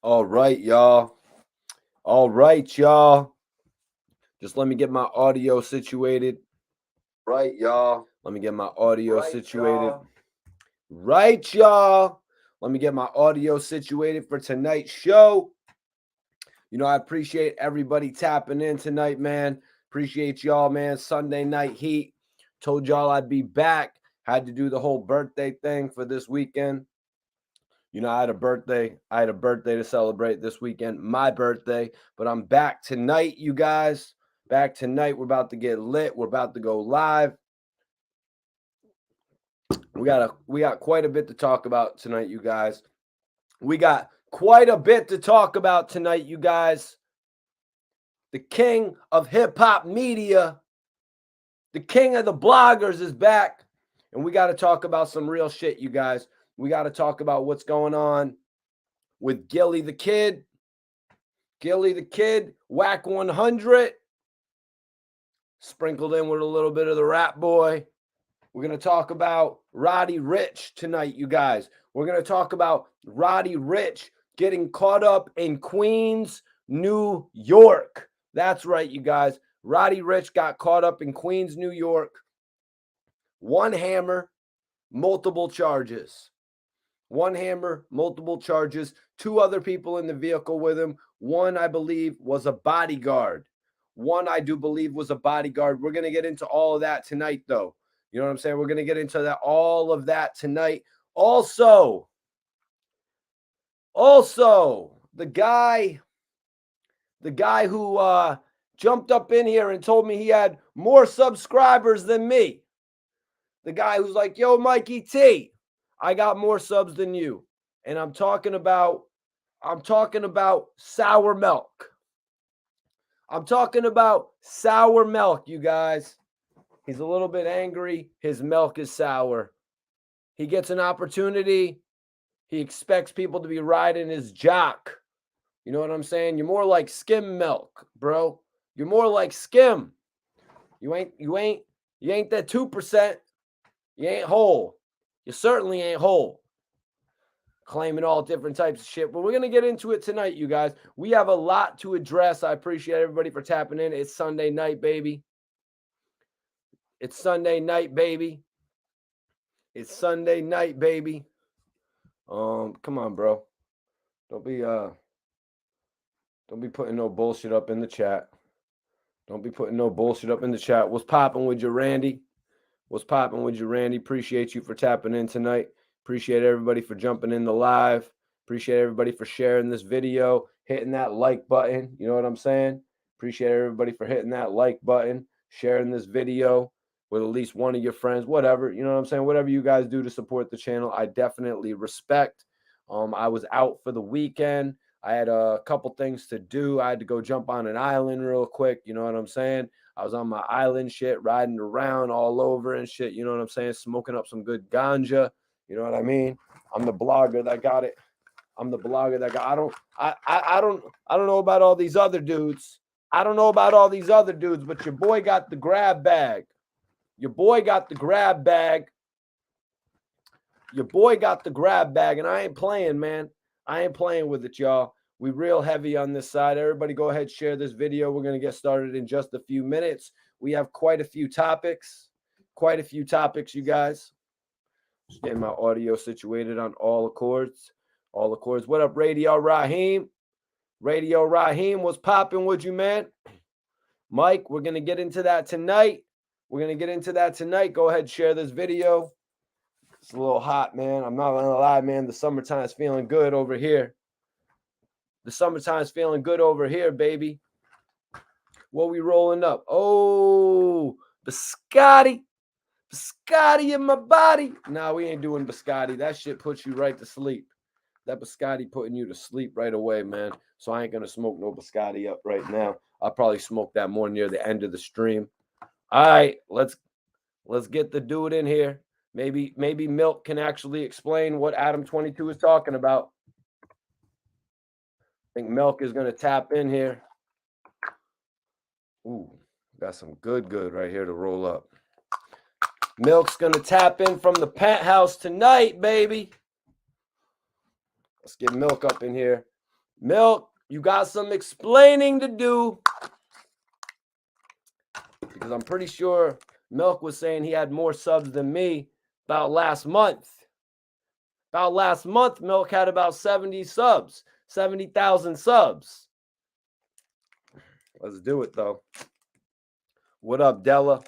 All right, y'all. All right, y'all. Just let me get my audio situated. Right, y'all. Let me get my audio Right, situated. y'all. Right, y'all. Let me get my audio situated for tonight's show. You know, I appreciate everybody tapping in tonight, man. Appreciate y'all, man. Sunday night heat. Told y'all I'd be back. Had to do the whole birthday thing for this weekend. You know, I had a birthday to celebrate this weekend, my birthday, but I'm back tonight, you guys. Back tonight. We're about to get lit. We're about to go live. We got quite a bit to talk about tonight, you guys. We got quite a bit to talk about tonight, you guys. The king of hip hop media, the king of the bloggers is back, and we got to talk about some real shit, you guys. We got to talk about what's going on with Gillie the Kid. Gillie the Kid, Wack 100, sprinkled in with a little bit of the Rap Boy. We're going to talk about Roddy Ricch tonight, you guys. We're going to talk about Roddy Ricch getting caught up in Queens, New York. That's right, you guys. Roddy Ricch got caught up in Queens, New York. One hammer, multiple charges. One hammer, multiple charges. Two other people in the vehicle with him. One, I believe, was a bodyguard. One, I do believe, was a bodyguard. We're going to get into all of that tonight, though. You know what I'm saying? We're going to get into that, all of that tonight. Also, the guy who jumped up in here and told me he had more subscribers than me. The guy who's like, yo, Mikey T, I got more subs than you. And I'm talking about sour milk. I'm talking about sour milk, you guys. He's a little bit angry. His milk is sour. He gets an opportunity. He expects people to be riding his jock. You know what I'm saying? You're more like skim milk, bro. You're more like skim. You ain't that 2%. You ain't whole. You certainly ain't whole. Claiming all different types of shit. But we're going to get into it tonight, you guys. We have a lot to address. I appreciate everybody for tapping in. It's Sunday night, baby. It's Sunday night, baby. It's Sunday night, baby. Come on, bro. Don't be putting no bullshit up in the chat. Don't be putting no bullshit up in the chat. What's popping with you, Randy? What's popping with you, Randy? Appreciate you for tapping in tonight. Appreciate everybody for jumping in the live. Appreciate everybody for sharing this video, hitting that like button. You know what I'm saying? Appreciate everybody for hitting that like button, sharing this video with at least one of your friends, whatever. You know what I'm saying? Whatever you guys do to support the channel, I definitely respect. I was out for the weekend. I had a couple things to do. I had to go jump on an island real quick. You know what I'm saying? I was on my island shit, riding around all over and shit. You know what I'm saying? Smoking up some good ganja. You know what I mean? I'm the blogger that got it. I'm the blogger that got. I don't know about all these other dudes. I don't know about all these other dudes, but your boy got the grab bag. Your boy got the grab bag. Your boy got the grab bag, and I ain't playing, man. I ain't playing with it, y'all. We real heavy on this side. Everybody go ahead, share this video. We're going to get started in just a few minutes. We have quite a few topics. Quite a few topics, you guys. Just getting my audio situated on all accords. All accords. What up, Radio Raheem? Radio Raheem, what's popping with you, man? Mike, we're going to get into that tonight. We're going to get into that tonight. Go ahead, share this video. It's a little hot, man. I'm not going to lie, man. The summertime's feeling good over here. The summertime's feeling good over here, baby. What we rolling up? Oh, biscotti. Biscotti in my body. Nah, we ain't doing biscotti. That shit puts you right to sleep. That biscotti putting you to sleep right away, man. So I ain't going to smoke no biscotti up right now. I'll probably smoke that more near the end of the stream. All right, let's get the dude in here. Maybe Milk can actually explain what Adam22 is talking about. I think Milk is going to tap in here. Ooh, got some good right here to roll up. Milk's going to tap in from the penthouse tonight, baby. Let's get Milk up in here. Milk, you got some explaining to do. Because I'm pretty sure Milk was saying he had more subs than me about last month. About last month, Milk had about 70 subs, 70,000 subs. Let's do it, though. What up, Della?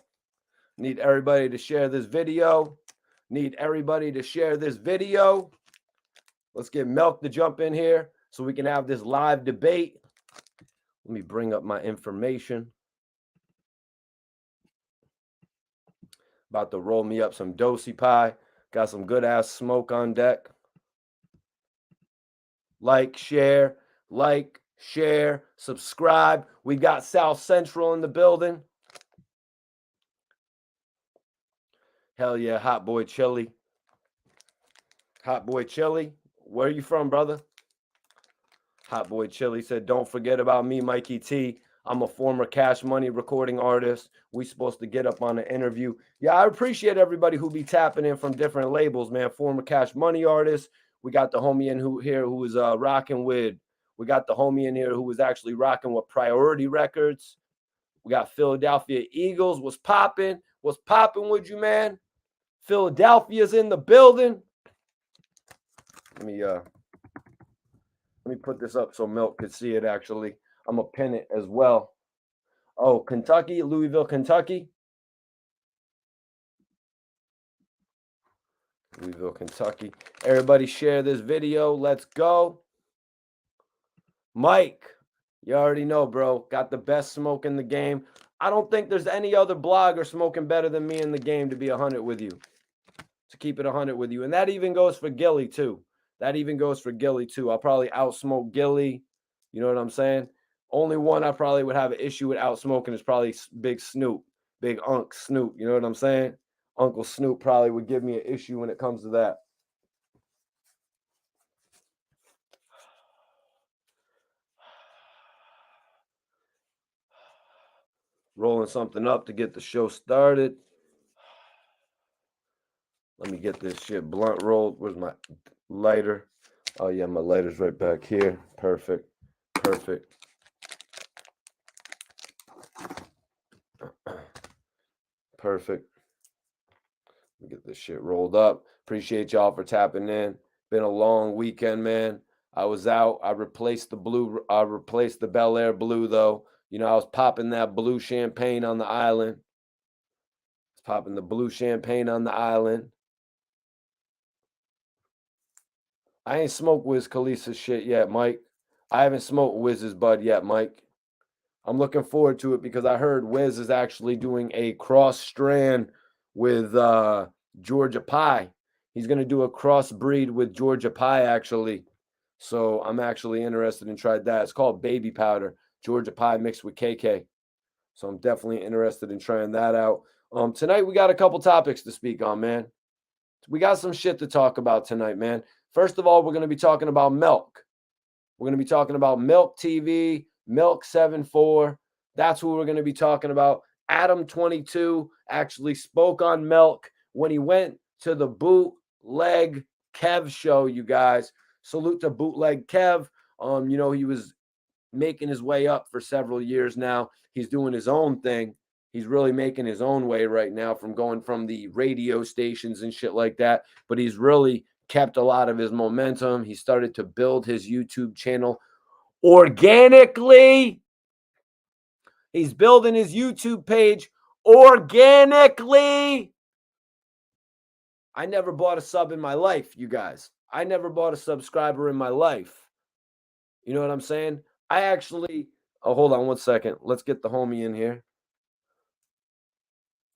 Need everybody to share this video. Need everybody to share this video. Let's get Milk to jump in here so we can have this live debate. Let me bring up my information. About to roll me up some dosi pie. Got some good ass smoke on deck. Like, share, subscribe. We got South Central in the building. Hell yeah, Hot Boy Chili. Hot Boy Chili. Where are you from, brother? Hot Boy Chili said, don't forget about me, Mikey T. I'm a former Cash Money recording artist. We supposed to get up on an interview. Yeah, I appreciate everybody who be tapping in from different labels, man. Former Cash Money artist. We got the homie in here who is rocking with. We got the homie in here who was actually rocking with Priority Records. We got Philadelphia Eagles. What's popping? What's popping with you, man? Philadelphia's in the building. Let me put this up so Milk could see it, actually. I'm going to pin it as well. Oh, Kentucky, Louisville, Kentucky. Louisville, Kentucky. Everybody share this video. Let's go. Mike, you already know, bro. Got the best smoke in the game. I don't think there's any other blogger smoking better than me in the game, to be 100 with you. To keep it 100 with you. And that even goes for Gillie, too. That even goes for Gillie, too. I'll probably outsmoke Gillie. You know what I'm saying? Only one I probably would have an issue with outsmoking is probably Big Snoop. Big Unc Snoop. You know what I'm saying? Uncle Snoop probably would give me an issue when it comes to that. Rolling something up to get the show started. Let me get this shit blunt rolled. Where's my lighter? Oh, yeah, my lighter's right back here. Perfect. Perfect. Perfect. Let me get this shit rolled up. Appreciate y'all for tapping in. Been a long weekend, man. I was out. I replaced the blue. I replaced the Bel Air blue, though. You know, I was popping that blue champagne on the island. Popping the blue champagne on the island. I ain't smoked Wiz Khalifa's shit yet, Mike. I haven't smoked Wiz's bud yet, Mike. I'm looking forward to it because I heard Wiz is actually doing a cross strand with Georgia Pie. He's going to do a crossbreed with Georgia Pie, actually. So I'm actually interested in trying that. It's called Baby Powder, Georgia Pie mixed with KK. So I'm definitely interested in trying that out. Tonight, we got a couple topics to speak on, man. We got some shit to talk about tonight, man. First of all, we're going to be talking about Milk. We're going to be talking about Milk TV, Milk74. That's who we're going to be talking about. Adam22 actually spoke on Milk when he went to the Bootleg Kev show, you guys. Salute to Bootleg Kev. You know, he was making his way up for several years now. He's doing his own thing. He's really making his own way right now from going from the radio stations and shit like that. But he's really kept a lot of his momentum. He started to build his YouTube channel organically. He's building his YouTube page organically. I never bought a sub in my life, you guys. I never bought a subscriber in my life. You know what I'm saying? I actually, oh, hold on one second. Let's get the homie in here.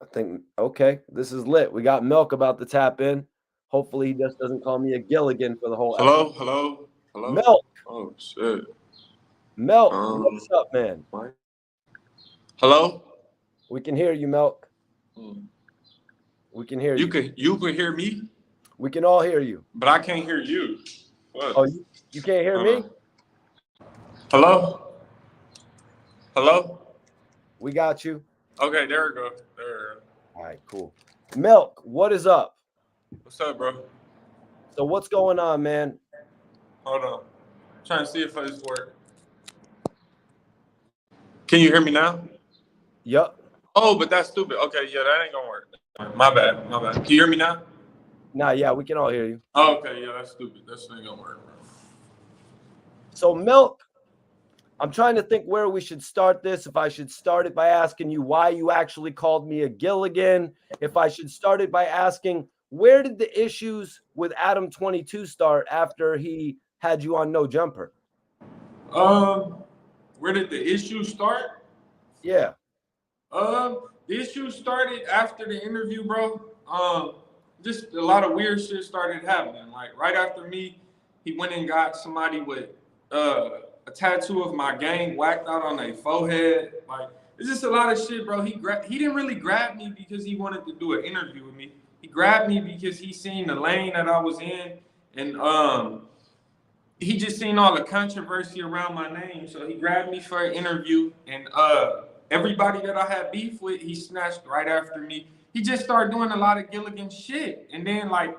I think, okay, this is lit. We got Milk about to tap in. Hopefully he just doesn't call me a Gilligan for the whole episode. Hello? Milk. Oh, shit. Milk, what's up, man? What? Hello? We can hear you, Milk. We can hear you. You can hear me? We can all hear you. But I can't hear you. What? Oh, you can't hear me? Hello? We got you. Okay, there we go. All right, cool. Milk, what is up? What's up, bro? So what's going on, man? Hold on. Trying to see if this works. Can you hear me now? Yep. Oh, but that's stupid. Okay, yeah, that ain't gonna work. My bad. Can you hear me now? Nah, yeah, we can all hear you. Oh, okay, yeah, that's stupid. That shit ain't gonna work, bro. So, Milk, I'm trying to think where we should start this. If I should start it by asking you why you actually called me a Gilligan. If I should start it by asking where did the issues with Adam22 start after he had you on No Jumper? Where did the issue start? Yeah. The issue started after the interview, bro. Just a lot of weird shit started happening. Like right after me, he went and got somebody with a tattoo of my gang whacked out on their forehead. Like it's just a lot of shit, bro. He didn't really grab me because he wanted to do an interview with me. He grabbed me because he seen the lane that I was in, and he just seen all the controversy around my name. So he grabbed me for an interview, and everybody that I had beef with, he snatched right after me. He just started doing a lot of Gilligan shit. And then like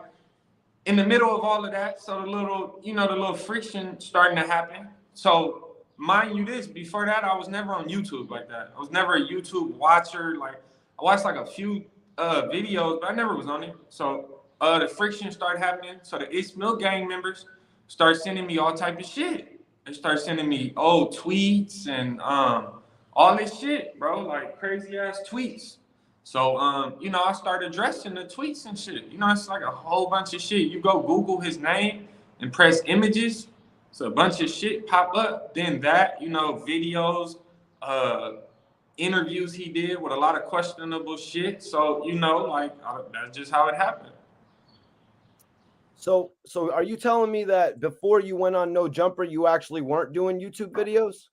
in the middle of all of that, so the little friction starting to happen. So mind you this, before that, I was never on YouTube like that. I was never a YouTube watcher. Like I watched like a few videos, but I never was on it. So the friction started happening. So the It's Milk gang members start sending me all type of shit. They start sending me old tweets and all this shit, bro, like crazy ass tweets. So I started addressing the tweets and shit. It's like a whole bunch of shit. You go Google his name and press images, so a bunch of shit pop up. Then that, videos, interviews he did with a lot of questionable shit. So that's just how it happened. So are you telling me that before you went on No Jumper, you actually weren't doing YouTube videos?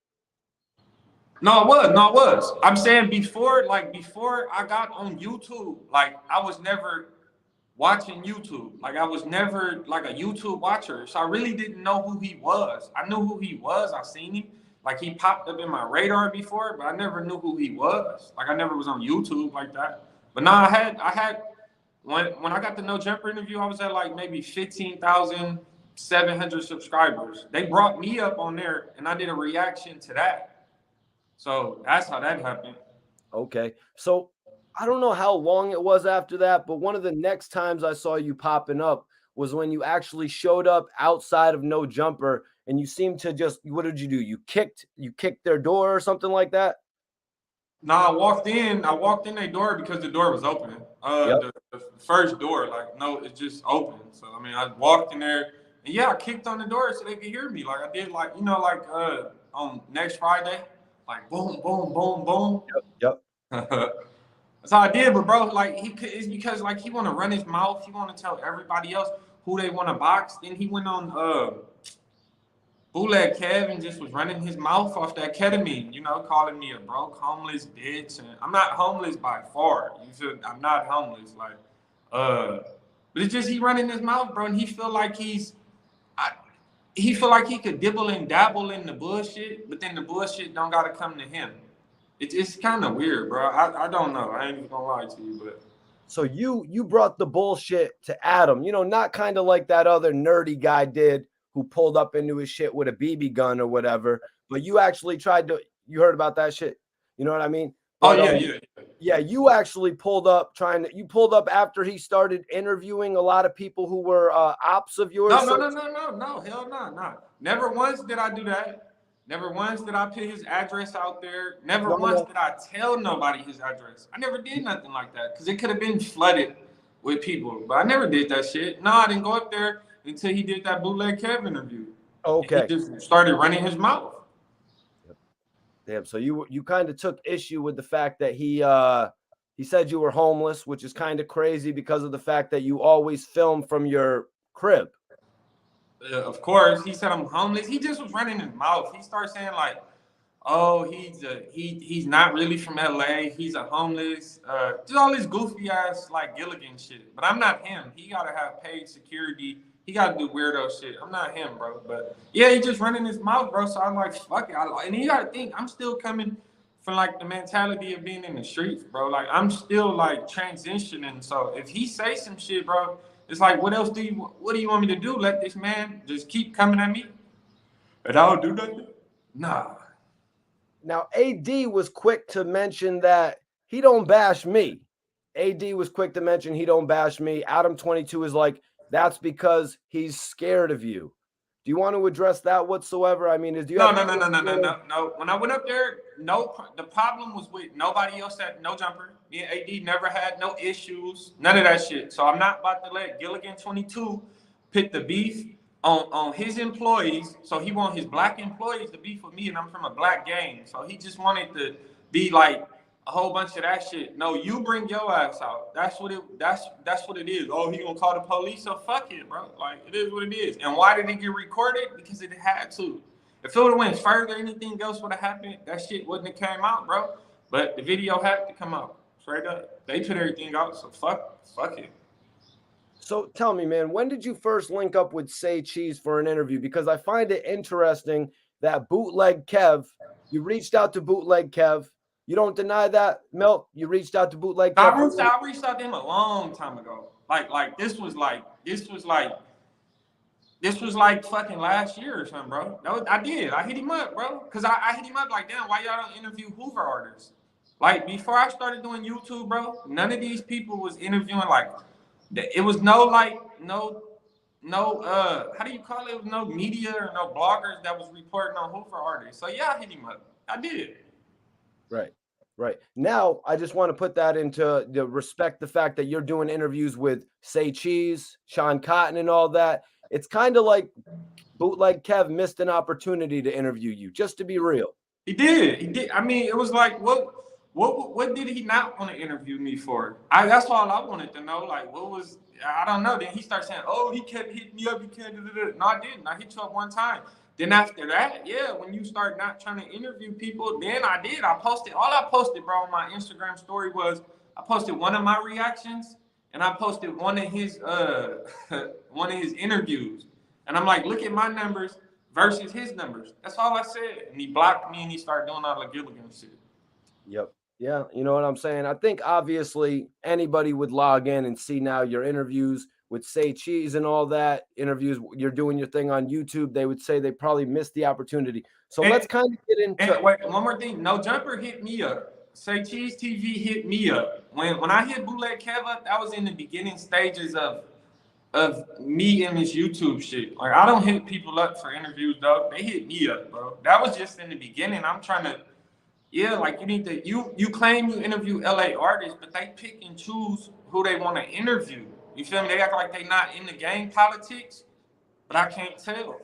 No, it was. I'm saying before I got on YouTube, like I was never watching YouTube. Like I was never like a YouTube watcher. So I really didn't know who he was. I knew who he was. I seen him. Like he popped up in my radar before, but I never knew who he was. Like I never was on YouTube like that. But no, I had when I got the No Jumper interview, I was at like maybe 15,700 subscribers. They brought me up on there and I did a reaction to that. So that's how that happened. Okay. So I don't know how long it was after that, but one of the next times I saw you popping up was when you actually showed up outside of No Jumper and you seemed to just, what did you do? You kicked their door or something like that? No, I walked in their door because the door was open. The first door, it just opened. So I mean, I walked in there and I kicked on the door so they could hear me. Like I did, on next Friday. Like boom, boom, boom, boom. Yep. That's how I did, but bro, it's because he want to run his mouth. He want to tell everybody else who they want to box. Then he went on Bootleg Kev and just was running his mouth off that ketamine. Calling me a broke homeless bitch. And I'm not homeless by far. I'm not homeless. But it's just he running his mouth, bro, and he feel like he could dibble and dabble in the bullshit, but then the bullshit don't gotta come to him. It's kind of weird, bro. I don't know. I ain't even gonna lie to you, but. So you brought the bullshit to Adam, not kind of like that other nerdy guy did who pulled up into his shit with a BB gun or whatever, but you actually you heard about that shit. You know what I mean? But, yeah, you actually pulled up after he started interviewing a lot of people who were ops of yours. No, hell no. Never once did I do that. Never once did I put his address out there. Never once did I tell nobody his address. I never did nothing like that because it could have been flooded with people, but I never did that shit. No, I didn't go up there until he did that Bootleg Kev interview. Okay. He just started running his mouth. Damn. So you kind of took issue with the fact that he said you were homeless, which is kind of crazy because of the fact that you always film from your crib. Of course, he said I'm homeless. He just was running his mouth. He started saying he's not really from LA. He's a homeless. Just all this goofy ass Gilligan shit. But I'm not him. He gotta have paid security. He gotta do weirdo shit. I'm not him, bro. But yeah, he just running his mouth, bro. So I'm like, fuck it. And you gotta think, I'm still coming from the mentality of being in the streets, bro. I'm still transitioning. So if he say some shit, bro, it's what do you want me to do? Let this man just keep coming at me? And I don't do nothing? Nah. Now, AD was quick to mention that he don't bash me. AD was quick to mention he don't bash me. Adam22 is like, that's because he's scared of you. Do you want to address that whatsoever? I mean, do you No. When I went up there, the problem was with nobody else had no jumper. Me and AD never had no issues, none of that shit. So I'm not about to let Gilligan22 put the beef on his employees. So he want his black employees to beef with me, and I'm from a black gang. So he just wanted to be like a whole bunch of that shit. No, you bring your ass out. That's what it is. Oh, he gonna call the police? So fuck it, bro. Like, it is what it is. And why did it get recorded? Because it had to. If it would have went further, anything else would have happened. That shit wouldn't have came out, bro. But the video had to come out. Straight up. They put everything out, so fuck it. So tell me, man, when did you first link up with Say Cheese for an interview? Because I find it interesting that Bootleg Kev, you reached out to Bootleg Kev. You don't deny that, Milk? You reached out to Bootleg Kev? I reached out to him a long time ago. Like this was like fucking last year or something, bro. I did. I hit him up, bro. Because I hit him up like, damn, why y'all don't interview Hoover artists? Like, before I started doing YouTube, bro, none of these people was interviewing, like, it was no how do you call it? It was no media or no bloggers that was reporting on Hoover artists. So yeah, I hit him up. I did. Right. Now, I just want to put that into the respect the fact that you're doing interviews with Say Cheese, Sean Cotton, and all that. It's kind of like Bootleg Kev missed an opportunity to interview you, just to be real. He did. I mean, it was like, what did he not want to interview me for? That's all I wanted to know. Like, I don't know. Then he started saying, oh, he kept hitting me up. He can't do that. No, I didn't. I hit you up one time. Then after that, yeah, when you start not trying to interview people, then I did. All I posted, bro, on my Instagram story was I posted one of my reactions and I posted one of his interviews. And I'm like, look at my numbers versus his numbers. That's all I said. And he blocked me and he started doing all the Gilligan shit. Yep. Yeah, you know what I'm saying? I think obviously anybody would log in and see now your interviews with Say Cheese and all that, interviews, you're doing your thing on YouTube. They would say they probably missed the opportunity. So let's kind of get into. Wait, one more thing. No Jumper hit me up. Say Cheese TV hit me up. When I hit Bootleg Kev up, that was in the beginning stages of me and this YouTube shit. Like, I don't hit people up for interviews, though. They hit me up, bro. That was just in the beginning. I'm trying to. Yeah, like, you need to, you claim you interview LA artists, but they pick and choose who they want to interview. You feel me? They act like they not in the game politics, but I can't tell.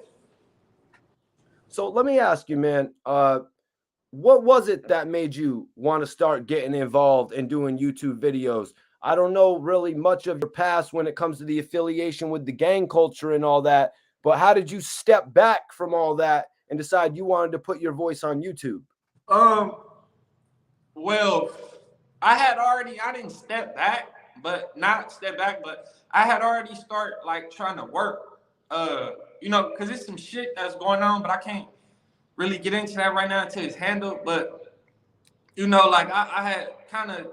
So let me ask you, man, what was it that made you want to start getting involved and doing YouTube videos? I don't know really much of your past when it comes to the affiliation with the gang culture and all that, but how did you step back from all that and decide you wanted to put your voice on YouTube? Well, I didn't step back, but I had already started like trying to work, you know, cause it's some shit that's going on, but I can't really get into that right now until it's handled. But, you know, like I had kind of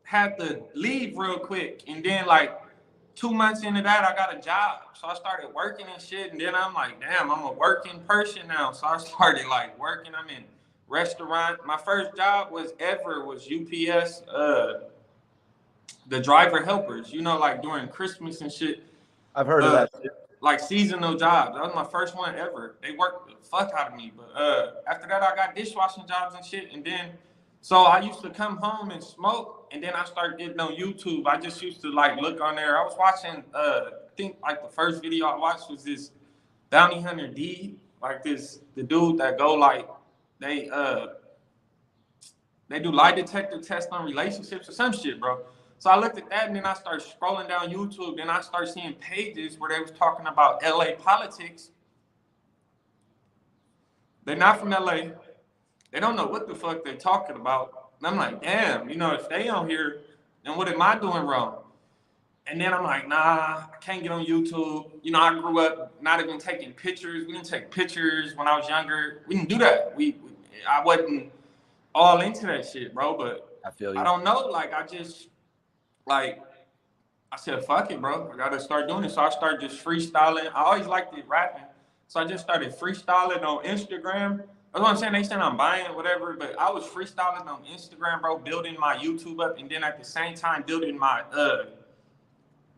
had to leave real quick. And then like 2 months into that, I got a job. So I started working and shit. And then I'm like, damn, I'm a working person now. So I started like working. I'm in restaurant. My first job was UPS, the driver helpers, you know, like during Christmas and shit. I've heard of that shit. Like seasonal jobs. That was my first one ever. They worked the fuck out of me. But after that, I got dishwashing jobs and shit. And then, so I used to come home and smoke. And then I started getting on YouTube. I just used to like look on there. I was watching, I think like the first video I watched was this Bounty Hunter D, like the dude that go like, they do lie detector tests on relationships or some shit, bro. So I looked at that and then I started scrolling down YouTube. Then I started seeing pages where they was talking about LA politics. They're not from LA. They don't know what the fuck they're talking about. And I'm like, damn, you know, if they on here, then what am I doing wrong? And then I'm like, nah, I can't get on YouTube. You know, I grew up not even taking pictures. We didn't take pictures when I was younger. We didn't do that. I wasn't all into that shit, bro. But I feel you. I don't know. Like, I said, fuck it, bro. I got to start doing it. So I started just freestyling. I always liked it rapping. So I just started freestyling on Instagram. That's what I'm saying. They said I'm buying it, whatever, but I was freestyling on Instagram, bro, building my YouTube up, and then at the same time building my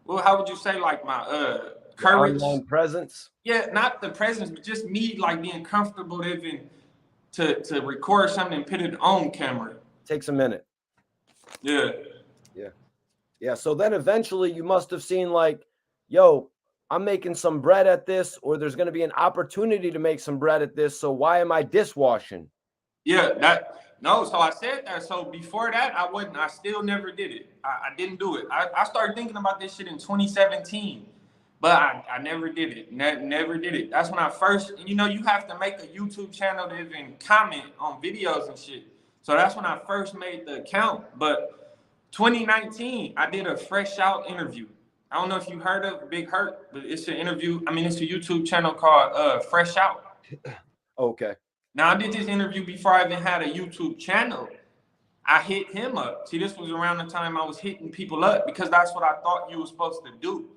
well, how would you say, like my courage? Online presence. Yeah, not the presence, but just me like being comfortable even to record something and put it on camera. Takes a minute. Yeah. Yeah. So then eventually you must have seen like, yo, I'm making some bread at this, or there's going to be an opportunity to make some bread at this. So why am I dishwashing? Yeah, so I said that. So before that, I still never did it. I didn't do it. I started thinking about this shit in 2017, but I never did it. Never did it. That's when I first, you have to make a YouTube channel to even comment on videos and shit. So that's when I first made the account. But 2019, I did a Fresh Out interview. I don't know if you heard of Big Hurt, but it's an interview. I mean, it's a YouTube channel called Fresh Out. Okay. Now, I did this interview before I even had a YouTube channel. I hit him up. See, this was around the time I was hitting people up because that's what I thought you were supposed to do.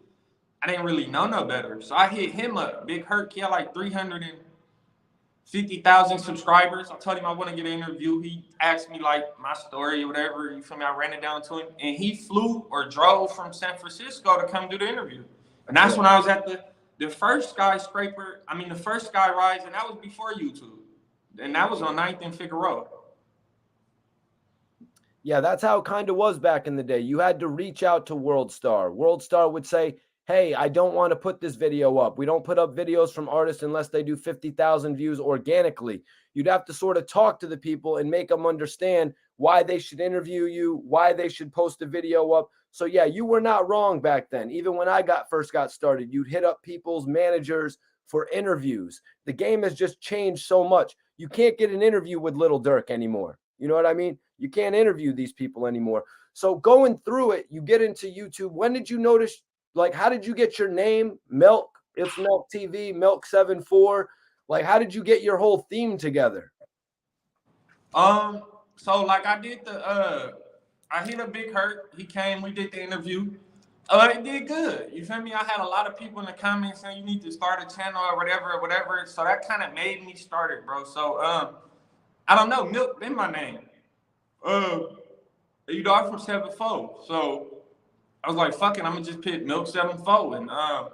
I didn't really know no better. So I hit him up. Big Hurt, he had like 350,000 subscribers. I told him I want to get an interview. He asked me like my story or whatever. You feel me? I ran it down to him. And he flew or drove from San Francisco to come do the interview. And that's when I was at the first skyscraper. I mean, the first sky rise, and that was before YouTube. And that was on 9th and Figueroa. Yeah, that's how it kind of was back in the day. You had to reach out to World Star. World Star would say, hey, I don't want to put this video up. We don't put up videos from artists unless they do 50,000 views organically. You'd have to sort of talk to the people and make them understand why they should interview you, why they should post a video up. So yeah, you were not wrong back then. Even when I first got started, you'd hit up people's managers for interviews. The game has just changed so much. You can't get an interview with Lil Durk anymore. You know what I mean? You can't interview these people anymore. So going through it, you get into YouTube. When did you notice, like, how did you get your name? Milk, it's Milk TV, Milk74. Like, how did you get your whole theme together? So like I did I hit a Big Hurt. He came, we did the interview. It did good. You feel me? I had a lot of people in the comments saying you need to start a channel or whatever. So that kind of made me start it, bro. So I don't know, Milk in my name. I'm from 74. So I was like, fuck it, I'm gonna just pick Milk74. And I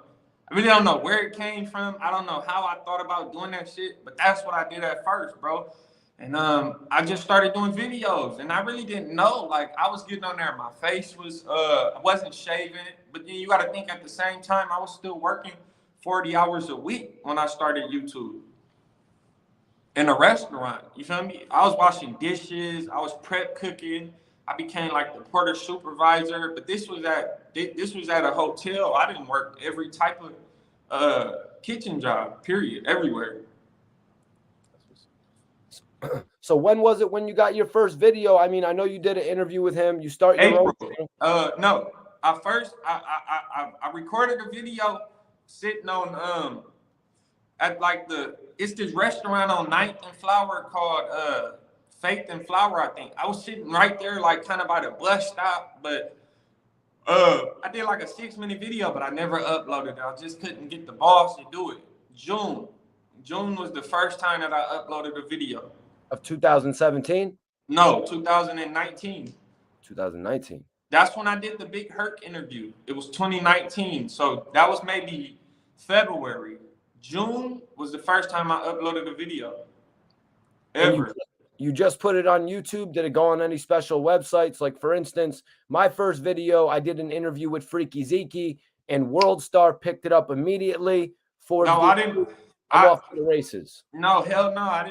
really don't know where it came from. I don't know how I thought about doing that shit, but that's what I did at first, bro. And I just started doing videos, and I really didn't know. Like, I was getting on there, my face was, I wasn't shaving, but then you got to think at the same time, I was still working 40 hours a week when I started YouTube in a restaurant. You feel me? I was washing dishes, I was prep cooking. I became like the porter supervisor, but this was at a hotel. I didn't work every type of kitchen job, period, everywhere. So when was it when you got your first video? I mean, I know you did an interview with him. You start your April. own. No, I recorded a video sitting on at like it's this restaurant on 9th and Flower called Faith and Flower, I think. I was sitting right there, like kind of by the bus stop, but I did like a 6-minute video, but I never uploaded it. I just couldn't get the balls to do it. June was the first time that I uploaded a video. Of 2017? No, 2019. 2019. That's when I did the Big Hurt interview. It was 2019. So that was maybe February. June was the first time I uploaded a video ever. You just put it on YouTube? Did it go on any special websites? Like, for instance, my first video, I did an interview with Freaky Zeke, and World Star picked it up immediately. I didn't. I'm off to the races. No, hell no. I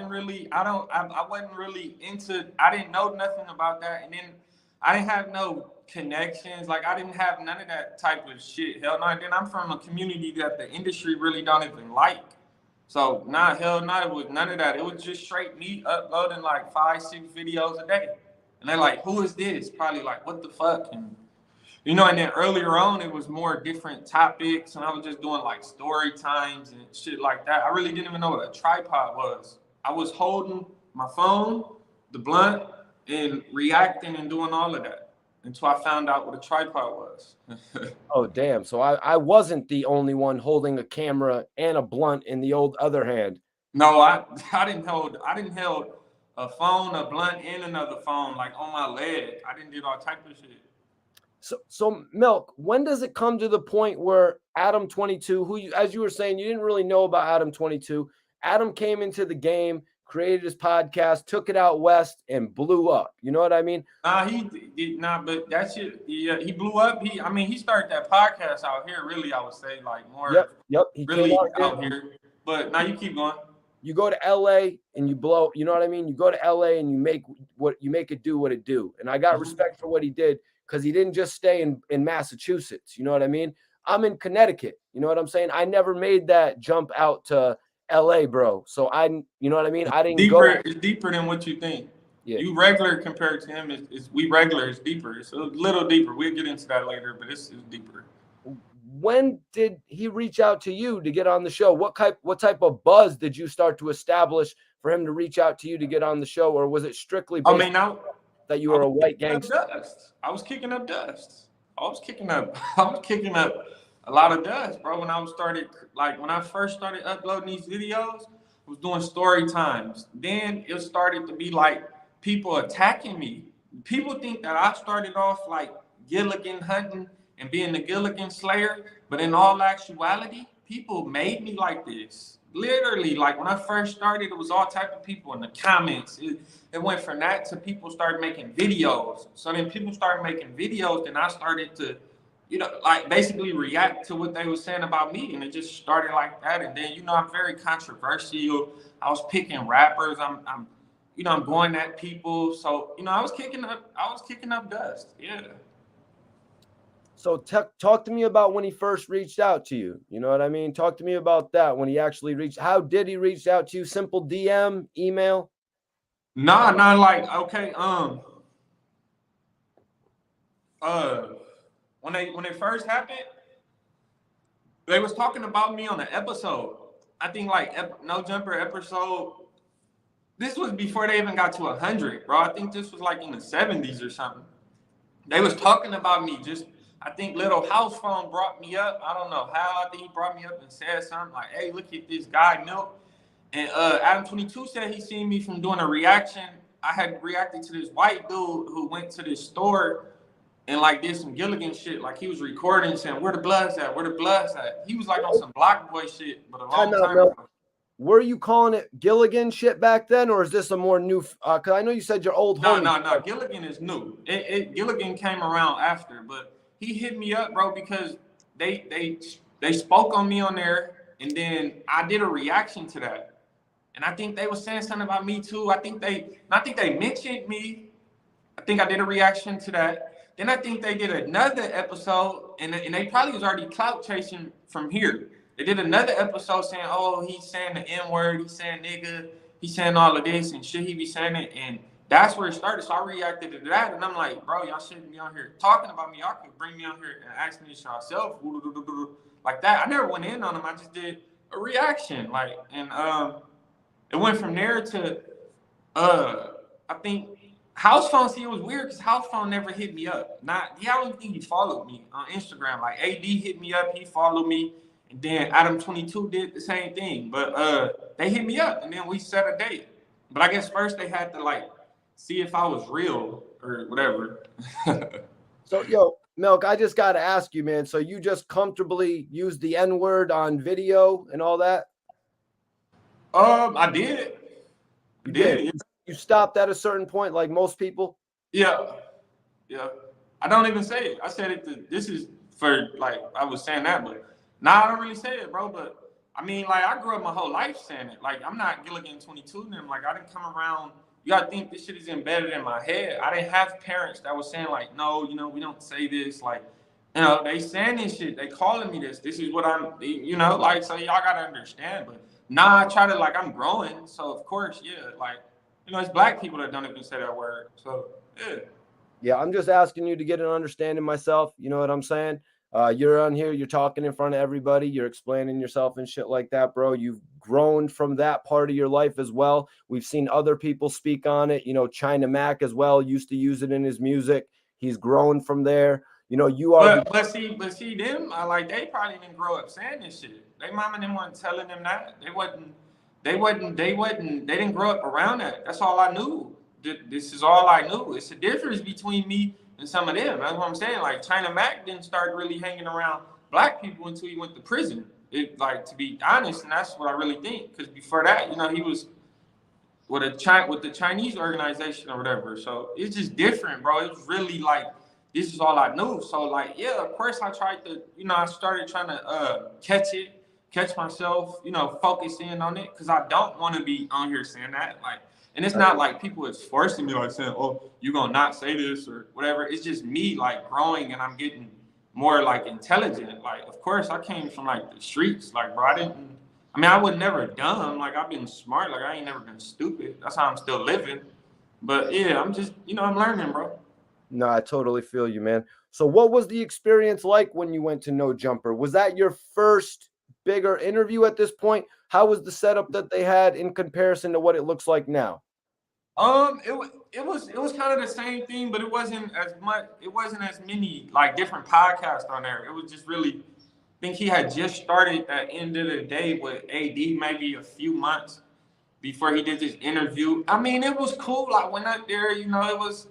wasn't really into, I didn't know nothing about that. And then I didn't have no connections. Like, I didn't have none of that type of shit. Hell no. And then I'm from a community that the industry really don't even like. So, hell no, it was none of that. It was just straight me uploading like 5-6 videos a day. And they're like, who is this? Probably like, what the fuck? And and then earlier on, it was more different topics, and I was just doing like story times and shit like that. I really didn't even know what a tripod was. I was holding my phone, the blunt, and reacting and doing all of that. until I found out what a tripod was. Oh, damn. So I wasn't the only one holding a camera and a blunt in the old other hand. No, I didn't hold a phone, a blunt, and another phone like on my leg. I didn't do all type of shit. So Milk, when does it come to the point where Adam22, who you, as you were saying, you didn't really know about Adam22, Adam came into the game, created his podcast, took it out west, and blew up. You know what I mean? Nah, he did not, but that shit, yeah, he blew up. He started that podcast out here, really, I would say, like more Yep. He really came out here. But now you keep going. You go to LA and you blow, you know what I mean? You go to LA and you make it do what it do. And I got respect for what he did because he didn't just stay in Massachusetts. You know what I mean? I'm in Connecticut. You know what I'm saying? I never made that jump out to LA, bro. So you know what I mean? I didn't It's deeper than what you think. Yeah. You regular compared to him we regular is deeper. It's a little deeper. We'll get into that later, but it's deeper. When did he reach out to you to get on the show? What type of buzz did you start to establish for him to reach out to you to get on the show, or was it strictly that you were a white gangster? I was kicking up dust. I was kicking up a lot of dust, bro. When I first started uploading these videos, I was doing story times. Then it started to be like people attacking me. People think that I started off like Gilligan hunting and being the Gilligan Slayer, but in all actuality, people made me like this. Literally, like when I first started, it was all type of people in the comments. It went from that to people started making videos. So then people started making videos, then I started to, like basically react to what they were saying about me, and it just started like that. And then, I'm very controversial. I was picking rappers. I'm going at people. So, I was kicking up dust. Yeah. So talk to me about when he first reached out to you. You know what I mean? Talk to me about that when he actually reached. How did he reach out to you? Simple DM, email? Nah, like, okay. When it first happened, they was talking about me on an episode. I think like No Jumper episode. This was before they even got to 100, bro. I think this was like in the 70s or something. They was talking about me just. I think Little House Phone brought me up. I don't know how. I think he brought me up and said something like, hey, look at this guy, Milk. And Adam22 said he seen me from doing a reaction. I had reacted to this white dude who went to this store and like did some Gilligan shit. Like he was recording saying, where the blood's at? Where the blood's at? He was like on some Block Boy shit, but a long time ago. Were you calling it Gilligan shit back then, or is this a more new? Because I know you said your old homie. No. Gilligan is new. Gilligan came around after, but he hit me up, bro, because they spoke on me on there, and then I did a reaction to that, and I think they were saying something about me too. I think they mentioned me. I think I did a reaction to that. Then I think they did another episode, and they probably was already clout chasing from here. They did another episode saying, oh, he's saying the N-word, he's saying nigga, he's saying all of this and shit, he be saying it, and that's where it started. So I reacted to that, and I'm like, bro, y'all shouldn't be on here talking about me. Y'all could bring me on here and ask me this yourself, like that. I never went in on them. I just did a reaction, like, and it went from there to, I think House Phone. See, it was weird because House Phone never hit me up. I don't think he followed me on Instagram. Like AD hit me up, he followed me, and then Adam22 did the same thing. But they hit me up, and then we set a date. But I guess first they had to like see if I was real or whatever. So, yo, Milk, I just got to ask you, man. So you just comfortably use the N-word on video and all that? I did. You did. You stopped at a certain point, like most people? Yeah. I don't even say it. I said it. This is for like I was saying that, but I don't really say it, bro. But I mean, like I grew up my whole life saying it. Like I'm not Gilligan 22 and them. Like I didn't come around. You gotta think this shit is embedded in my head. I didn't have parents that were saying like, no, we don't say this. Like, they saying this shit. They calling me this. This is what I'm, like, so y'all gotta understand. But I try to like, I'm growing. So of course, yeah, like, it's black people that don't even say that word. So yeah. Yeah, I'm just asking you to get an understanding myself. You know what I'm saying? You're on here, you're talking in front of everybody, you're explaining yourself and shit like that, bro. You've grown from that part of your life as well. We've seen other people speak on it. China Mac as well used to use it in his music. He's grown from there. You know, you are. But see them. Like they probably didn't grow up saying this shit. They mama and them wasn't telling them that. They didn't grow up around that. That's all I knew. This is all I knew. It's a difference between me and some of them. That's what I'm saying. Like China Mac didn't start really hanging around black people until he went to prison. Like, to be honest, and that's what I really think. Because before that, you know, he was with the Chinese organization or whatever. So it's just different, bro. It was really like, this is all I knew. So like, yeah, of course I tried to, you know, I started trying to catch myself, you know, focus in on it, because I don't want to be on here saying that. Like, and it's not like people is forcing me, like saying, oh, you're gonna not say this or whatever. It's just me like growing, and I'm getting more like intelligent. Like, of course I came from like the streets, like, bro, I was never dumb. Like, I've been smart. Like, I ain't never been stupid. That's how I'm still living. But yeah, I'm just, you know, I'm learning, bro. No, I totally feel you, man. So what was the experience like when you went to No Jumper? Was that your first bigger interview at this point? How was the setup that they had in comparison to what it looks like now? It was kind of the same thing, but it wasn't as much. It wasn't as many like different podcasts on there. It was just really, I think he had just started at the end of the day with AD, maybe a few months before he did this interview. I mean, it was cool. I went up there, you know, it was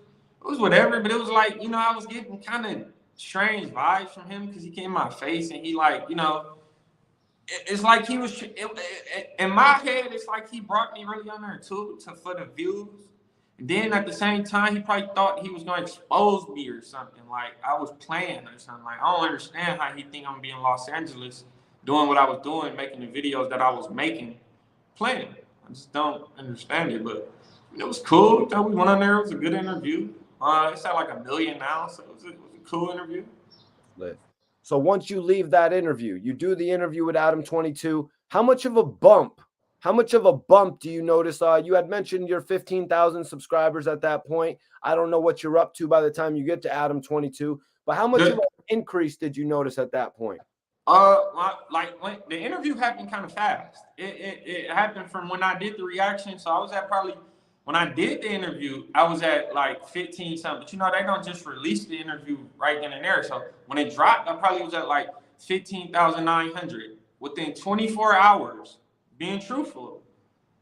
whatever, but it was like, you know, I was getting kind of strange vibes from him because he came in my face and he, like, you know, it's like he was, in my head, it's like he brought me really on there too, for the views. And then at the same time, he probably thought he was going to expose me or something. Like, I was playing or something. Like, I don't understand how he think I'm going to be in Los Angeles doing what I was doing, making the videos that I was making, playing. I just don't understand it, but it was cool. We went on there. It was a good interview. It's at like 1 million now, so it was a cool interview. Lit. So once you leave that interview, you do the interview with Adam22. How much of a bump do you notice? You had mentioned your 15,000 subscribers at that point. I don't know what you're up to by the time you get to Adam22, but how much of an increase did you notice at that point? Like when the interview happened kind of fast. It happened from when I did the reaction. So I was at probably, when I did the interview, I was at like 15 something. But you know, they don't just release the interview right then and there. So when it dropped, I probably was at like 15,900 within 24 hours. Being truthful,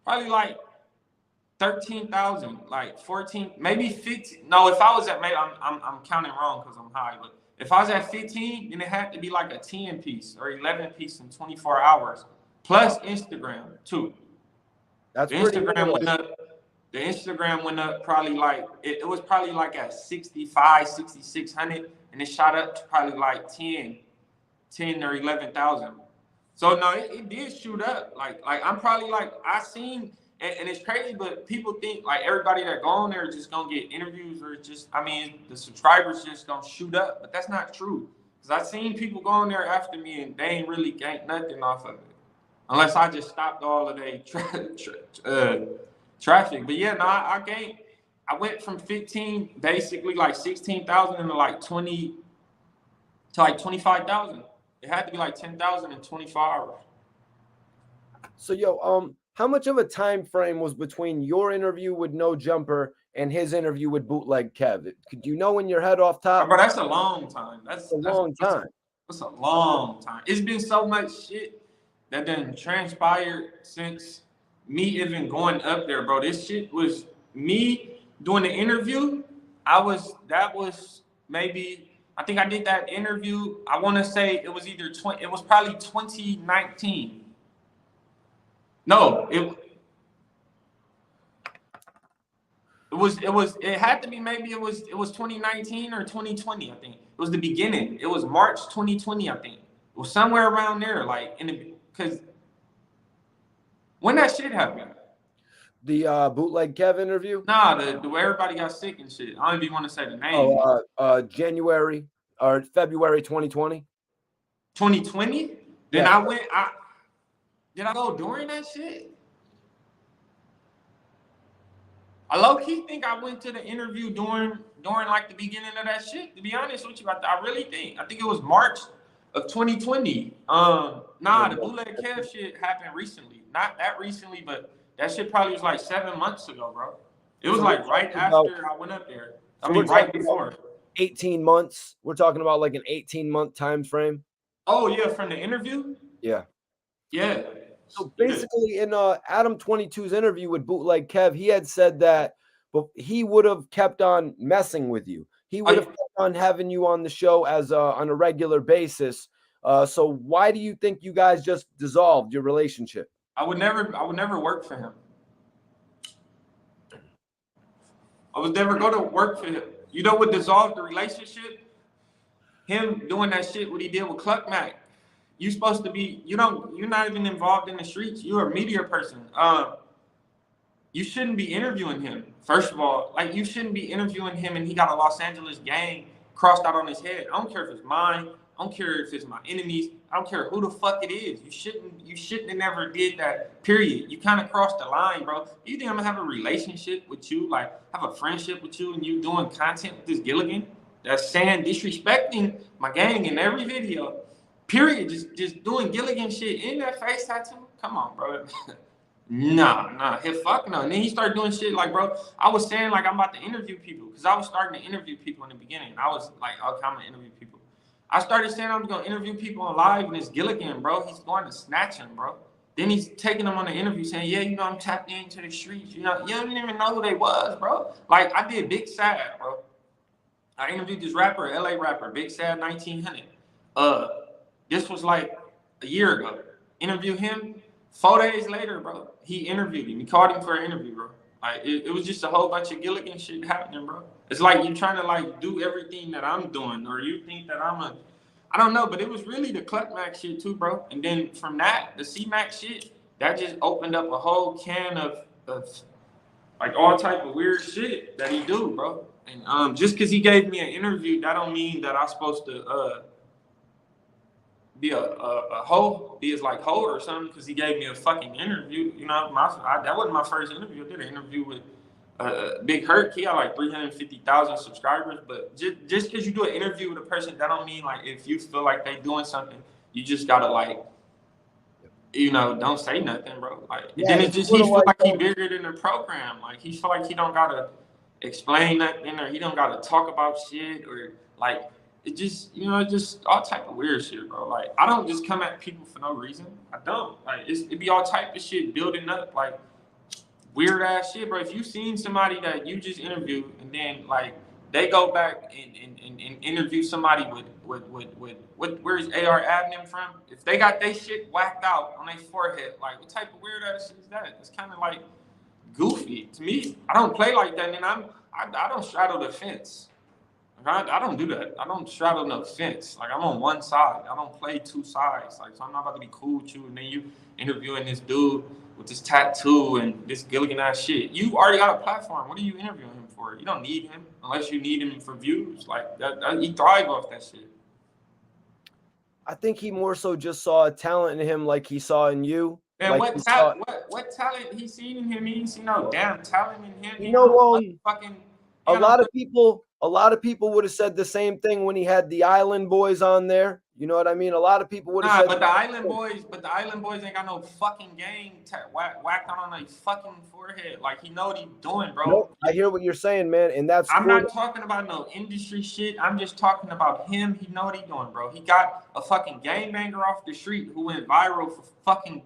probably like 13,000, like 14, maybe 15. No, if I was at, maybe I'm counting wrong because I'm high. But if I was at 15, then it had to be like a 10 piece or 11 piece in 24 hours, plus Instagram too. That's the Instagram went up. The Instagram went up probably like, it was probably like at 65, 6,600, and it shot up to probably like 10 or 11,000. So no, it did shoot up. Like I'm probably like, I seen, and it's crazy, but people think like everybody that go on there is just gonna get interviews or just, I mean, the subscribers just gonna shoot up, but that's not true. Cause I seen people go on there after me and they ain't really gained nothing off of it, unless I just stopped all of their traffic. But yeah, no, I went from 15, basically like 16,000 into like 20 to like 25,000. It had to be like 10,000 in 24 hours. So, how much of a time frame was between your interview with No Jumper and his interview with Bootleg Kev? Could you know in your head off top? Bro, that's a long time. That's a long time. That's a long time. It's been so much shit that done transpired since me even going up there, bro. This shit was me doing the interview. That was maybe, I think I did that interview. I want to say it was it was probably 2019. No, it had to be, maybe it was 2019 or 2020, I think. It was the beginning. It was March 2020, I think. It was somewhere around there, like, because when that shit happened. The Bootleg Kev interview? Nah, the where everybody got sick and shit. I don't even want to say the name. January or February 2020. 2020? Then yeah. Did I go during that shit? I low-key think I went to the interview during like the beginning of that shit, to be honest with you. I really think. I think it was March of 2020. The Bootleg Kev shit happened recently. Not that recently, but that shit probably was like 7 months ago, bro. It was like right after I went up there. I mean, right before. 18 months. We're talking about like an 18-month time frame. Oh yeah, from the interview. Yeah. Yeah. So basically, in Adam22's interview with Bootleg Kev, he had said that he would have kept on messing with you. He would have kept on having you on the show as on a regular basis. So why do you think you guys just dissolved your relationship? I would never work for him. I would never go to work for him. You know what dissolved the relationship? Him doing that shit what he did with Cluck Mac. You supposed to be, you're not even involved in the streets. You're a media person. You shouldn't be interviewing him. First of all, like you shouldn't be interviewing him and he got a Los Angeles gang crossed out on his head. I don't care if it's mine. I don't care if it's my enemies. I don't care who the fuck it is. You shouldn't have never did that, period. You kind of crossed the line, bro. You think I'm gonna have a relationship with you, like have a friendship with you and you doing content with this Gilligan? That's saying disrespecting my gang in every video. Period. Just doing Gilligan shit in that face tattoo. Come on, bro. Nah. Fuck no. And then he started doing shit like, bro, I was saying like I'm about to interview people because I was starting to interview people in the beginning. I was like, okay, I'm gonna interview people. I started saying I was gonna interview people on live and it's Gilligan, bro. He's going to snatch him, bro. Then he's taking them on the interview saying, yeah, I'm tapped into the streets. You don't even know who they was, bro. Like I did Big Sad, bro. I interviewed this rapper, LA rapper, Big Sad 1900. This was like a year ago. Interview him. 4 days later, bro, he interviewed him. He called him for an interview, bro. Like it was just a whole bunch of Gilligan shit happening, bro. It's like you trying to like do everything that I'm doing, or you think that I don't know, but it was really the Cluck Mac shit too, bro. And then from that, the C-Mac shit, that just opened up a whole can of like all type of weird shit that he do, bro. And just because he gave me an interview, that don't mean that I'm supposed to be a hoe, be his like hoe or something, because he gave me a fucking interview. You know, that wasn't my first interview. I did an interview with Big Hurt. He had like 350,000 subscribers. But just because you do an interview with a person, that don't mean like if you feel like they doing something, you just gotta like, don't say nothing, bro. Like then it's just he feel like he bigger than the program. Like he feel like he don't gotta explain nothing or he don't gotta talk about shit or like. It just, just all type of weird shit, bro. Like, I don't just come at people for no reason. I don't. Like, it be all type of shit building up, like, weird ass shit, bro. If you seen somebody that you just interviewed and then, like, they go back and interview somebody with where's AR Abnum from? If they got their shit whacked out on their forehead, like, what type of weird ass shit is that? It's kind of, like, goofy to me. I don't play like that, and I don't straddle the fence. I don't do that. I don't straddle no fence. Like I'm on one side. I don't play two sides. Like so I'm not about to be cool with you and then you interviewing this dude with this tattoo and this Gilligan ass shit. You already got a platform. What are you interviewing him for? You don't need him unless you need him for views. Like that he thrive off that shit. I think he more so just saw a talent in him like he saw in you. And like what talent he seen in him? He didn't see no damn talent in him. A lot of people would have said the same thing when he had the Island Boys on there. You know what I mean? A lot of people would have said. But the Island Boys ain't got no fucking gang whacked on their fucking forehead. Like he know what he doing, bro. Nope, I hear what you're saying, man, and that's. I'm not talking about no industry shit. I'm just talking about him. He know what he doing, bro. He got a fucking gangbanger off the street who went viral for fucking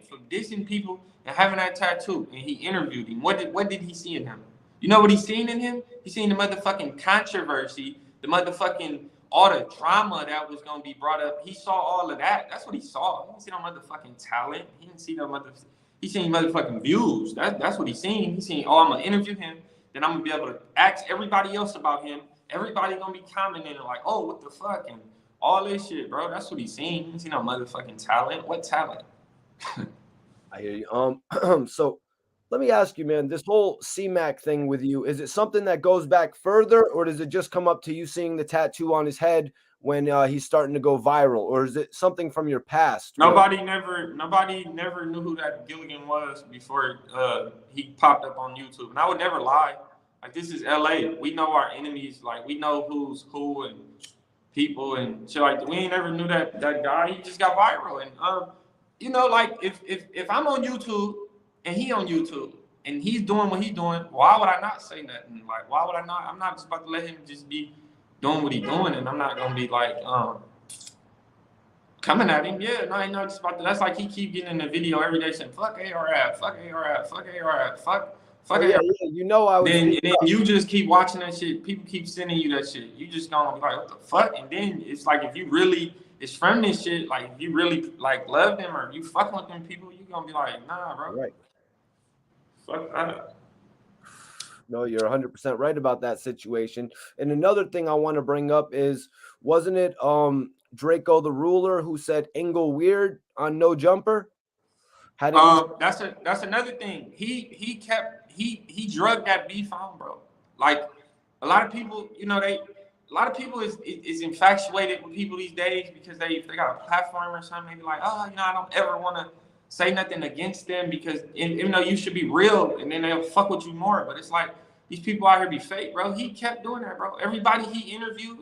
for dissing people and having that tattoo, and he interviewed him. What did he see in him? You know what he's seen in him? He's seen the motherfucking controversy, the motherfucking all the drama that was gonna be brought up. He saw all of that. That's what he saw. He didn't see no motherfucking talent. He didn't see no he seen motherfucking views. That's what he's seen. He's seen, I'm gonna interview him, then I'm gonna be able to ask everybody else about him. Everybody gonna be commenting and like, oh, what the fuck? And all this shit, bro. That's what he's seen. He didn't see no motherfucking talent. What talent? I hear you. So let me ask you, man, this whole C-Mac thing with you, is it something that goes back further, or does it just come up to you seeing the tattoo on his head when he's starting to go viral, or is it something from your past? Nobody never knew who that Gilligan was before he popped up on YouTube. And I would never lie. Like, this is LA. We know our enemies. Like, we know who's who and people and shit like that. We ain't never knew that guy. He just got viral. And, like, if I'm on YouTube, and he on YouTube, and he's doing what he's doing, why would I not say nothing? Like, why would I not? I'm not just about to let him just be doing what he doing, and I'm not gonna be like coming at him. Yeah, no, I ain't not just about that. That's like he keep getting in the video every day saying fuck ARF, fuck ARF, fuck ARF, fuck Oh, ARF. yeah, you know I was. Then you just keep watching that shit. People keep sending you that shit. You just gonna be like, what the fuck? And then it's like if you really is from this shit, like if you really like love them or you fucking with them people, you gonna be like, nah, bro. Right. Fuck that. No, you're 100% right about that situation. And another thing I want to bring up is, wasn't it Draco the Ruler who said Ingle weird on No Jumper? That's another thing. He drugged that beef on, bro. Like a lot of people, you know, a lot of people is infatuated with people these days because if they got a platform or something, they be like, oh, you know, I don't ever want to say nothing against them because even though you should be real, and then they'll fuck with you more. But it's like these people out here be fake, bro. He kept doing that, bro. Everybody he interviewed,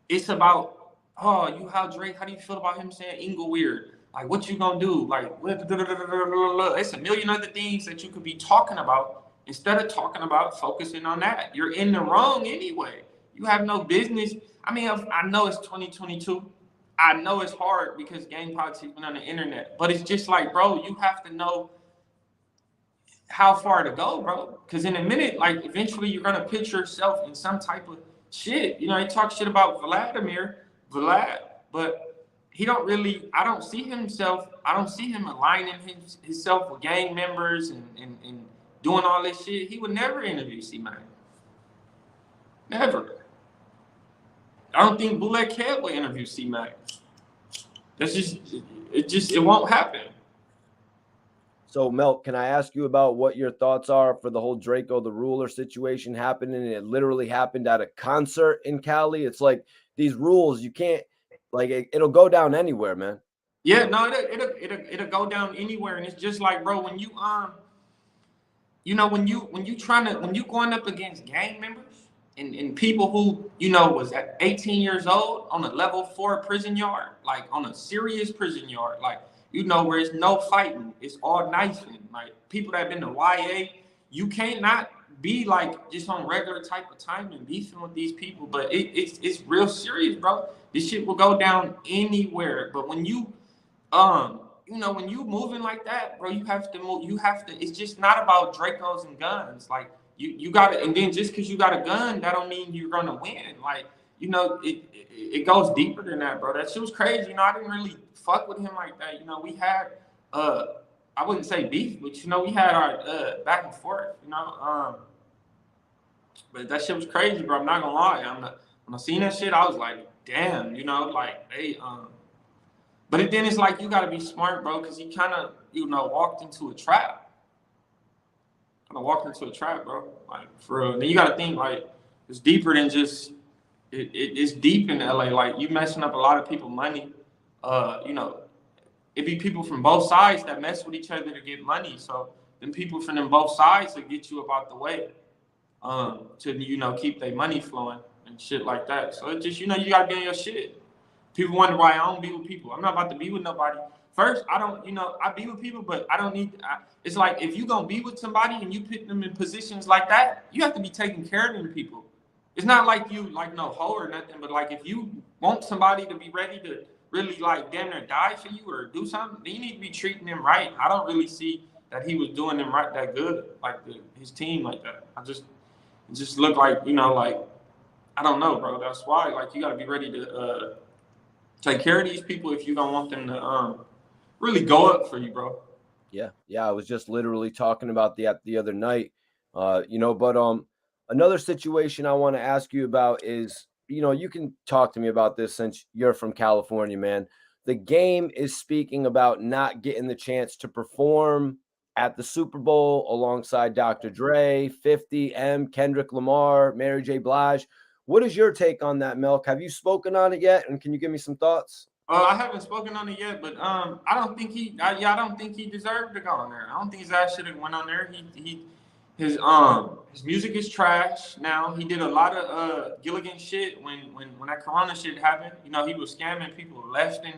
it's about, oh, how do you feel about him saying Ingle weird? Like, what you gonna do? Like, it's a million other things that you could be talking about instead of talking about focusing on that. You're in the wrong anyway. You have no business. I mean, I know it's 2022. I know it's hard because game politics went on the internet, but it's just like, bro, you have to know how far to go, bro. Because in a minute, like, eventually you're gonna put yourself in some type of shit. You know, he talks shit about Vlad, but he don't really, I don't see him aligning himself with gang members and doing all this shit. He would never interview C-Mac. Never. I don't think Bullet Cat will interview C-Mac. That's it won't happen. So, Milk, can I ask you about what your thoughts are for the whole Draco the Ruler situation happening? It literally happened at a concert in Cali. It's like these rules, you can't, like, it'll go down anywhere, man. Yeah, no, it'll go down anywhere, and it's just like, bro, when you you know, when you going up against gang members and people who, you know, was at 18 years old on a level 4 prison yard, like on a serious prison yard, like, you know, where it's no fighting, it's all knifing, like people that have been to YA, you can't not be like just on regular type of time and beefing with these people, but it's real serious, bro. This shit will go down anywhere. But when you you know, when you moving like that, bro, you have to move. It's just not about Dracos and guns. Like you got to, and then just because you got a gun, that don't mean you're gonna win. Like, you know, it goes deeper than that, bro. That shit was crazy. You know, I didn't really fuck with him like that. You know, we had I wouldn't say beef, but you know, we had our back and forth. You know, but that shit was crazy, bro. I'm not gonna lie. When I seen that shit, I was like, damn. You know, like hey But then it's like you gotta be smart, bro, because he kind of, you know, walked into a trap. Bro. Like, for real. And then you gotta think, like, it's deeper than just it's deep in LA. Like, you messing up a lot of people money. You know, it be people from both sides that mess with each other to get money. So then people from them both sides will get you up out the way to, you know, keep their money flowing and shit like that. So it's just, you know, you gotta be on your shit. People wonder why I don't be with people. I'm not about to be with nobody. First, I don't, you know, I be with people, but I don't need, it's like if you gonna be with somebody and you put them in positions like that, you have to be taking care of them people. It's not like you, like, no hoe or nothing, but like if you want somebody to be ready to really, like, damn near die for you or do something, then you need to be treating them right. I don't really see that he was doing them right that good, like his team like that. It just looked like, you know, like, I don't know, bro. That's why, like, you gotta be ready to, take care of these people if you don't want them to really go up for you, bro. Yeah, I was just literally talking about that the other night. You know, but another situation I want to ask you about is, you know, you can talk to me about this since you're from California, man. The game is speaking about not getting the chance to perform at the Super Bowl alongside Dr. Dre, 50, Kendrick Lamar, Mary J. Blige. What is your take on that, Milk? Have you spoken on it yet? And can you give me some thoughts? I haven't spoken on it yet, but I don't think I don't think he deserved to go on there. I don't think his ass should have went on there. His music is trash now. He did a lot of Gilligan shit when that Corona shit happened. You know, he was scamming people left and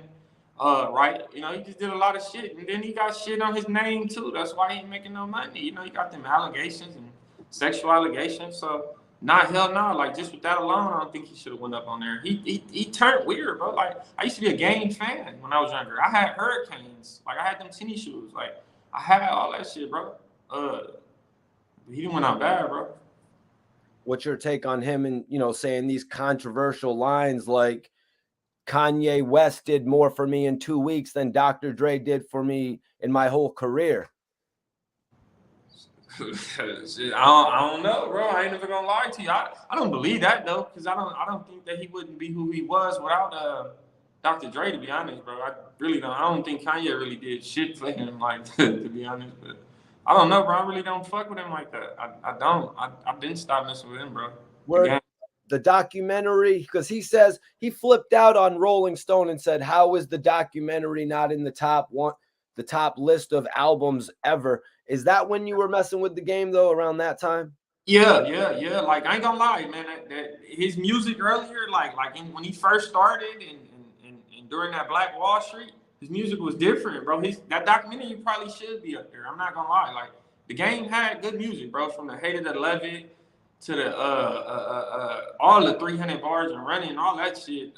right. You know, he just did a lot of shit, and then he got shit on his name too. That's why he ain't making no money. You know, he got them allegations and sexual allegations. So Nah, hell no. Like, just with that alone, I don't think he should have went up on there. He turned weird, bro. Like, I used to be a game fan when I was younger. I had Hurricanes. Like, I had them tennis shoes. Like, I had all that shit, bro. He didn't went out bad, bro. What's your take on him and, you know, saying these controversial lines like Kanye West did more for me in 2 weeks than Dr. Dre did for me in my whole career? Shit, I don't know, bro. I ain't never gonna lie to you. I don't believe that though, because I don't think that he wouldn't be who he was without Dr. Dre. To be honest, bro, I really don't. I don't think Kanye really did shit for him, like to be honest. But I don't know, bro. I really don't fuck with him like that. I don't. I didn't stop messing with him, bro. The documentary, because he says he flipped out on Rolling Stone and said, "How is the documentary not in the top list of albums ever?" Is that when you were messing with the game though? Around that time? Yeah. Like, I ain't gonna lie, man. That his music earlier, when he first started and during that Black Wall Street, his music was different, bro. That documentary probably should be up there. I'm not gonna lie. Like, the game had good music, bro. From the Hated to Love It to the all the 300 bars and running, all that shit.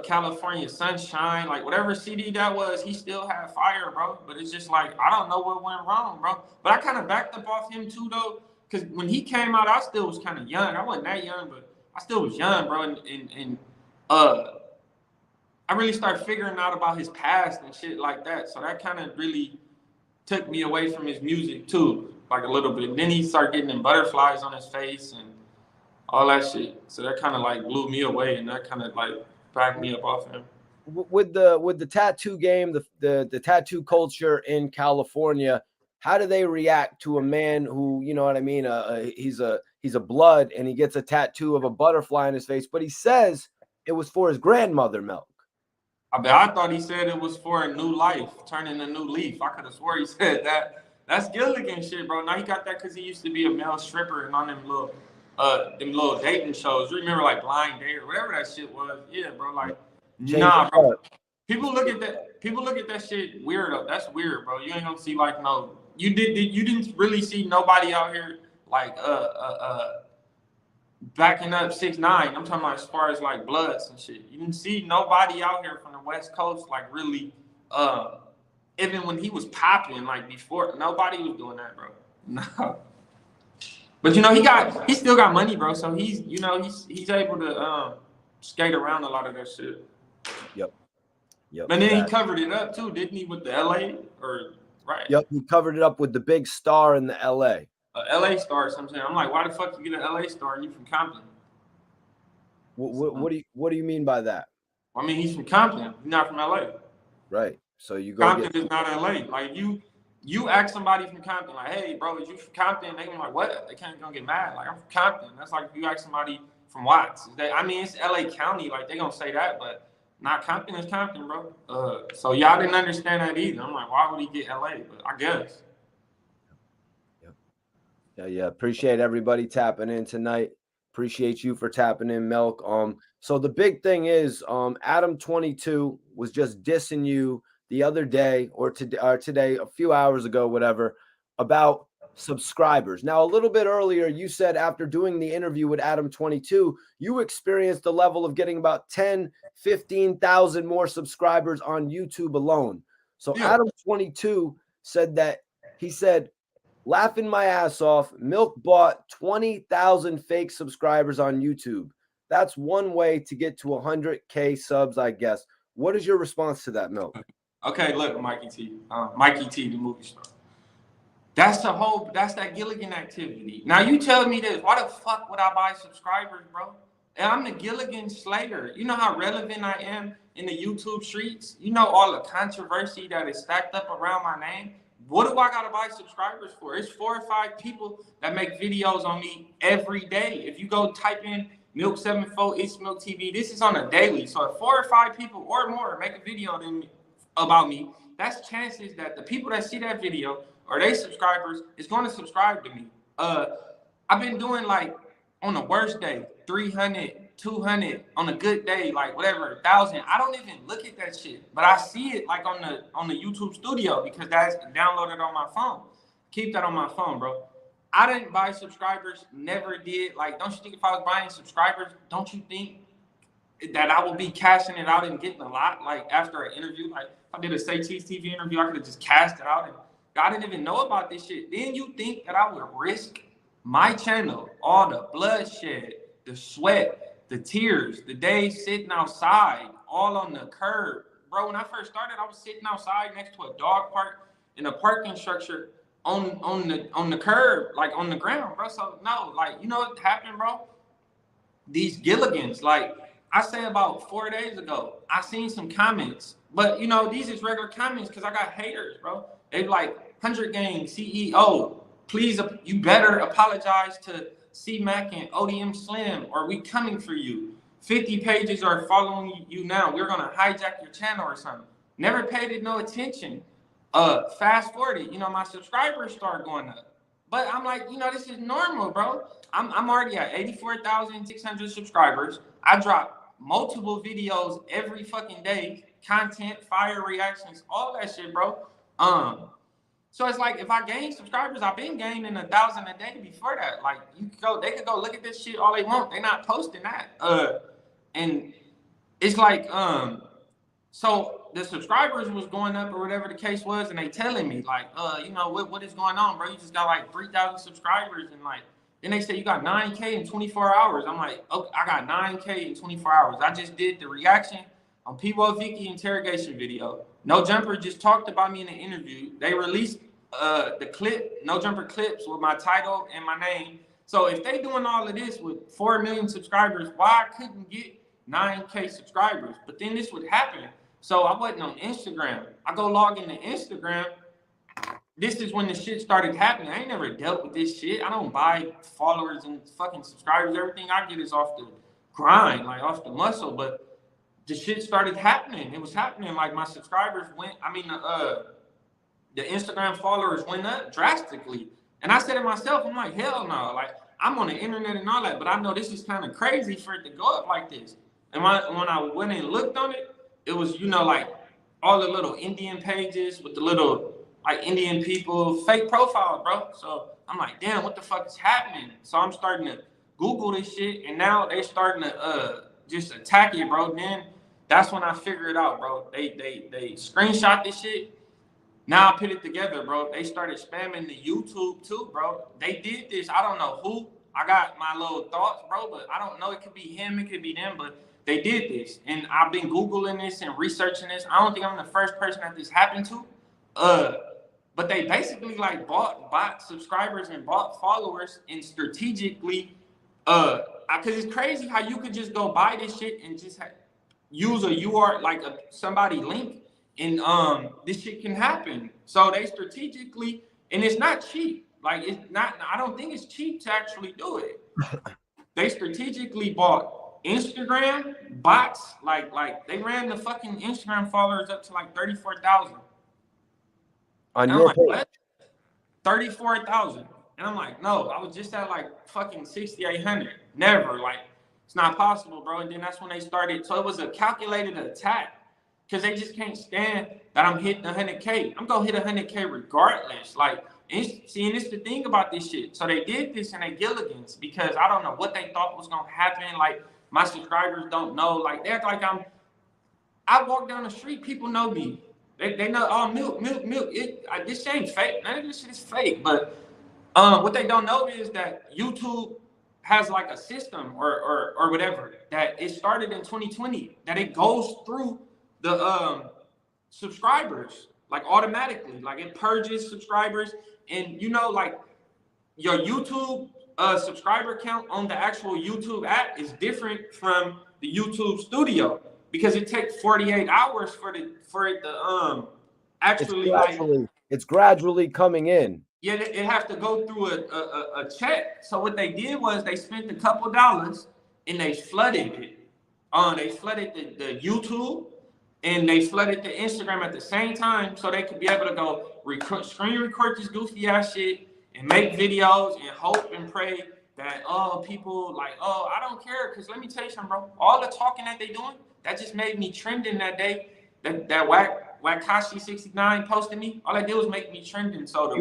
California Sunshine, like whatever CD that was, he still had fire, bro. But it's just like, I don't know what went wrong, bro. But I kind of backed up off him too, though, because when he came out, I still was kind of young. I wasn't that young, but I still was young, bro. And I really started figuring out about his past and shit like that. So that kind of really took me away from his music too, like a little bit. And then he started getting them butterflies on his face and all that shit. So that kind of like blew me away, and that kind of like back me up off him. With the tattoo game, the tattoo culture in California, how do they react to a man who, you know what I mean? He's a blood and he gets a tattoo of a butterfly in his face, but he says it was for his grandmother, Milk. I thought he said it was for a new life, turning a new leaf. I could have swore he said that. That's Gilligan shit, bro. Now he got that because he used to be a male stripper and on them little dating shows. You remember like Blind Date or whatever that shit was? Yeah, bro. Like, nah, bro. People look at that shit weird. That's weird, bro. You ain't gonna see like no. You didn't really see nobody out here like backing up 6ix9ine. I'm talking about as far as like Bloods and shit. You didn't see nobody out here from the West Coast like really even when he was popping like before, nobody was doing that, bro. No. But you know, he still got money, bro. So he's able to skate around a lot of that shit. Yep. And then he covered it up too, didn't he, with the LA or right? Yep, he covered it up with the big star in the LA. LA star or something. I'm like, why the fuck you get an LA star and you from Compton? What do you mean by that? I mean, he's from Compton. He's not from LA. Right. So you go. Compton is not LA. Like you ask somebody from Compton, like, hey, bro, is you from Compton? They gonna be like, what? They can't gonna get mad. Like, I'm from Compton. That's like if you ask somebody from Watts. I mean, it's LA County. Like, they gonna say that, but not Compton is Compton, bro. So y'all didn't understand that either. I'm like, why would he get LA? But I guess. Yeah. Appreciate everybody tapping in tonight. Appreciate you for tapping in, Milk. So the big thing is, Adam22 was just dissing you the other day or today, a few hours ago, whatever, about subscribers. Now, a little bit earlier, you said after doing the interview with Adam22, you experienced the level of getting about 10, 15,000 more subscribers on YouTube alone. So yeah. Adam22 said that he said, laughing my ass off, Milk bought 20,000 fake subscribers on YouTube. That's one way to get to 100K subs, I guess. What is your response to that, Milk? Okay, look, Mikey T, the movie star. That's that Gilligan activity. Now you tell me this, why the fuck would I buy subscribers, bro? And I'm the Gilligan Slater. You know how relevant I am in the YouTube streets? You know all the controversy that is stacked up around my name? What do I gotta buy subscribers for? It's 4 or 5 people that make videos on me every day. If you go type in Milk74, it's Milk TV, this is on a daily. So if 4 or 5 people or more make a video about me, that's chances that the people that see that video or they subscribers is going to subscribe to me. I've been doing like on the worst day, 300, 200, on a good day, like whatever, 1,000. I don't even look at that shit, but I see it like on the YouTube studio because that's downloaded on my phone. Keep that on my phone, bro. I didn't buy subscribers, never did. Like, don't you think if I was buying subscribers, don't you think that I would be cashing it out and getting a lot? Like, after an interview, like, if I did a Say Cheese TV interview, I could have just cashed it out. And I didn't even know about this shit. Then you think that I would risk my channel, all the bloodshed, the sweat, the tears, the days sitting outside, all on the curb. Bro, when I first started, I was sitting outside next to a dog park in a parking structure on the curb, like on the ground, bro. So no, like, you know what happened, bro? These Gilligans, like I said about 4 days ago, I seen some comments, but you know, these is regular comments because I got haters, bro. They like 100 Gang CEO, please, you better apologize to C-Mac and ODM Slim, or we coming for you. 50 pages are following you now. We're gonna hijack your channel or something. Never paid it no attention. Fast forward, you know, my subscribers start going up. But I'm like, you know, this is normal, bro. I'm already at 84,600 subscribers. I drop multiple videos every fucking day, content, fire reactions, all that shit, bro. So it's like, if I gain subscribers, I've been gaining 1,000 a day before that. Like, they could go look at this shit all they want. They're not posting that. And it's like, so the subscribers was going up or whatever the case was, and they telling me like, you know, what is going on, bro? You just got like 3,000 subscribers, and like, then they say you got 9K in 24 hours. I'm like, okay, I got 9K in 24 hours. I just did the reaction on P-Wo Vicky interrogation video. No Jumper just talked about me in the interview. They released the clip, No Jumper clips with my title and my name. So if they doing all of this with 4 million subscribers, why I couldn't get 9K subscribers? But then this would happen. So I wasn't on Instagram. I go log into Instagram. This is when the shit started happening. I ain't never dealt with this shit. I don't buy followers and fucking subscribers. Everything I get is off the grind, like off the muscle. But the shit started happening. It was happening. Like, my subscribers went, I mean, the Instagram followers went up drastically. And I said to myself, I'm like, hell no. Like, I'm on the internet and all that, but I know this is kind of crazy for it to go up like this. And when I went and looked on it, it was, you know, like all the little Indian pages with the little like Indian people, fake profiles, bro. So I'm like, damn, what the fuck is happening? So I'm starting to Google this shit, and now they starting to just attack it, bro. Then that's when I figured it out, bro. They screenshot this shit. Now I put it together, bro. They started spamming the YouTube too, bro. They did this. I don't know who. I got my little thoughts, bro, but I don't know. It could be him. It could be them, but they did this. And I've been Googling this and researching this. I don't think I'm the first person that this happened to. But they basically like bought subscribers and bought followers and strategically, because it's crazy how you could just go buy this shit and just use a URL, like somebody link, and this shit can happen. So they strategically, and it's not cheap. Like, it's not, I don't think it's cheap to actually do it. They strategically bought Instagram bots, like they ran the fucking Instagram followers up to like 34,000. On your page? What? 34,000. And I'm like, no, I was just at like fucking 6,800. Never, like, it's not possible, bro. And then that's when they started. So it was a calculated attack, because they just can't stand that I'm hitting 100K. I'm gonna hit 100K regardless. Like, see, and it's the thing about this shit. So they did this in a Gilligans because I don't know what they thought was gonna happen. Like, my subscribers don't know. Like, they act like I walk down the street, people know me. They know, oh, milk. This ain't fake. None of this shit is fake. But what they don't know is that YouTube has like a system or whatever, that it started in 2020, that it goes through the subscribers, like automatically. Like, it purges subscribers. And, you know, like, your YouTube subscriber count on the actual YouTube app is different from the YouTube studio, because it takes 48 hours for it to actually, it's gradually coming in. Yeah, it have to go through a check. So what they did was they spent a couple dollars and they flooded it. They flooded the YouTube and they flooded the Instagram at the same time, so they could be able to go screen record this goofy ass shit and make videos and hope and pray that, oh, people like, oh, I don't care. Because let me tell you something, bro. All the talking that they doing, that just made me trending that day. That Wack Kashi 69 posted me. All I did was make me trending. So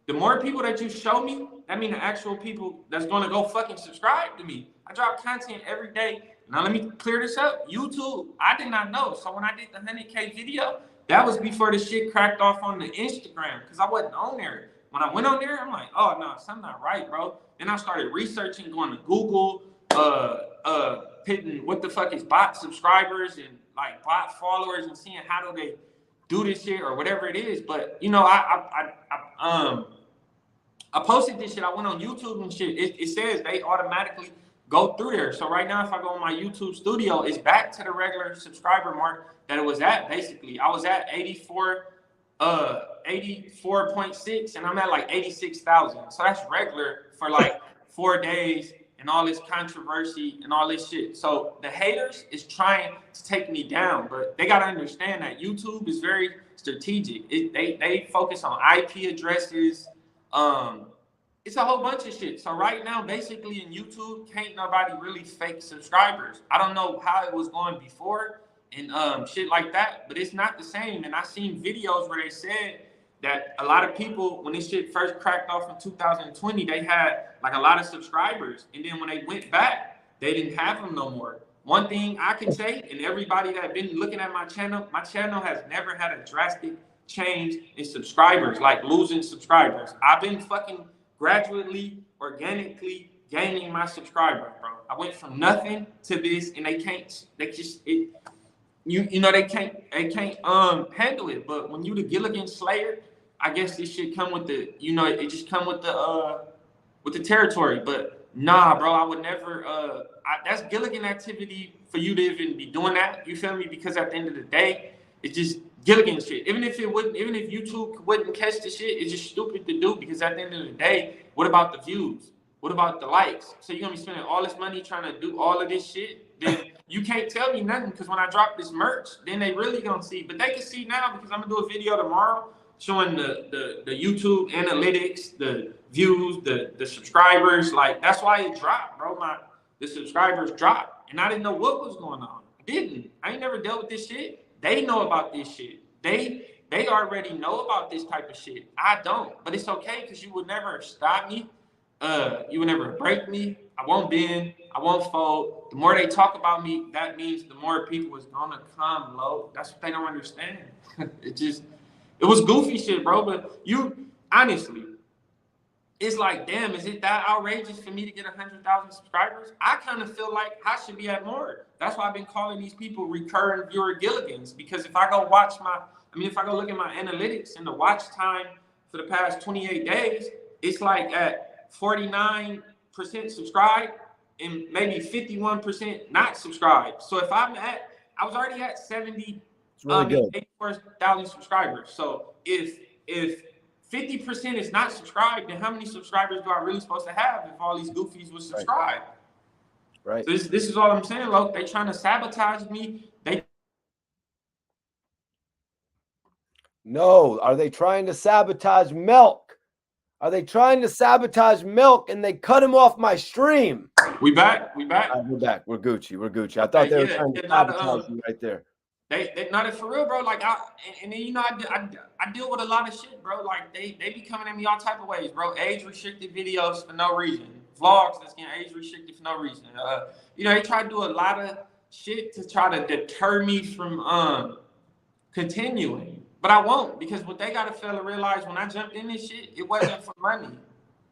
the the more people that you show me, that means the actual people that's gonna go fucking subscribe to me. I drop content every day. Now let me clear this up. YouTube, I did not know. So when I did the 100K video, that was before the shit cracked off on the Instagram because I wasn't on there. When I went on there, I'm like, oh no, something not right, bro. Then I started researching, going to Google, hitting what the fuck is bot subscribers and like bot followers and seeing how do they do this shit or whatever it is. But you know, I posted this shit. I went on YouTube and shit. It says they automatically go through there. So right now, if I go on my YouTube studio, it's back to the regular subscriber mark that it was at. Basically, I was at 84.6, and I'm at like 86,000. So that's regular for like 4 days and all this controversy and all this shit. So the haters is trying to take me down, but they gotta understand that YouTube is very strategic. They focus on IP addresses. It's a whole bunch of shit. So right now, basically in YouTube, can't nobody really fake subscribers. I don't know how it was going before and shit like that, but it's not the same. And I seen videos where they said that a lot of people, when this shit first cracked off in 2020, they had like a lot of subscribers. And then when they went back, they didn't have them no more. One thing I can say, and everybody that been looking at my channel has never had a drastic change in subscribers, like losing subscribers. I've been fucking gradually, organically gaining my subscribers, bro. I went from nothing to this, and they can't handle it. But when you the Gilligan Slayer, I guess this shit come with the, you know, it just come with the territory. But nah, bro, I would never. That's Gilligan activity for you to even be doing that. You feel me? Because at the end of the day, it's just Gilligan shit. Even if YouTube wouldn't catch the shit, it's just stupid to do because at the end of the day, what about the views? What about the likes? So you're gonna be spending all this money trying to do all of this shit? Then you can't tell me nothing because when I drop this merch, then they really gonna see. But they can see now because I'm gonna do a video tomorrow showing the YouTube analytics, the views, the subscribers. Like that's why it dropped, bro. The subscribers dropped, and I didn't know what was going on. I ain't never dealt with this shit. They know about this shit. They already know about this type of shit. I don't, but it's okay because you would never stop me. You would never break me. I won't bend. I won't fold. The more they talk about me, that means the more people is gonna come low. That's what they don't understand. It was goofy shit, bro. But you honestly, it's like, damn, is it that outrageous for me to get 100,000 subscribers? I kind of feel like I should be at more. That's why I've been calling these people recurring viewer Gilligans. Because if I go look at my analytics and the watch time for the past 28 days, it's like at 49% subscribed and maybe 51% not subscribed. So if I was already at 84,000 subscribers. So if 50% is not subscribed, then how many subscribers do I really supposed to have if all these goofies would subscribe? Right. So this is all I'm saying, look. They trying to sabotage me. No, are they trying to sabotage Milk? Are they trying to sabotage Milk and they cut him off my stream? We back. We're back. We're Gucci. I thought they were trying to sabotage me right there. They not for real, bro. Like I deal with a lot of shit, bro. Like they be coming at me all type of ways, bro. Age restricted videos for no reason. Vlogs that's getting age restricted for no reason. They try to do a lot of shit to try to deter me from continuing. But I won't, because what they gotta fail to realize when I jumped in this shit, it wasn't for money.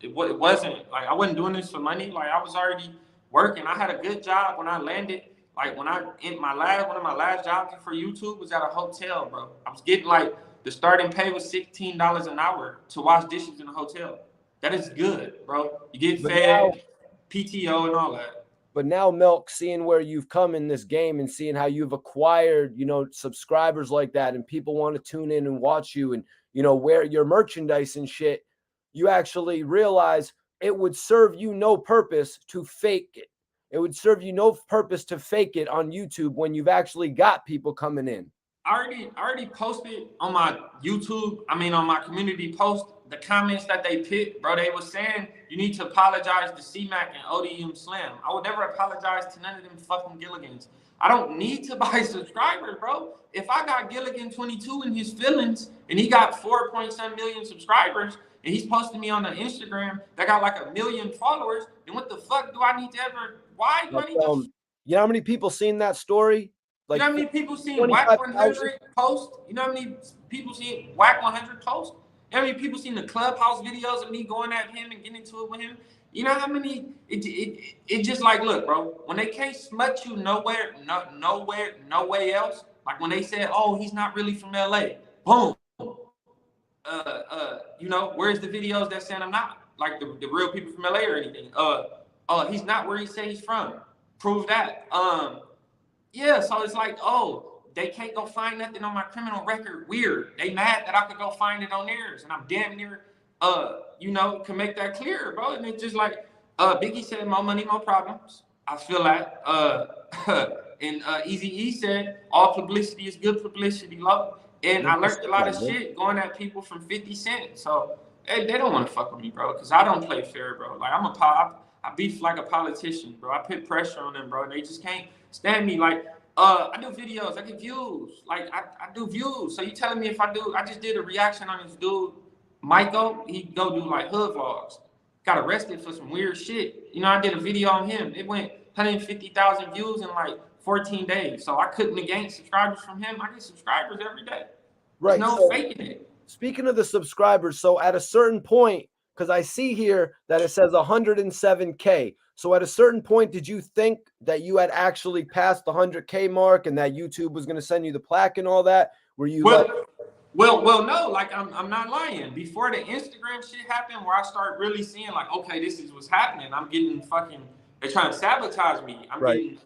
It wasn't like I wasn't doing this for money. Like I was already working. I had a good job when I landed. Like one of my last jobs for YouTube was at a hotel, bro. I was getting like the starting pay was $16 an hour to wash dishes in a hotel. That is good, bro. You get fed, PTO and all that. But now, Milk, seeing where you've come in this game and seeing how you've acquired, subscribers like that, and people want to tune in and watch you and, wear your merchandise and shit, you actually realize it would serve you no purpose to fake it. It would serve you no purpose to fake it on YouTube when you've actually got people coming in. I already posted on my YouTube, on my community post, the comments that they picked, bro. They were saying you need to apologize to C-Mac and ODM Slim. I would never apologize to none of them fucking Gilligans. I don't need to buy subscribers, bro. If I got Gilligan22 in his feelings and he got 4.7 million subscribers, and he's posting me on the Instagram that got like 1 million followers, then what the fuck do I need to ever? Why do I need to? You know how many people seen that story? Like, you know how many people seen Wack 100 post? You know how many people seen Wack 100 post? You know how many people seen the Clubhouse videos of me going at him and getting into it with him? You know how many? It just like, look, bro. When they can't smut you nowhere else. Like when they said, "Oh, he's not really from LA." Boom. You know, where's the videos that saying I'm not? Like the real people from LA or anything. He's not where he say he's from. Prove that. Yeah, so it's like, oh, they can't go find nothing on my criminal record. Weird. They mad that I could go find it on theirs, and I'm damn near, you know, can make that clear, bro. And it's just like, Biggie said, "More money, more problems." I feel that. And Eazy-E said, "All publicity is good publicity, love." And I learned a lot of shit going at people from 50 Cent. So they don't want to fuck with me, bro, because I don't play fair, bro. Like I beef like a politician, bro. I put pressure on them, bro, and they just can't stand me. Like, I do videos, I get views. Like, I do views. So you telling me if I just did a reaction on this dude, Michael, he go do like hood vlogs. Got arrested for some weird shit. You know, I did a video on him. It went 150,000 views in like 14 days. So I couldn't gain subscribers from him. I get subscribers every day. There's no faking it. Speaking of the subscribers, so at a certain point, because I see here that it says 107K. So at a certain point, did you think that you had actually passed the 100K mark and that YouTube was going to send you the plaque and all that? Were you well, no, like I'm not lying. Before the Instagram shit happened, where I start really seeing like, okay, this is what's happening. I'm getting fucking, they're trying to sabotage me. I'm getting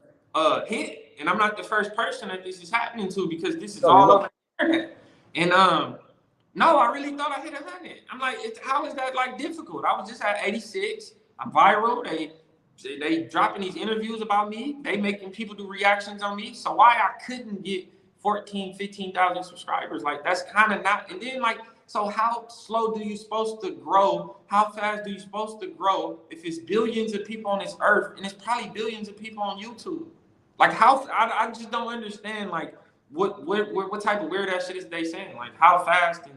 hit, and I'm not the first person that this is happening to, because this is all over the internet. And no, I really thought I hit 100. I'm like, how is that like difficult? I was just at 86. I'm viral. They dropping these interviews about me. They making people do reactions on me. So why I couldn't get 14, 15,000 subscribers? Like, that's kind of not. And then like, so how slow do you supposed to grow? How fast do you supposed to grow if it's billions of people on this earth and it's probably billions of people on YouTube? Like, how? I just don't understand. Like, what type of weird ass shit is they saying? Like, how fast and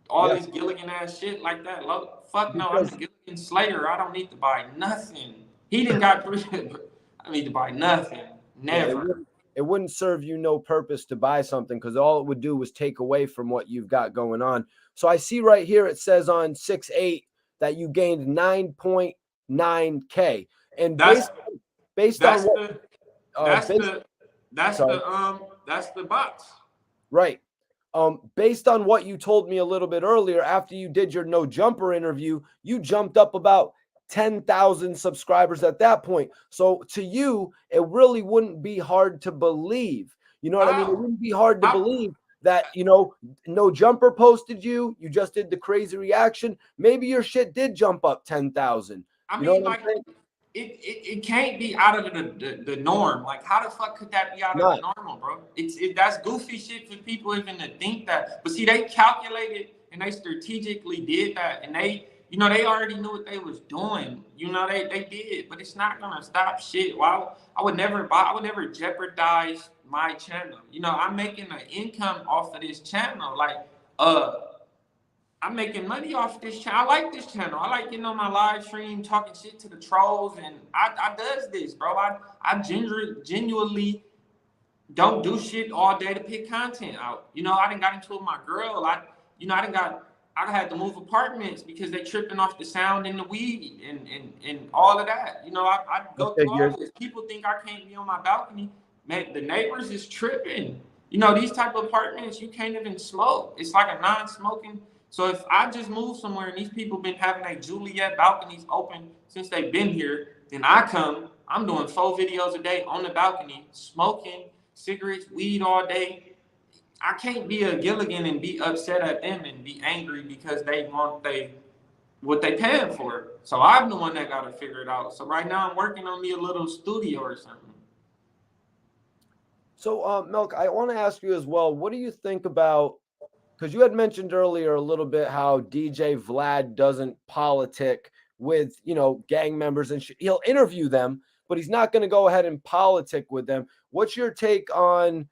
all this Gilligan ass shit like that? Fuck no, I'm a Gilligan Slayer. I don't need to buy nothing. He didn't got three. I need to buy nothing. Never. Yeah, it wouldn't serve you no purpose to buy something, because all it would do was take away from what you've got going on. So I see right here it says on 6/8 that you gained 9.9K, and based on what, that's the box. Right. Based on what you told me a little bit earlier, after you did your No Jumper interview, you jumped up about 10,000 subscribers at that point. So to you, it really wouldn't be hard to believe. You know what I mean? It wouldn't be hard to believe that, you know, No Jumper posted you. You just did the crazy reaction. Maybe your shit did jump up 10,000. I mean, like, it can't be out of the norm. Like, how the fuck could that be out of the normal, bro? That's goofy shit for people even to think that. But see, they calculated and they strategically did that, and they, you know, they already knew what they was doing. You know, they did, but it's not gonna stop shit. Well, I would never jeopardize my channel. You know, I'm making an income off of this channel. Like, I'm making money off this channel. I like this channel. I like getting on my live stream, talking shit to the trolls, and I does this, bro. I genuinely don't do shit all day to pick content out. You know, I done got into it with my girl. I had to move apartments because they tripping off the sound and the weed and all of that. You know, I go through all this. People think I can't be on my balcony. Man, the neighbors is tripping. You know, these type of apartments, you can't even smoke. It's like a non-smoking. So if I just move somewhere and these people been having their Juliet balconies open since they've been here, then I'm doing 4 videos a day on the balcony, smoking cigarettes, weed all day. I can't be a Gilligan and be upset at them and be angry because they want what they paying for. So I'm the one that got to figure it out. So right now I'm working on me a little studio or something. So Milk, I want to ask you as well, what do you think about, because you had mentioned earlier a little bit how DJ Vlad doesn't politic with, you know, gang members, and he'll interview them, but he's not going to go ahead and politic with them. What's your take on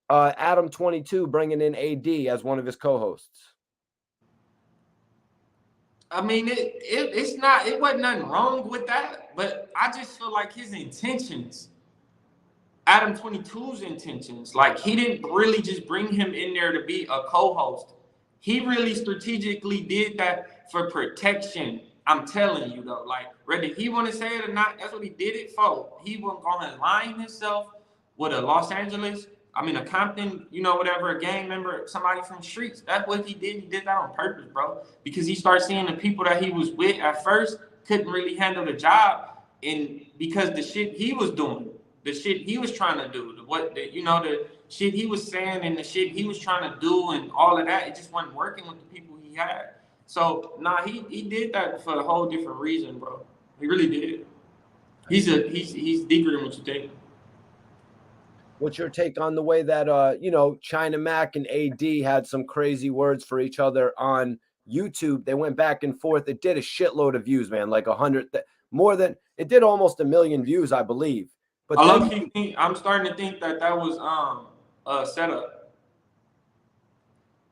Adam22 bringing in AD as one of his co-hosts? I mean, it wasn't nothing wrong with that, but I just feel like his intentions, Adam22's intentions, like he didn't really just bring him in there to be a co-host. He really strategically did that for protection. I'm telling you though, like whether he want to say it or not, that's what he did it for. He wasn't gonna align himself with a a Compton, whatever, a gang member, somebody from the streets. That's what he did. He did that on purpose, bro. Because he started seeing the people that he was with at first couldn't really handle the job, and because the shit he was doing, the shit he was trying to do, the shit he was saying and the shit he was trying to do and all of that, it just wasn't working with the people he had. So he did that for a whole different reason, bro. He really did. He's deeper than what you think. What's your take on the way that China Mac and AD had some crazy words for each other on YouTube? They went back and forth. It did a shitload of views, man, like 100, more than it did, almost 1 million views, I believe. But I'm starting to think that was a setup.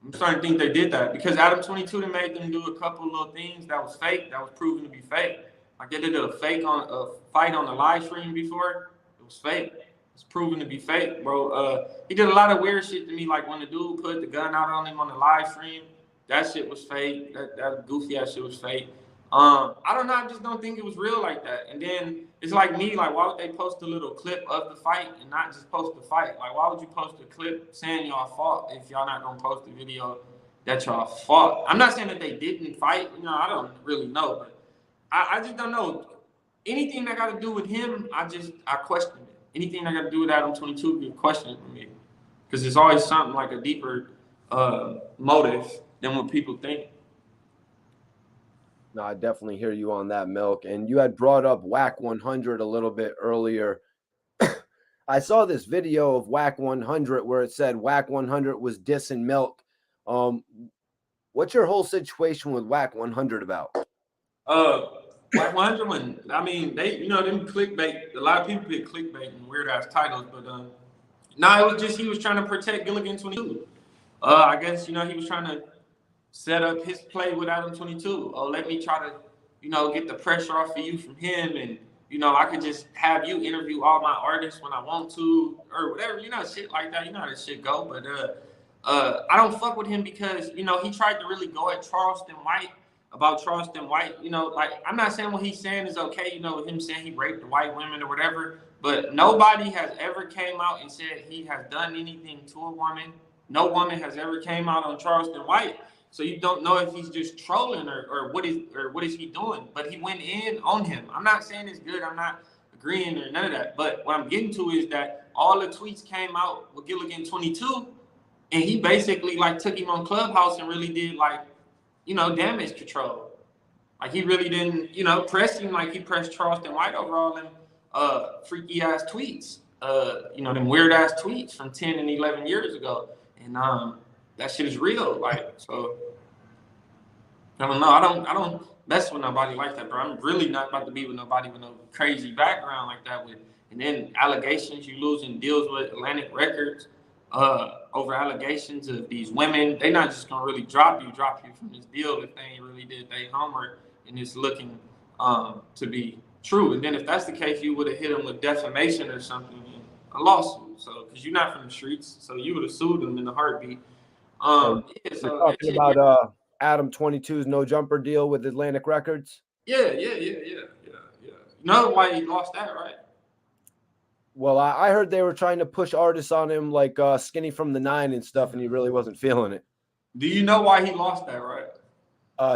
I'm starting to think they did that because Adam22 made them do a couple little things that was fake, that was proven to be fake. Like they did a fight on the live stream before. It was fake. It's proven to be fake, bro. He did a lot of weird shit to me, like when the dude put the gun out on him on the live stream. That shit was fake. That goofy ass shit was fake. I don't know. I just don't think it was real like that. And then it's like me, like why would they post a little clip of the fight and not just post the fight? Like why would you post a clip saying y'all fought if y'all not gonna post a video that y'all fought? I'm not saying that they didn't fight. I don't really know, but I just don't know. Anything that got to do with him, I question it. Anything that got to do with Adam22 be a question for me, because it's always something like a deeper motive than what people think. No, I definitely hear you on that, Milk. And you had brought up Wack 100 a little bit earlier. I saw this video of Wack 100 where it said Wack 100 was dissing Milk. What's your whole situation with Wack 100 about? Wack 100, they, them clickbait. A lot of people get clickbait and weird ass titles, but it was just he was trying to protect Gillie 22. I guess he was trying to set up his play with Adam22. Oh, let me try to, get the pressure off of you from him, and I could just have you interview all my artists when I want to, or whatever, shit like that. You know how this shit go. But I don't fuck with him because he tried to really go at Charleston White about Charleston White. Like I'm not saying what he's saying is okay. With him saying he raped the white women or whatever. But nobody has ever came out and said he has done anything to a woman. No woman has ever came out on Charleston White. So you don't know if he's just trolling or what is he doing. But he went in on him. I'm not saying it's good. I'm not agreeing or none of that. But what I'm getting to is that all the tweets came out with Gillie 22, and he basically took him on Clubhouse and really did damage control. Like he really didn't press him like he pressed Charleston White over all them freaky ass tweets. Them weird ass tweets from 10 and 11 years ago. And that shit is real, so I don't know. I don't mess with nobody like that, bro. I'm really not about to be with nobody with no crazy background like that. And then allegations, you losing deals with Atlantic Records over allegations of these women. They not just gonna really drop you from this deal if they ain't really did their homework and it's looking to be true. And then if that's the case, you would have hit them with defamation or something, a lawsuit. So because you're not from the streets, so you would have sued them in a heartbeat. You're talking about Adam22's no jumper deal with Atlantic Records. Yeah. You know why he lost that, right? Well, I heard they were trying to push artists on him like Skinny from the Nine and stuff, and he really wasn't feeling it. Do you know why he lost that, right?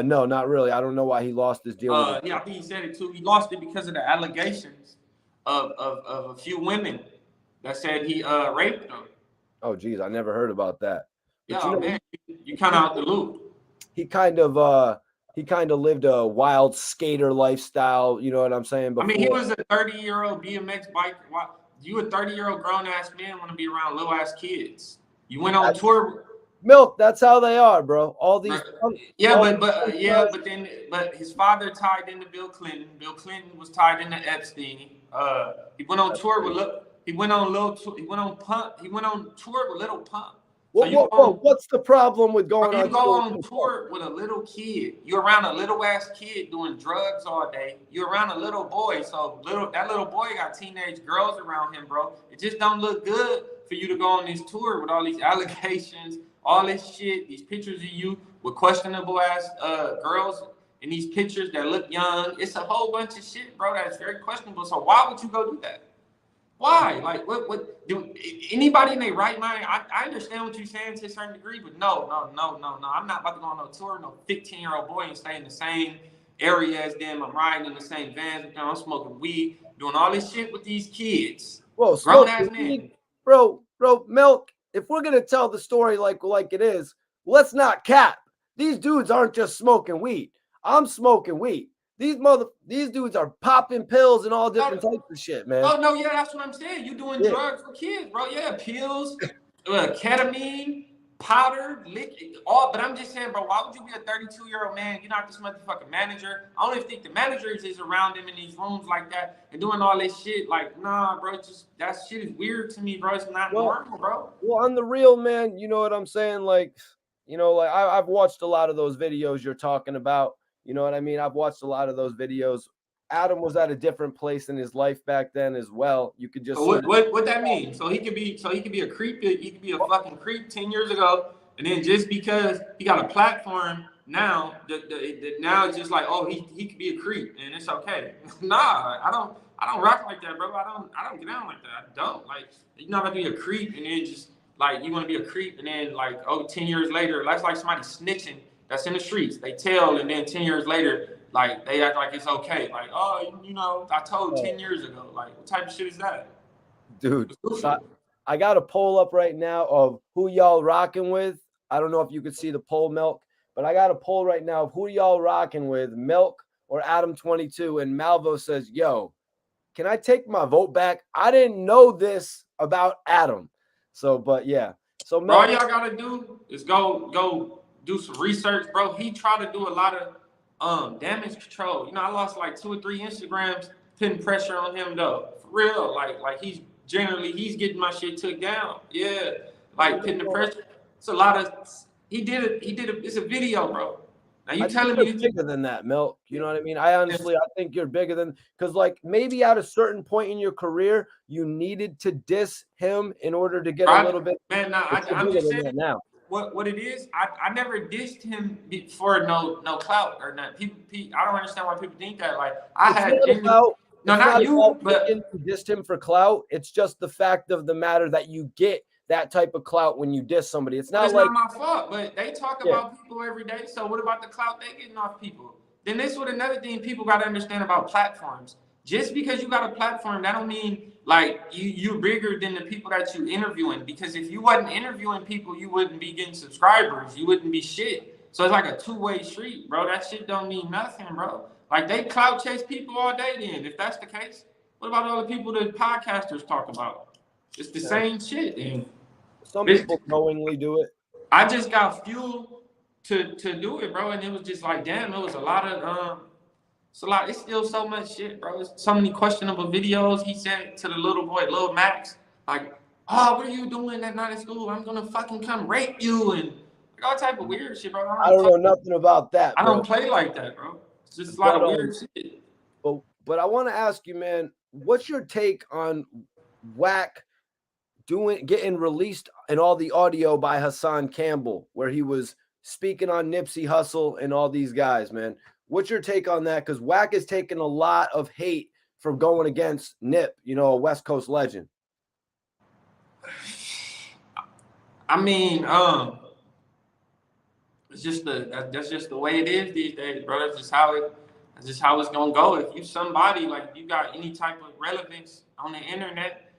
No, not really. I don't know why he lost his deal. Yeah, I think he said it too. He lost it because of the allegations of a few women that said he raped them. Oh, geez, I never heard about that. But man, you kind of out the loop. He kind of lived a wild skater lifestyle. You know what I'm saying? Before. He was a 30-year-old BMX biker. You a 30-year-old grown-ass man want to be around little-ass kids. You went on tour. Milk, that's how they are, bro. All these. But his father tied into Bill Clinton. Bill Clinton was tied into Epstein. He went on tour with He went on tour with Little Pump. What's the problem with going you on go tour? on tour with a little kid. You're around a little ass kid doing drugs all day. You're around a little boy, so that little boy got teenage girls around him, bro. It just don't look good for you to go on this tour with all these allegations, all this shit, these pictures of you with questionable ass girls in these pictures that look young. It's a whole bunch of shit, bro, that's very questionable. So why would you go do that? Why? Like, what do anybody in their right mind? I understand what you're saying to a certain degree, but no. I'm not about to go on no tour, no 15-year-old boy and stay in the same area as them. I'm riding in the same vans with them. I'm smoking weed, doing all this shit with these kids. Whoa, grown ass men. Bro, Milk, if we're gonna tell the story like it is, let's not cap. These dudes aren't just smoking weed. I'm smoking weed. These dudes are popping pills and all different types of shit, man. Oh no, yeah, that's what I'm saying. You doing drugs for kids, bro? Yeah, pills, ketamine, powder, liquid, all. But I'm just saying, bro, why would you be a 32-year-old man? You're not this motherfucking manager. I don't even think the managers is around him in these rooms like that and doing all this shit. Like, nah, bro, just that shit is weird to me, bro. It's not normal, bro. Well, on the real, man, you know what I'm saying? Like, I've watched a lot of those videos you're talking about. You know what I mean? I've watched a lot of those videos. Adam was at a different place in his life back then as well. You could just what that mean? So he could be a creep. He could be a fucking creep 10 years ago, and then just because he got a platform now, now it's just like, oh, he could be a creep and it's okay. Nah, I don't rock like that, bro. I don't get down like that. I don't. Like, you're not gonna be a creep and then just like you want to be a creep and then like 10 years later, that's like somebody snitching that's in the streets. They tell and then 10 years later, like they act like it's okay. Like, oh, I told 10 years ago. Like, what type of shit is that? Dude, I got a poll up right now of who y'all rocking with. I don't know if you could see the poll, Milk, but I got a poll right now of who y'all rocking with, Milk or Adam22. And Malvo says, yo, can I take my vote back? I didn't know this about Adam. So, but yeah. So, Milk, all y'all gotta do is go do some research, bro. He tried to do a lot of damage control. I lost like 2 or 3 Instagrams putting pressure on him though. For real. Like he's getting my shit took down. Yeah. Like putting the pressure. It's a lot of he did it. It's a video, bro. Now you telling me you're bigger than that, Milk. You know what I mean? I think you're bigger than, because like maybe at a certain point in your career, you needed to diss him in order to get a little bit. Man, I'm just saying now. What it is, I never dissed him for no clout or not. People, I don't understand why people think that. Like not you, but you dissed him for clout. It's just the fact of the matter that you get that type of clout when you diss somebody. It's not my fault, but they talk about people every day. So what about the clout they getting off people? Then this is another thing people got to understand about platforms. Just because you got a platform, that don't mean like you're bigger than the people that you interviewing. Because if you wasn't interviewing people, you wouldn't be getting subscribers. You wouldn't be shit. So it's like a two-way street, bro. That shit don't mean nothing, bro. Like they clout chase people all day. Then, if that's the case, what about all the people that podcasters talk about? It's the same shit. Then some people knowingly do it. I just got fuel to do it, bro, and it was just like, damn, it was a lot of it's still so much shit, bro. It's so many questionable videos he sent to the little boy, Lil Max, like, oh, what are you doing that night at school? I'm gonna fucking come rape you and like, all type of weird shit, bro. I don't know nothing about that. I don't play like that, bro. It's just a lot of weird shit. But I want to ask you, man, what's your take on Wack getting released and all the audio by Hassan Campbell, where he was speaking on Nipsey Hussle and all these guys, man? What's your take on that? Because Wack has taken a lot of hate from going against Nip, a West Coast legend. I mean, it's just that's just the way it is these days, bro. That's just how it's gonna go. If you somebody, like, you got any type of relevance on the internet,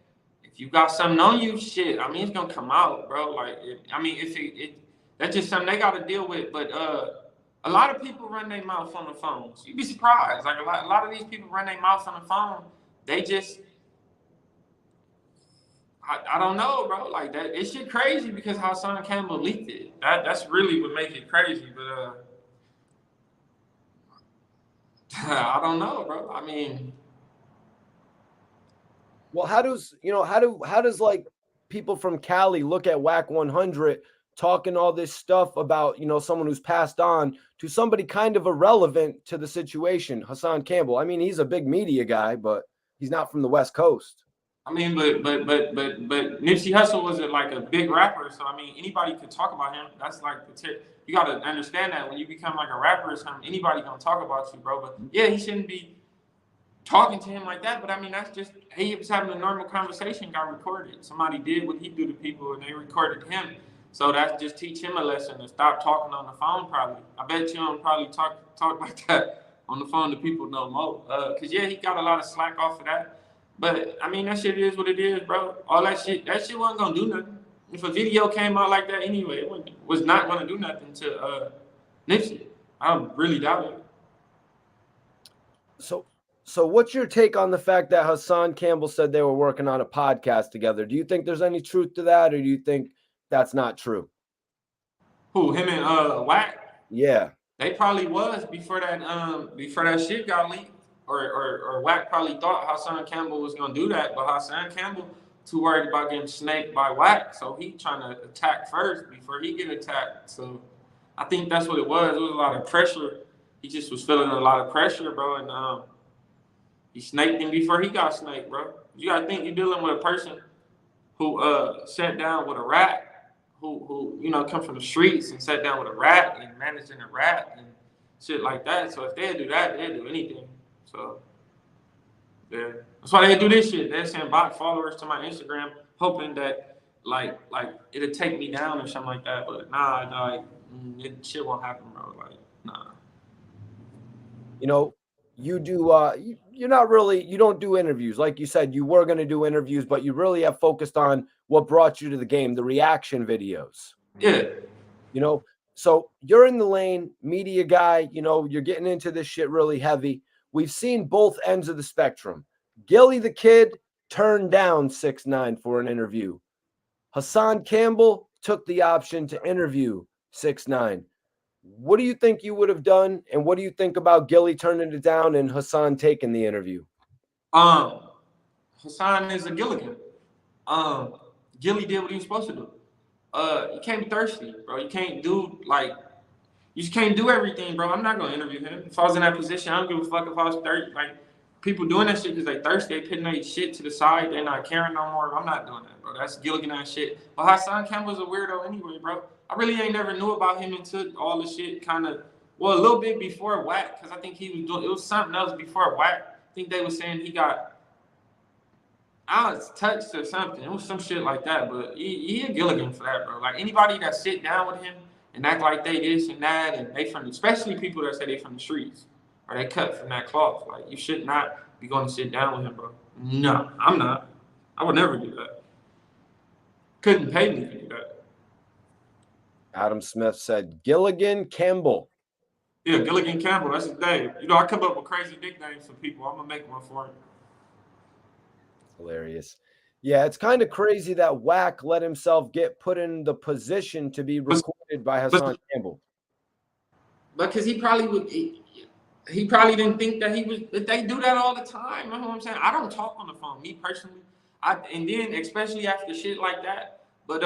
if you got something on you, shit, I mean, it's gonna come out, bro. Like, that's just something they gotta deal with. But a lot of people run their mouth on the phones. You'd be surprised. Like, a lot of these people run their mouth on the phone. They just, I don't know, bro. Like, that, it's shit crazy because how Hassan Campbell leaked it. That's really what makes it crazy. But I don't know, bro. I mean, well, how does like people from Cali look at Wack 100 talking all this stuff about, you know, someone who's passed on to somebody kind of irrelevant to the situation, Hassan Campbell. I mean, he's a big media guy, but he's not from the West Coast. I mean, but Nipsey Hussle wasn't like a big rapper, so I mean, anybody could talk about him. That's like you got to understand that when you become like a rapper or something, anybody gonna talk about you, bro. But yeah, he shouldn't be talking to him like that. But I mean, that's just he was having a normal conversation, got recorded. Somebody did what he do to people, and they recorded him. So that's just teach him a lesson to stop talking on the phone. Probably, I bet you don't probably talk like that on the phone to people no more. Cause yeah, he got a lot of slack off of that. But I mean, that shit is what it is, bro. All that shit wasn't gonna do nothing. If a video came out like that anyway, it was not gonna do nothing to Nipsey. I really doubt it. So what's your take on the fact that Hassan Campbell said they were working on a podcast together? Do you think there's any truth to that, or do you think that's not true? Who, him and Wack? Yeah. They probably was before that shit got leaked. Or Wack probably thought Hassan Campbell was gonna do that, but Hassan Campbell too worried about getting snaked by Wack, so he trying to attack first before he get attacked. So I think that's what it was. It was a lot of pressure. He just was feeling a lot of pressure, bro, and he snaked him before he got snaked, bro. You gotta think you're dealing with a person who sat down with a rat, who you know come from the streets and sat down with a rat and managing a rat and shit like that. So if they do that, they'd do anything. So, yeah, that's why they do this shit. They're sending bot followers to my Instagram, hoping that like it'll take me down or something like that. But nah, shit won't happen, bro. Like, nah. You know, you do. You're not really. You don't do interviews, like you said. You were going to do interviews, but you really have focused on what brought you to the game, the reaction videos. Yeah. You know, so you're in the lane, media guy. You know, you're getting into this shit really heavy. We've seen both ends of the spectrum. Gillie the Kid turned down 6ix9ine for an interview. Hassan Campbell took the option to interview 6ix9ine. What do you think you would have done? And what do you think about Gillie turning it down and Hassan taking the interview? Hassan is a Gilligan. Gillie did what he was supposed to do. You can't be thirsty, bro. You can't do you just can't do everything, bro. I'm not gonna interview him. If I was in that position, I don't give a fuck if I was thirsty. Like, people doing that shit because they thirsty, they putting their shit to the side, they're not caring no more. I'm not doing that, bro. That's Gilligan ass shit. But Hassan Campbell's a weirdo anyway, bro. I really ain't never knew about him until all the shit kind of, well, a little bit before Wack, because I think he was doing, it was something else before Wack. I think they were saying he got, I was touched or something. It was some shit like that, but he a Gilligan for that, bro. Like, anybody that sit down with him and act like they this and that, and they from, especially people that say they from the streets, or they cut from that cloth. Like, you should not be going to sit down with him, bro. No, I'm not. I would never do that. Couldn't pay me to do that. Adam Smith said Gilligan Campbell. Yeah, Gilligan Campbell, that's his name. You know, I come up with crazy nicknames for people. I'm going to make one for him. Hilarious. Yeah, it's kind of crazy that Wack let himself get put in the position to be recorded by Hassan Campbell. Because he probably would, he probably didn't think that they do that all the time. You know what I'm saying? I don't talk on the phone, me personally. And then, especially after shit like that. But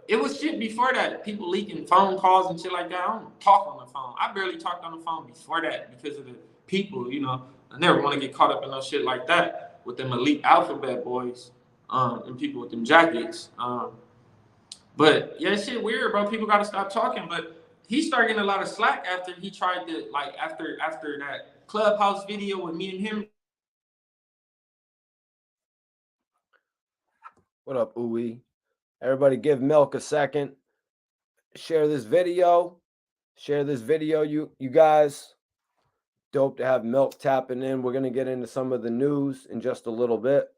it was shit before that. People leaking phone calls and shit like that. I don't talk on the phone. I barely talked on the phone before that because of the people, you know. I never want to get caught up in no shit like that with them elite alphabet boys. And people with them jackets. But yeah, shit weird, bro. People gotta stop talking. But he started getting a lot of slack after he tried to, like, after that Clubhouse video with me and him. What up, Ooey? Everybody give Milk a second. Share this video. Share this video, you guys. Dope to have Milk tapping in. We're gonna get into some of the news in just a little bit.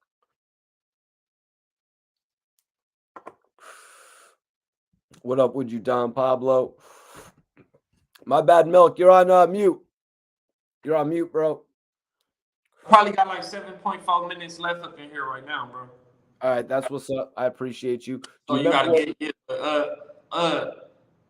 What up with you, Don Pablo? My bad, Milk. You're on mute. You're on mute, bro. Probably got like 7.4 minutes left up in here right now, bro. All right, that's what's up. I appreciate you. So you gotta get it.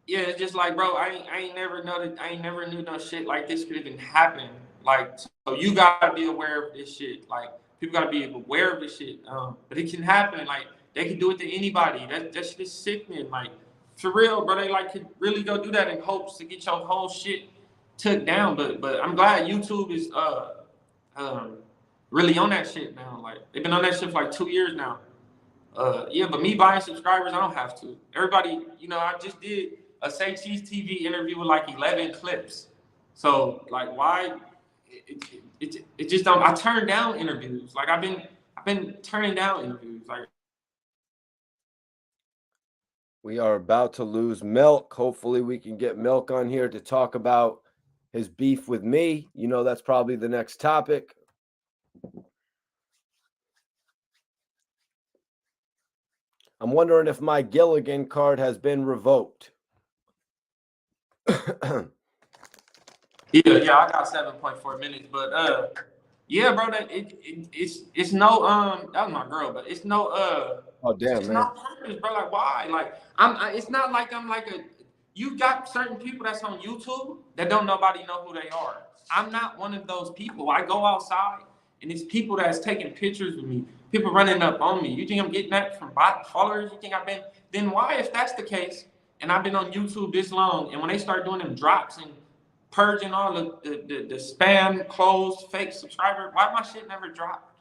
Yeah, it's just like, bro, I ain't never knew no shit like this could even happen. Like, so you gotta be aware of this shit. Like, people gotta be aware of this shit. But it can happen. Like, they could do it to anybody. That's just sickening. Like, for real, bro. They like could really go do that in hopes to get your whole shit took down. But I'm glad YouTube is really on that shit now. Like, they've been on that shit for like 2 years now. Yeah, but me buying subscribers, I don't have to. Everybody, you know, I just did a Say Cheese TV interview with like 11 clips. So like, why? It just don't. I turn down interviews. Like I've been turning down interviews. Like, we are about to lose Milk. Hopefully we can get Milk on here to talk about his beef with me. You know, that's probably the next topic. I'm wondering if my Gilligan card has been revoked. yeah, I got 7.4 minutes, but yeah, bro, that it's no that was my girl, but it's no oh damn, it's man. no purpose, bro. Like, why? Like, it's not like I'm like a. You got certain people that's on YouTube that don't nobody know who they are. I'm not one of those people. I go outside and it's people that's taking pictures with me, people running up on me. You think I'm getting that from bot followers? You think I've been? Then why, if that's the case, and I've been on YouTube this long, and when they start doing them drops and purging all the spam, closed, fake subscriber, why my shit never dropped?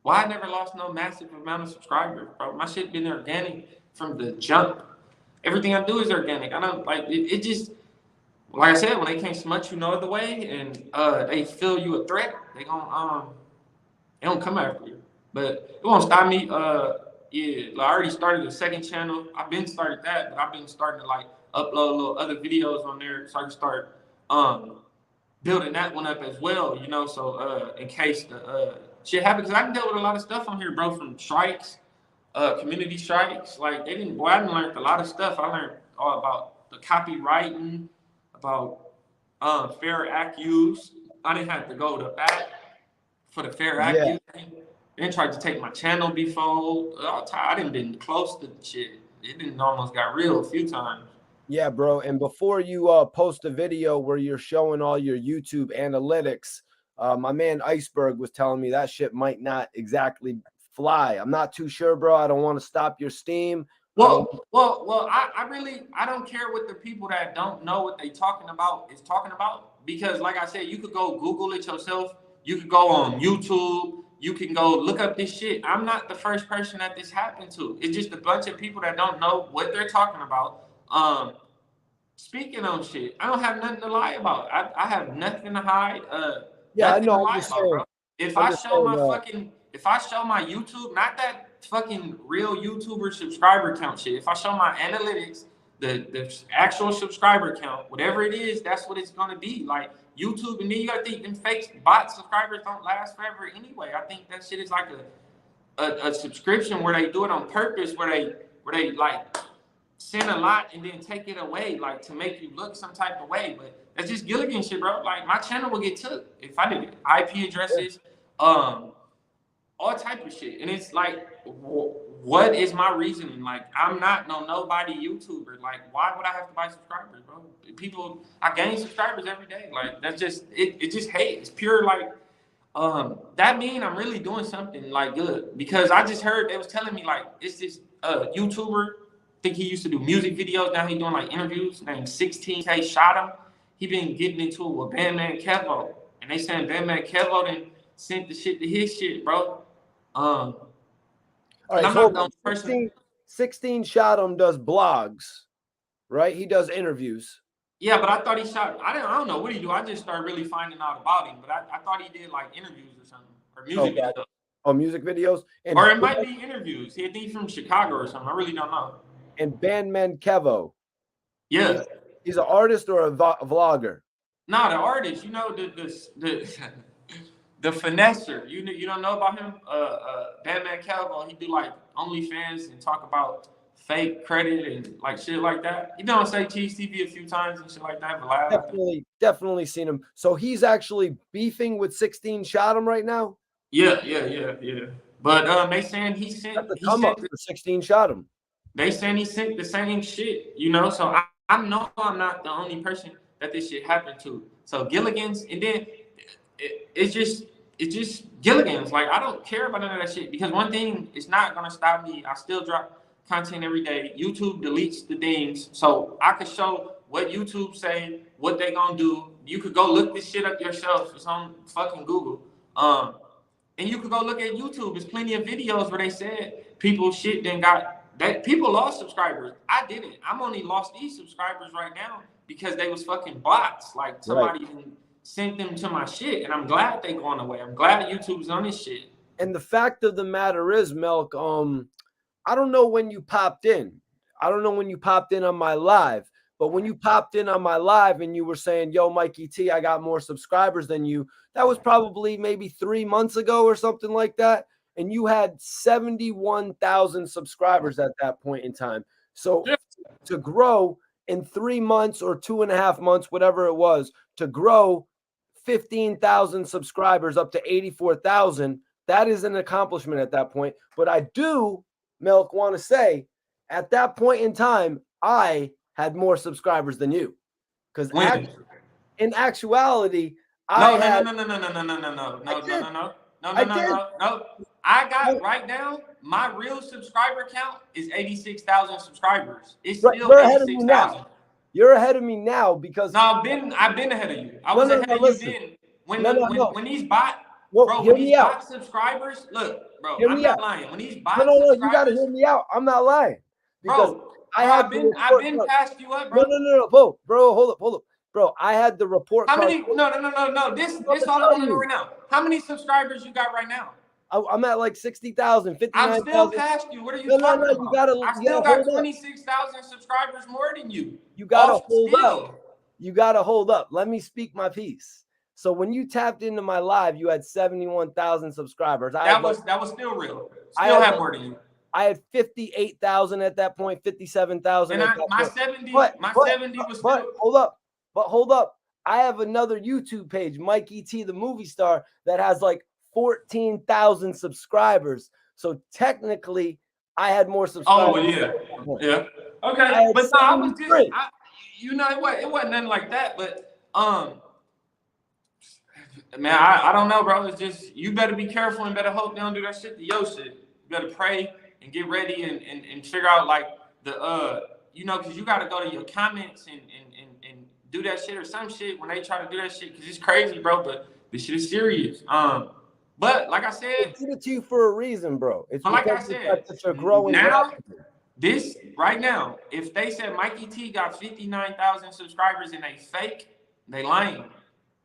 Why I never lost no massive amount of subscribers, bro? My shit been organic from the jump. Everything I do is organic. I don't like it just, like I said, when they can't smut you no other way and they feel you a threat, they don't come after you. But it won't stop me. Yeah, like I already started a second channel. I've been started that, but I've been starting to like upload little other videos on there so I can start building that one up as well, you know, so in case the shit happens. Because I can deal with a lot of stuff on here, bro, from strikes, community strikes. Like, they didn't, boy, I learned a lot of stuff. I learned all about the copywriting, about fair act use. I didn't have to go to bat for the fair act use thing. They tried to take my channel before. I didn't been close to the shit. It didn't almost got real a few times. Yeah, bro. And before you post a video where you're showing all your YouTube analytics, my man Iceberg was telling me that shit might not exactly fly. I'm not too sure, bro. I don't want to stop your steam. Well, I don't care what the people that don't know what they talking about is talking about, because like I said, you could go Google it yourself. You could go on YouTube. You can go look up this shit. I'm not the first person that this happened to. It's just a bunch of people that don't know what they're talking about. Speaking on shit, I don't have nothing to lie about. I have nothing to hide. Yeah, I nothing know. to lie about, bro. If I show my YouTube, not that fucking real YouTuber subscriber count shit. If I show my analytics, the actual subscriber count, whatever it is, that's what it's gonna be. Like YouTube, and then you gotta think them fake bot subscribers don't last forever anyway. I think that shit is like a subscription where they do it on purpose, where they like send a lot and then take it away, like to make you look some type of way. But that's just Gilligan shit, bro. Like, my channel will get took if I did it. IP addresses, all type of shit. And it's like, what is my reasoning? Like, I'm not nobody YouTuber. Like, why would I have to buy subscribers, bro? People, I gain subscribers every day. Like, that's just it just hate. It's pure like that mean I'm really doing something like good, because I just heard they was telling me like it's this YouTuber. I think he used to do music videos. Now he's doing like interviews. Named 16K shot him. He been getting into it with Bandman Kevo, and they saying Bandman Kevo then sent the shit to his shit, bro. All right, so 16 shot him does blogs, right? He does interviews. Yeah, but I thought he shot. I don't know what he do. I just started really finding out about him, but I thought he did like interviews or something, or music videos. Oh, music videos, or it might be interviews. He's from Chicago or something. I really don't know. And Bandman Kevo. Yeah. He's an artist or a vlogger? Nah, the artist. You know the finesser. You don't know about him? Bandman Kevo. He do like OnlyFans and talk about fake credit and like shit like that. He been on Say Cheese TV a few times and shit like that. But Definitely seen him. So he's actually beefing with 16 shot him right now. Yeah. But they saying he sent. That's a come up for 16 shot him. They saying he sent the same shit, you know. So I know I'm not the only person that this shit happened to. So Gilligan's, and then it's it's just Gilligan's. Like, I don't care about none of that shit because one thing is not gonna stop me. I still drop content every day. YouTube deletes the things, so I could show what YouTube say, what they gonna do. You could go look this shit up yourself. It's on fucking Google. And you could go look at YouTube. There's plenty of videos where they said people shit then got that people lost subscribers. I didn't. I'm only lost these subscribers right now because they was fucking bots. Like somebody sent them to my shit, and I'm glad they going away. I'm glad YouTube's on this shit. And the fact of the matter is, Milk, I don't know when you popped in. I don't know when you popped in on my live, but when you popped in on my live and you were saying, yo, Mikey T, I got more subscribers than you, that was probably maybe 3 months ago or something like that. And you had 71,000 subscribers at that point in time. So to grow in 3 months or 2.5 months, whatever it was, to grow 15,000 subscribers up to 84,000, that is an accomplishment at that point. But I do, Milk, want to say at that point in time, I had more subscribers than you. Because in actuality, No. I got right now, my real subscriber count is 86,000 subscribers. It's still 86,000. You're ahead of me now because I've been ahead of you. I was ahead of you then. When these bot subscribers, look, bro, I'm not lying. When these bot subscribers, you gotta hear me out. I'm not lying. Because I've been past you up, bro. No, bro, hold up. Bro, I had the report. How many? No. This all I want to know right now. How many subscribers you got right now? I'm at like 60,000, 59,000. I'm still past you. What are you talking about? I still got 26,000 subscribers more than you. You gotta hold up. You gotta hold up. Let me speak my piece. So when you tapped into my live, you had 71,000 subscribers. That was still real. Still have more than you. I had 58,000 at that point, 57,000. And my 70 was still. Hold up. I have another YouTube page, Mikey T, the movie star, that has like 14,000 subscribers. So technically, I had more subscribers. Oh yeah. Okay, but no, I was just, it wasn't nothing like that. But man, I don't know, bro. It's just you better be careful and better hope they don't do that shit to your shit. You better pray and get ready and figure out like the because you got to go to your comments and do that shit or some shit when they try to do that shit because it's crazy, bro. But this shit is serious. But like I said, I did it to you for a reason, bro. It's like I said, you're growing now. This right now, if they said Mikey T got 59,000 subscribers and they fake, they lying.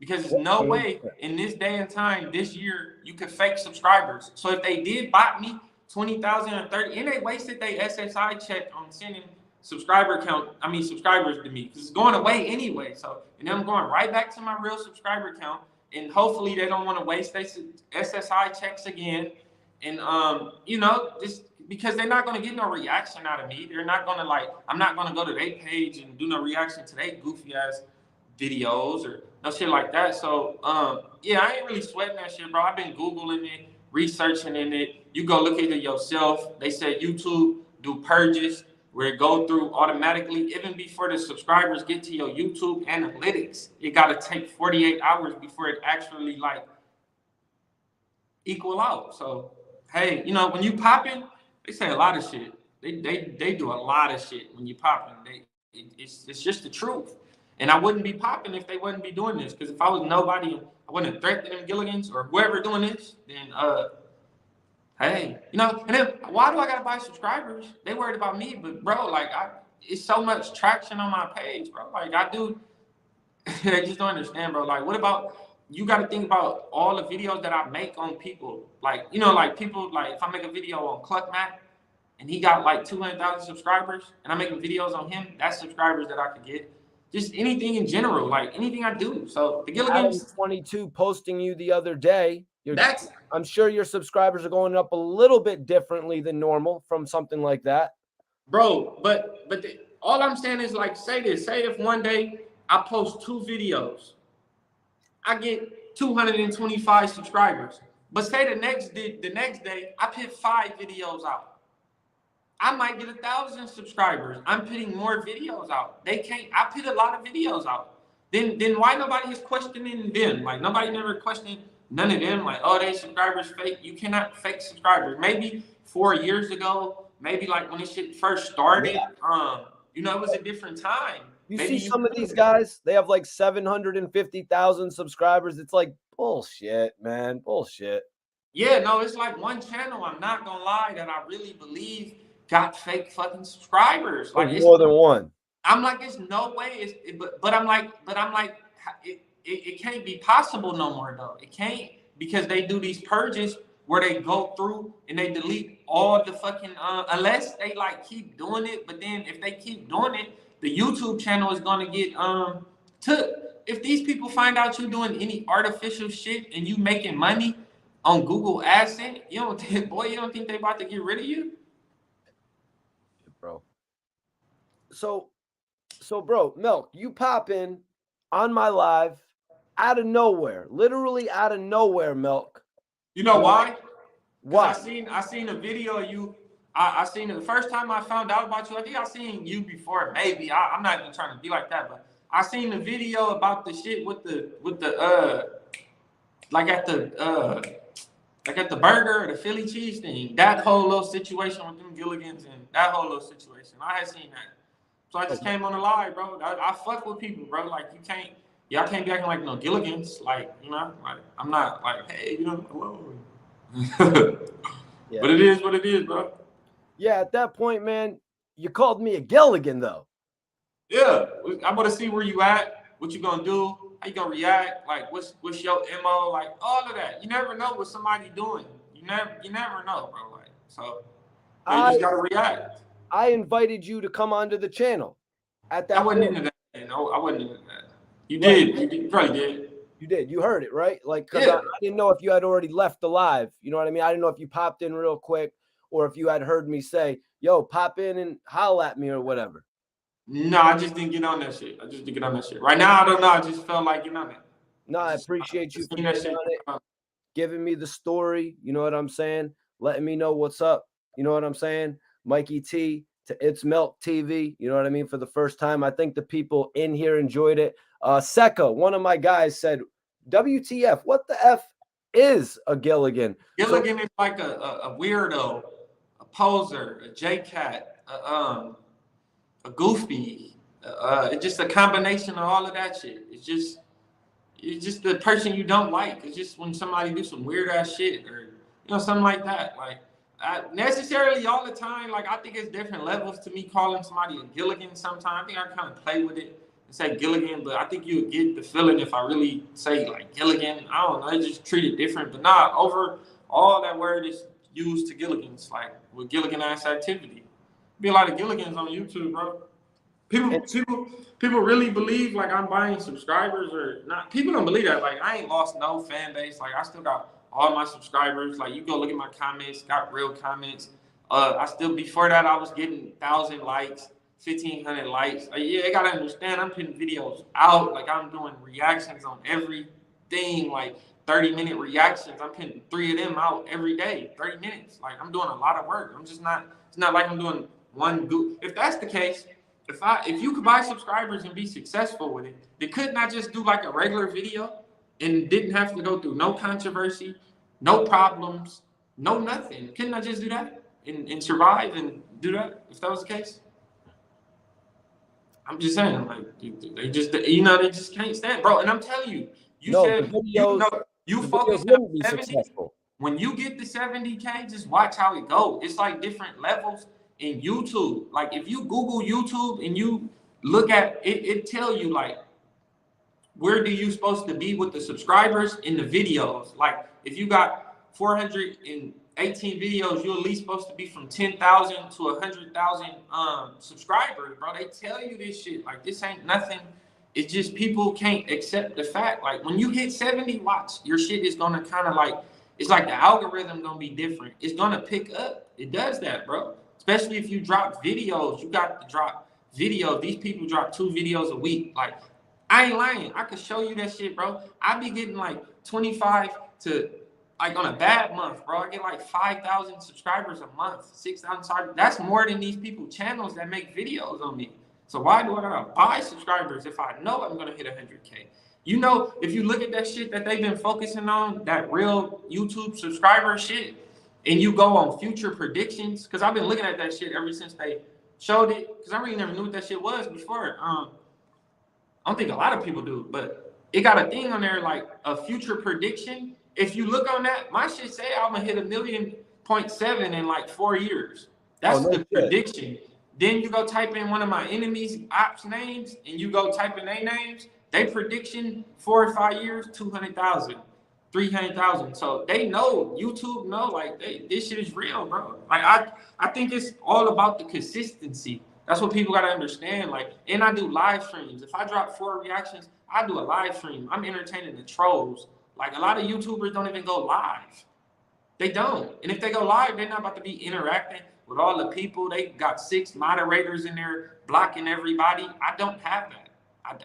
Because there's no way in this day and time, this year, you could fake subscribers. So if they did bot me 20,000 or 30, and they wasted their SSI check on sending subscribers to me, because it's going away anyway. So, and I'm going right back to my real subscriber count, and hopefully they don't want to waste their SSI checks again. And just because they're not going to get no reaction out of me. They're not going to I'm not going to go to their page and do no reaction to their goofy ass videos or no shit like that. So I ain't really sweating that shit, bro. I've been Googling it, researching in it. You go look at it yourself. They said YouTube do purges where it go through automatically. Even before the subscribers get to your YouTube analytics, it got to take 48 hours before it actually equal out. So hey, when you popping, they say a lot of shit. They do a lot of shit when you popping. It's just the truth. And I wouldn't be popping if they wouldn't be doing this. Because if I was nobody, I wouldn't threaten them Gilligans or whoever doing this, then hey, and then why do I gotta buy subscribers? They worried about me, but bro, it's so much traction on my page, bro. I do. They just don't understand, bro. What about you got to think about all the videos that I make on people. People, if I make a video on Cluck Mac and he got 200,000 subscribers and I'm making videos on him, that's subscribers that I could get. Just anything in general, anything I do. So the Gilligans. Adam22 posting you the other day. I'm sure your subscribers are going up a little bit differently than normal from something like that. Bro, but all I'm saying is say this. Say if one day I post 2 videos, I get 225 subscribers. But say the next day I put 5 videos out. I might get 1,000 subscribers. I'm putting more videos out. I put a lot of videos out. then why nobody is questioning them? Like nobody never questioned none of them. Like, oh, they subscribers fake. You cannot fake subscribers. Maybe 4 years ago, maybe like when this shit first started, you know, it was a different time. You Maybe see some of these guys, they have like 750,000 subscribers. It's like bullshit, man. Bullshit. Yeah, no, it's like one channel, I'm not gonna lie, that I really believe got fake fucking subscribers. Like it's more than one. I'm like, there's no way. But I'm like, it can't be possible no more though. It can't, because they do these purges where they go through and they delete all the fucking unless they like keep doing it. But then if they keep doing it, the YouTube channel is gonna get took. If these people find out you doing any artificial shit and you making money on Google AdSense, you don't think they about to get rid of you, bro? So bro, Milk, you pop in on my live out of nowhere, literally out of nowhere, Milk. You know why? Why? I seen a video of you. I seen it the first time I found out about you. I think I seen you before. Maybe I'm not even trying to be like that, but I seen the video about the shit with the like at the burger or the Philly cheese thing. That whole little situation with them Gilligans and that whole little situation. I had seen that. So I just came on the live, bro. I fuck with people, bro. Like y'all can't be acting like no Gilligans. Like, you know, like I'm not like, hey, you know, hello. Yeah. But it is what it is, bro. Yeah, at that point, man, you called me a Gilligan, though. Yeah, I want to see where you at, what you gonna do, how you gonna react, like what's your MO, like all of that. You never know what somebody doing. You never know, bro. Like, so you just gotta react. I invited you to come onto the channel. At that, I wasn't into that. No, I wasn't into that. You did. You probably did. You did. You heard it, right? Like, because I didn't know if you had already left the live. You know what I mean? I didn't know if you popped in real quick or if you had heard me say, yo, pop in and holler at me or whatever. No, I just didn't get on that shit. Right now, I don't know. I just felt like, you know, No, I appreciate you for getting on it, giving me the story. You know what I'm saying? Letting me know what's up. You know what I'm saying? Mikey T to It's Milk TV. You know what I mean? For the first time, I think the people in here enjoyed it. Secca, one of my guys, said, WTF, what the F is a Gilligan? Gilligan is like a weirdo, a poser, a J-Cat, a goofy. It's just a combination of all of that shit. It's just the person you don't like. It's just when somebody do some weird ass shit or, you know, something like that. Like, necessarily all the time, like, I think it's different levels to me calling somebody a Gilligan sometimes. I think I kind of play with it and say Gilligan, but I think you get the feeling if I really say like Gilligan. I don't know, I just treat it different. But nah, over all that word is used to Gilligans, like with Gilligan ass activity. Be a lot of Gilligans on YouTube, bro. People really believe like I'm buying subscribers or not. People don't believe that. Like, I ain't lost no fan base. Like, I still got all my subscribers. Like, you go look at my comments, got real comments. I still, before that, I was getting 1,000 likes, 1,500 likes. Like, yeah, I gotta understand, I'm putting videos out. Like, I'm doing reactions on everything, like 30-minute reactions. I'm putting 3 of them out every day, 30 minutes. Like, I'm doing a lot of work. I'm just not, it's not like I'm doing one good. If that's the case, if you could buy subscribers and be successful with it, they could not just do like a regular video and didn't have to go through no controversy, no problems, no nothing. Couldn't I just do that and survive and do that if that was the case? I'm just saying, like, they just, you know, they just can't stand, bro. And I'm telling you, you focus on 70. When you get to 70K, just watch how it goes. It's like different levels in YouTube. Like, if you Google YouTube and you look at it, it tell you like where do you supposed to be with the subscribers in the videos. Like, if you got 418 videos, you're at least supposed to be from 10,000 to 100,000 subscribers, bro. They tell you this shit. Like, this ain't nothing. It's just people can't accept the fact. Like, when you hit 70, watch, your shit is gonna kind of like, it's like the algorithm gonna be different. It's gonna pick up. It does that, bro. Especially if you drop videos. You got to drop videos. These people drop 2 videos a week. Like, I ain't lying. I could show you that shit, bro. I be getting like 25 to, like, on a bad month, bro, I get like 5,000 subscribers a month, 6,000 subscribers. That's more than these people channels that make videos on me. So why do I gotta buy subscribers if I know I'm gonna hit 100K? You know, if you look at that shit that they've been focusing on, that real YouTube subscriber shit, and you go on future predictions, because I've been looking at that shit ever since they showed it, because I really never knew what that shit was before. I don't think a lot of people do, but it got a thing on there like a future prediction. If you look on that, my shit say I'm gonna hit 1.7 million in like 4 years. That's the prediction. Then you go type in one of my enemies' ops names, and you go type in their names. They prediction 4 or 5 years, 200,000, 300,000. So they know, YouTube know, like this shit is real, bro. Like I think it's all about the consistency. That's what people gotta understand. Like, and I do live streams. If I drop 4 reactions, I do a live stream. I'm entertaining the trolls. Like a lot of YouTubers don't even go live. They don't. And if they go live, they're not about to be interacting with all the people. They got 6 moderators in there blocking everybody. I don't have that.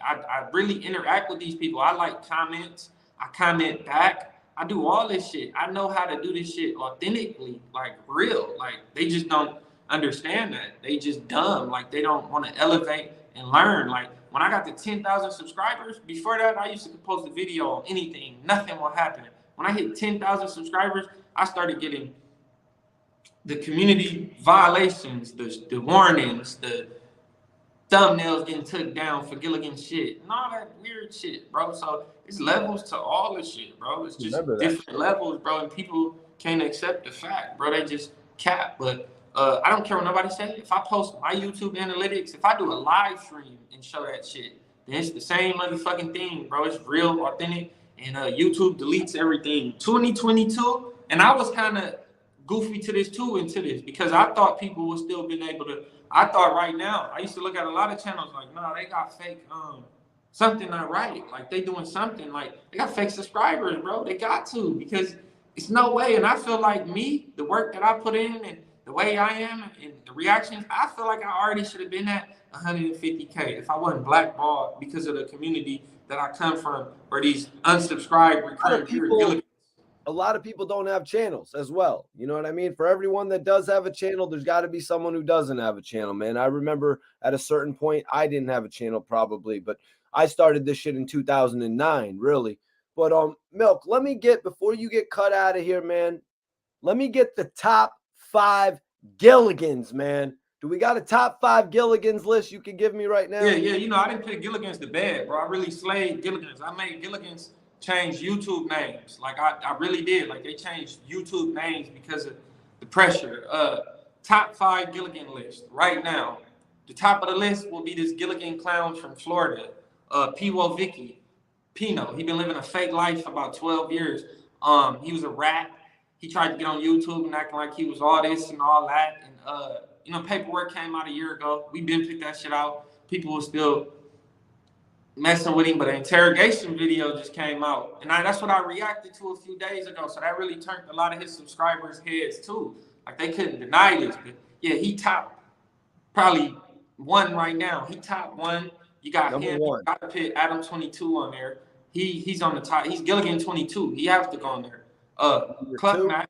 I really interact with these people. I like comments. I comment back. I do all this shit. I know how to do this shit authentically, like real. Like they just don't understand that. They just dumb. Like they don't want to elevate and learn. Like when I got to 10,000 subscribers, before that, I used to post a video on anything. Nothing will happen. When I hit 10,000 subscribers, I started getting the community violations, the warnings, the thumbnails getting took down for Gilligan shit, and all that weird shit, bro. So it's levels to all the shit, bro. It's just different levels, bro, and people can't accept the fact, bro. They just cap. But I don't care what nobody says. If I post my YouTube analytics, if I do a live stream and show that shit, then it's the same motherfucking thing, bro. It's real, authentic, and YouTube deletes everything. 2022, and I was kind of goofy to this too, into this, because I thought people would still been able to. I thought right now, I used to look at a lot of channels like, nah, they got fake, something not right. Like they doing something, like they got fake subscribers, bro. They got to, because it's no way. And I feel like me, the work that I put in and the way I am and the reactions, I feel like I already should have been at 150K if I wasn't blackballed because of the community that I come from, or these unsubscribed recurring people. A lot of people don't have channels as well. You know what I mean? For everyone that does have a channel, there's got to be someone who doesn't have a channel, man. I remember at a certain point, I didn't have a channel probably, but I started this shit in 2009, really. But Milk, let me get, before you get cut out of here, man, let me get the top 5 Gilligans, man. Do we got a top 5 Gilligans list you can give me right now? Yeah. You know, I didn't put Gilligans to bed, bro. I really slayed Gilligans. I made Gilligans change YouTube names. Like I really did. Like they changed YouTube names because of the pressure. Top 5 Gilligan list right now. The top of the list will be this Gilligan clown from Florida, P.O. Vicky. Pino. He been living a fake life for about 12 years. He was a rat. He tried to get on YouTube and acting like he was all this and all that. And you know, paperwork came out a year ago. We been picked that shit out. People were still messing with him, but an interrogation video just came out, and that's what I reacted to a few days ago. So that really turned a lot of his subscribers' heads too. Like they couldn't deny this, but yeah, he top probably 1 right now. He top 1. You got Number him. 1. You got to put Adam22 on there. He's on the top. He's Gilligan 22. He has to go on there. Cluck Mac.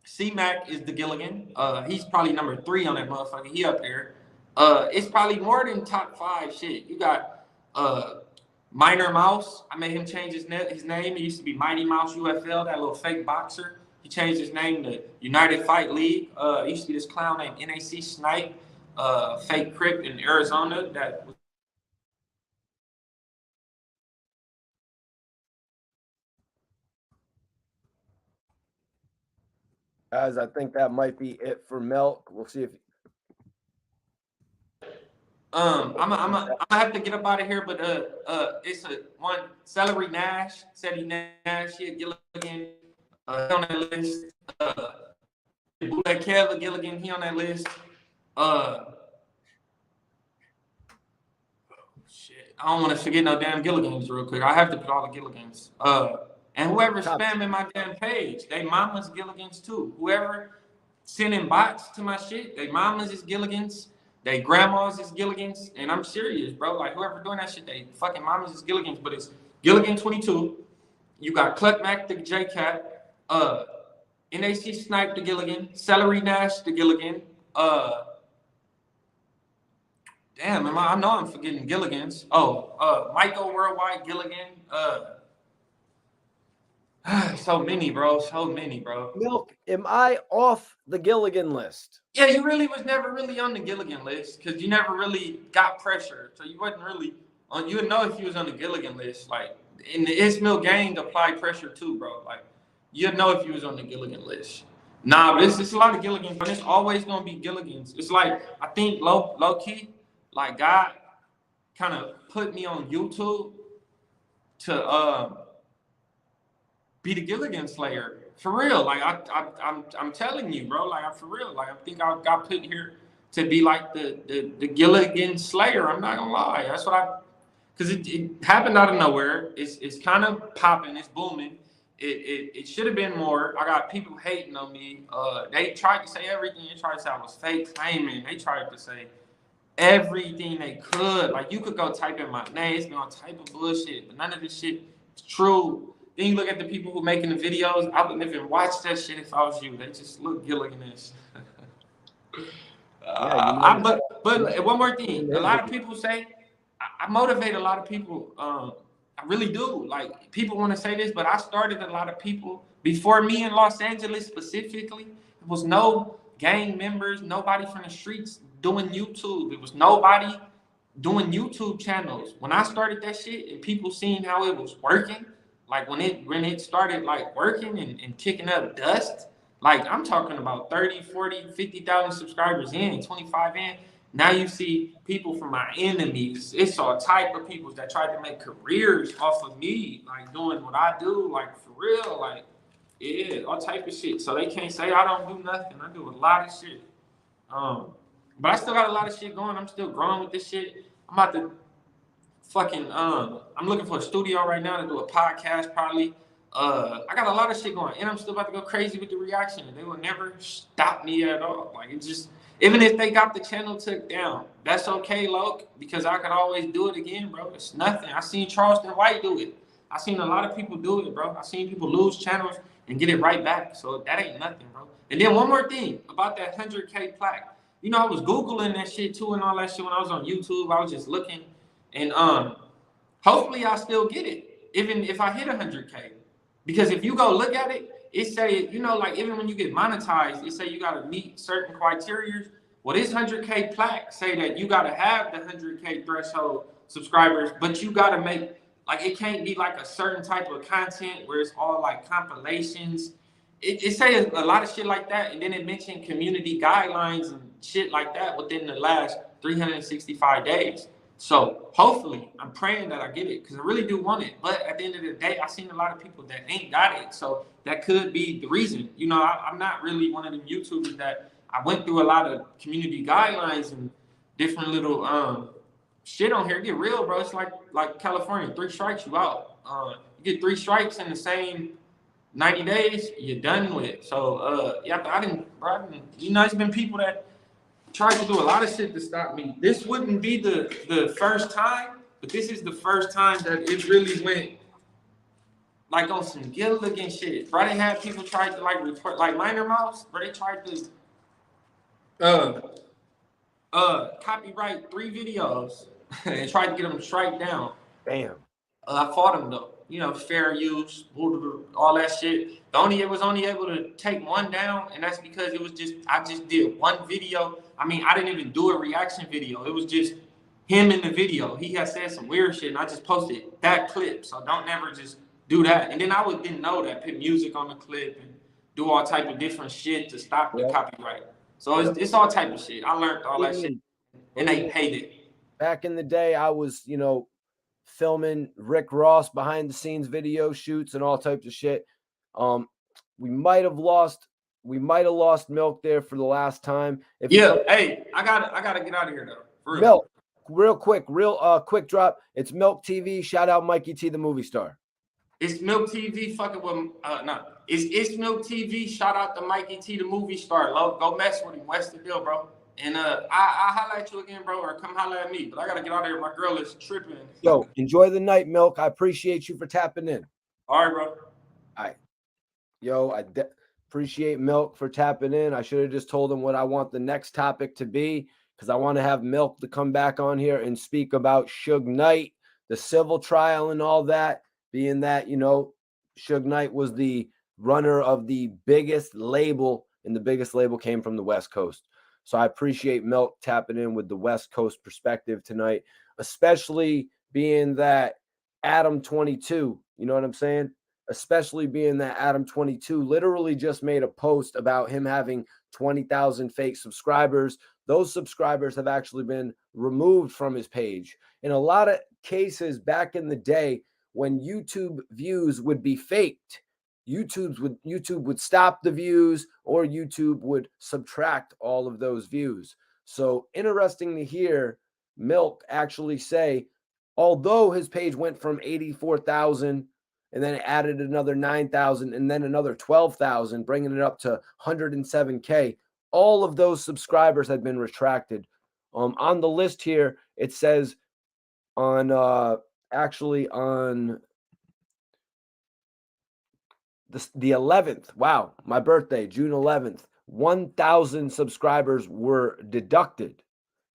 C-Mac is the Gilligan. He's probably number 3 on that motherfucker. He up there. It's probably more than top 5 shit. You got Minor Mouse. I made him change his name. It used to be Mighty Mouse UFL, that little fake boxer. He changed his name to United Fight League. It used to be this clown named NAC Snipe, fake Crip in Arizona. That was guys, I think that might be it for Milk. We'll see if I'm gonna have to get up out of here, but it's one Celery Nash, Ceddy Nash, he a Gilligan, on that list. Kevin Gilligan, he on that list. Shit, I don't want to forget no damn Gilligans real quick. I have to put all the Gilligans. And whoever's spamming my damn page, they mamas Gilligans too. Whoever sending bots to my shit, they mamas is Gilligans. They grandmas is Gilligans, and I'm serious, bro. Like whoever doing that shit, they fucking mamas is Gilligans, but it's Gilligan 22. You got Cluck Mac the J Cat, NAC Snipe the Gilligan, Celery Nash the Gilligan. Damn, I know I'm forgetting Gilligan's. Michael Worldwide Gilligan. So many, bro. So many, bro. Milk, am I off the Gilligan list? Yeah, you really was never really on the Gilligan list because you never really got pressure. So you wasn't really on. You would know if you was on the Gilligan list. Like in the Ismail gang, apply pressure too, bro. Like you'd know if you was on the Gilligan list. Nah, but it's a lot of Gilligans, but it's always gonna be Gilligans. It's like I think low key, like God kind of put me on YouTube to be the Gilligan Slayer for real. Like I'm telling you, bro. Like I'm for real. Like I think I got put here to be like the Gilligan Slayer. I'm not gonna lie. That's what because it happened out of nowhere. It's kind of popping. It's booming. It should have been more. I got people hating on me. They tried to say everything. They tried to say I was fake claiming. They tried to say everything they could. Like you could go type in my name. It's been all type of bullshit, but none of this shit is true. Then you look at the people who making the videos. I wouldn't even watch that shit if I was you. They just look Gilligan-ish. But one more thing. A lot of people say I motivate a lot of people. I really do. Like people want to say this, but I started a lot of people before me in Los Angeles specifically. There was no gang members, nobody from the streets doing YouTube. It was nobody doing YouTube channels. When I started that shit and people seeing how it was working, like when it started like working and kicking up dust, like I'm talking about 30, 40, 50,000 subscribers in, 25 in. Now you see people from my enemies. It's all type of people that tried to make careers off of me, like doing what I do, like for real, like yeah, all type of shit. So they can't say I don't do nothing. I do a lot of shit. But I still got a lot of shit going. I'm still growing with this shit. I'm about to fucking I'm looking for a studio right now to do a podcast probably. I got a lot of shit going, and I'm still about to go crazy with the reaction. They will never stop me at all. Like it's just even if they got the channel took down, that's okay, Loke, because I can always do it again, bro. It's nothing. I seen Charleston White do it. I seen a lot of people do it, bro. I seen people lose channels and get it right back. So that ain't nothing, bro. And then one more thing about that 100K plaque. You know, I was Googling that shit too and all that shit when I was on YouTube. I was just looking. And hopefully I still get it, even if I hit 100K. Because if you go look at it, it say, you know, like even when you get monetized, it say you got to meet certain criteria. Well, this 100K plaque say that you got to have the 100K threshold subscribers, but you got to make, like, it can't be like a certain type of content where it's all like compilations. It says a lot of shit like that. And then it mentioned community guidelines and shit like that within the last 365 days. So hopefully, I'm praying that I get it because I really do want it. But at the end of the day, I've seen a lot of people that ain't got it. So that could be the reason. You know, I'm not really one of them YouTubers that I went through a lot of community guidelines and different little shit on here. Get real, bro. It's like California, 3 strikes, you out. You get 3 strikes in the same 90 days, you're done with. So yeah, I didn't, you know, it's been people that tried to do a lot of shit to stop me. This wouldn't be the first time, but this is the first time that it really went like on some Gilligan shit. Bro, they had people try to like report, like Minor Mouse, but they tried to copyright 3 videos and tried to get them strike down. Damn. I fought them though. You know, fair use, all that shit. It was only able to take 1 down, and that's because I just did 1 video. I mean, I didn't even do a reaction video. It was just him in the video. He had said some weird shit, and I just posted that clip. So don't never just do that. And then I didn't know that, put music on the clip and do all type of different shit to stop the copyright. So it's all type of shit. I learned all that shit, and they paid it. Back in the day, I was, you know, filming Rick Ross behind the scenes video shoots and all types of shit. We might have lost Milk there for the last time. Hey, I gotta get out of here though. For real. Milk, real quick drop. It's Milk TV. Shout out Mikey T, the movie star. It's Milk TV fucking with It's Milk TV. Shout out to Mikey T, the movie star. Go mess with him. West the deal, bro. And I'll holler at you again, bro, or come holler at me. But I gotta get out of here. My girl is tripping. Yo, enjoy the night, Milk. I appreciate you for tapping in. All right, bro. All right. Yo, appreciate Milk for tapping in. I should have just told him what I want the next topic to be, because I want to have Milk to come back on here and speak about Suge Knight, the civil trial and all that, being that, you know, Suge Knight was the runner of the biggest label, and the biggest label came from the West Coast. So I appreciate Milk tapping in with the West Coast perspective tonight, especially being that Adam22, you know what I'm saying? Especially being that Adam22 literally just made a post about him having 20,000 fake subscribers. Those subscribers have actually been removed from his page. In a lot of cases back in the day, when YouTube views would be faked, YouTube would stop the views, or YouTube would subtract all of those views. So interesting to hear Milk actually say, although his page went from 84,000 and then it added another 9,000 and then another 12,000, bringing it up to 107K, all of those subscribers had been retracted. On the list here, it says on actually on the 11th, wow, my birthday, June 11th, 1,000 subscribers were deducted.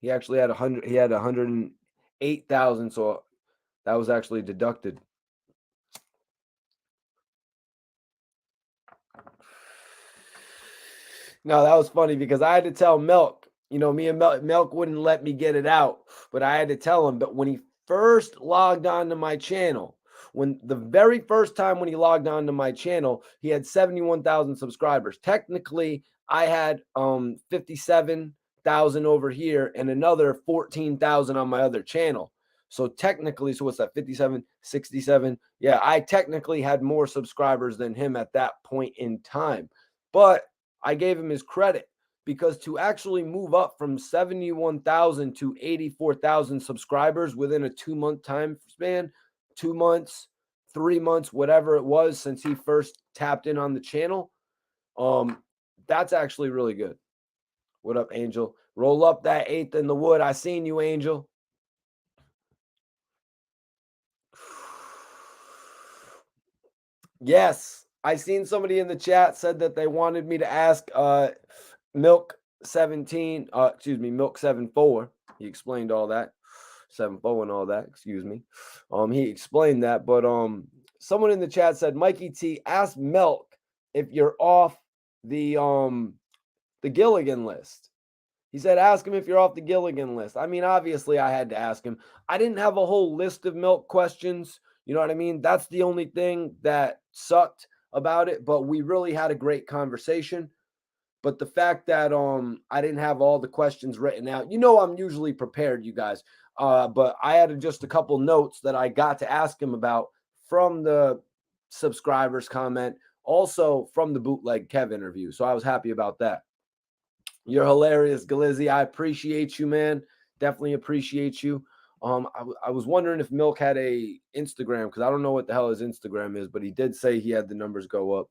He actually had 100, he had 108,000, so that was actually deducted. No, that was funny because I had to tell Milk, you know, me and Milk wouldn't let me get it out, but I had to tell him. But when he first logged on to my channel, when the very first time when he logged on to my channel, he had 71,000 subscribers. Technically, I had 57,000 over here and another 14,000 on my other channel. So technically, so what's that, 57, 67? Yeah, I technically had more subscribers than him at that point in time. But I gave him his credit, because to actually move up from 71,000 to 84,000 subscribers within a 2-month time span, 2 months, 3 months, whatever it was since he first tapped in on the channel, that's actually really good. What up, Angel? Roll up that 8th in the wood. I seen you, Angel. Yes, I seen somebody in the chat said that they wanted me to ask Milk17, Milk74. He explained all that. 74 and all that, excuse me. He explained that, but someone in the chat said, Mikey T, ask Milk if you're off the Gilligan list. He said, ask him if you're off the Gilligan list. I mean, obviously I had to ask him. I didn't have a whole list of Milk questions. You know what I mean? That's the only thing that sucked about it, but we really had a great conversation. But the fact that I didn't have all the questions written out, you know, I'm usually prepared, you guys. But I had just a couple notes that I got to ask him about from the subscribers comment, also from the Bootleg Kev interview. So I was happy about that. You're hilarious, Glizzy. I appreciate you, man. Definitely appreciate you. I was wondering if Milk had a Instagram, because I don't know what the hell his Instagram is, but he did say he had the numbers go up.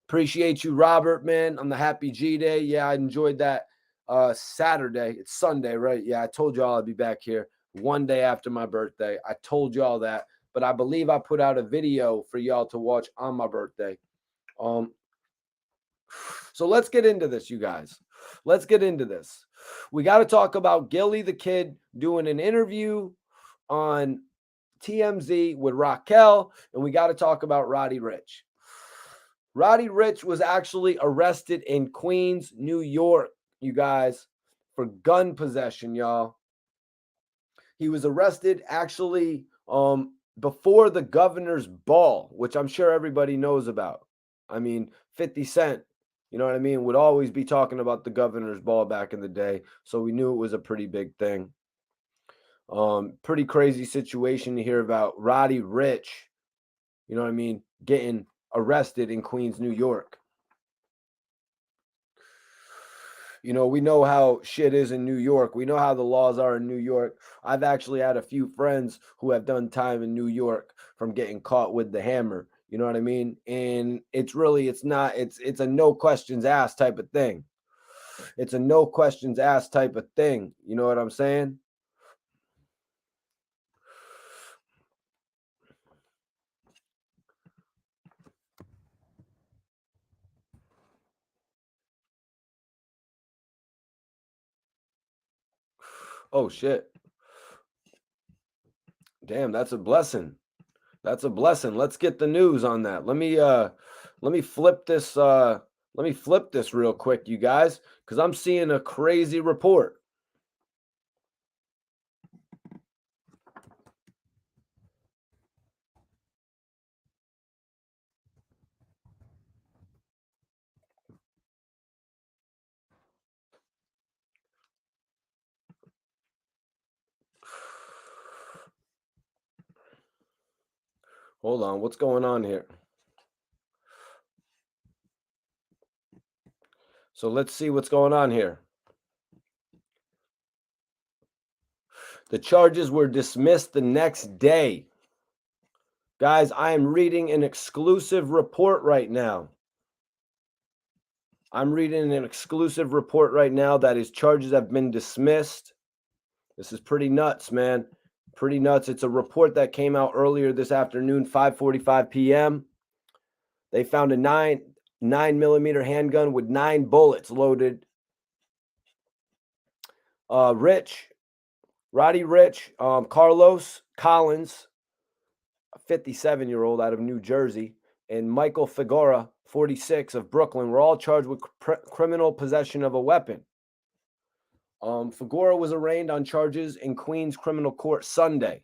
Appreciate you, Robert, man, on the Happy G Day. Yeah, I enjoyed that Saturday. It's Sunday, right? Yeah, I told y'all I'd be back here one day after my birthday. I told y'all that, but I believe I put out a video for y'all to watch on my birthday. So let's get into this, you guys. Let's get into this. We got to talk about Gillie the Kid doing an interview on TMZ with Raquel, and we got to talk about Roddy Ricch. Roddy Ricch was actually arrested in Queens, New York, you guys, for gun possession, y'all. He was arrested actually before the governor's ball, which I'm sure everybody knows about. I mean, 50 Cent, you know what I mean, would always be talking about the governor's ball back in the day. So we knew it was a pretty big thing. Pretty crazy situation to hear about Roddy Ricch, you know what I mean, getting arrested in Queens, New York. You know, we know how shit is in New York. We know how the laws are in New York. I've actually had a few friends who have done time in New York from getting caught with the hammer. You know what I mean? And it's a no questions asked type of thing. It's a no questions asked type of thing. You know what I'm saying? Oh shit. Damn, that's a blessing. That's a blessing. Let's get the news on that. Let me flip this real quick, you guys, because I'm seeing a crazy report. Hold on, what's going on here? So let's see what's going on here. The charges were dismissed the next day. Guys, I am reading an exclusive report right now. I'm reading an exclusive report right now that his charges have been dismissed. This is pretty nuts, man. Pretty nuts. It's a report that came out earlier this afternoon, 5:45 p.m. They found a 9mm handgun with 9 bullets loaded. Roddy Ricch, Carlos Collins, a 57-year-old out of New Jersey, and Michael Figueroa, 46, of Brooklyn, were all charged with criminal possession of a weapon. Figueroa was arraigned on charges in Queens Criminal Court Sunday.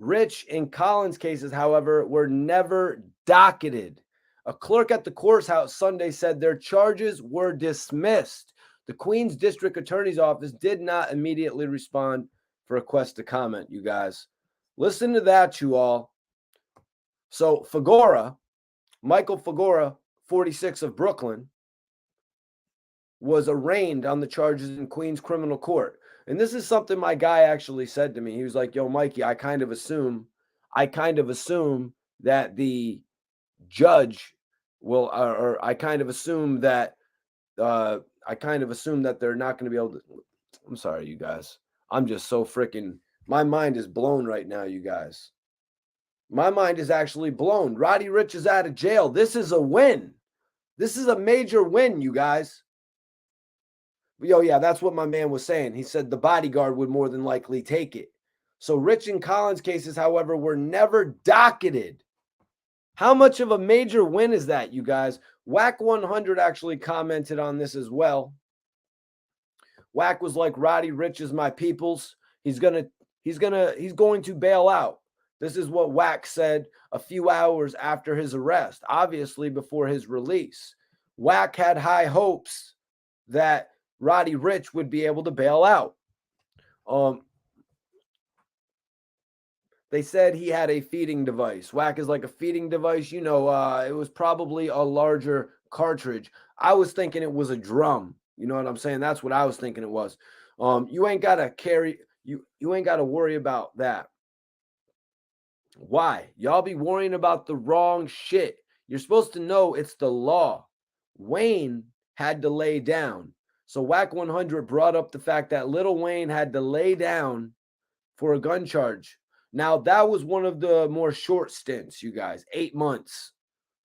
Ricch and Collins cases, however, were never docketed. A clerk at the courthouse Sunday said their charges were dismissed. The Queens District Attorney's Office did not immediately respond for requests to comment, you guys. Listen to that, you all. So Michael Figueroa, 46, of Brooklyn, was arraigned on the charges in Queens Criminal Court. And this is something my guy actually said to me. He was like, yo, Mikey, I kind of assume that the judge will, or I kind of assume that they're not going to be able to. I'm sorry, you guys. I'm just so freaking, my mind is blown right now, you guys. My mind is actually blown. Roddy Ricch is out of jail. This is a win. This is a major win, you guys. Yo, yeah, that's what my man was saying. He said the bodyguard would more than likely take it. So Ricch and Collins cases, however, were never docketed. How much of a major win is that, you guys? Wack 100 actually commented on this as well. Wack was like, Roddy Ricch is my peoples. He's going to bail out. This is what Wack said a few hours after his arrest, obviously before his release. Wack had high hopes that Roddy Ricch would be able to bail out. They said he had a feeding device. Wack is like a feeding device. You know, it was probably a larger cartridge. I was thinking it was a drum. You know what I'm saying? That's what I was thinking it was. You ain't got to worry about that. Why? Y'all be worrying about the wrong shit. You're supposed to know it's the law. Wayne had to lay down. So Wack 100 brought up the fact that Lil Wayne had to lay down for a gun charge. Now, that was one of the more short stints, you guys. 8 months.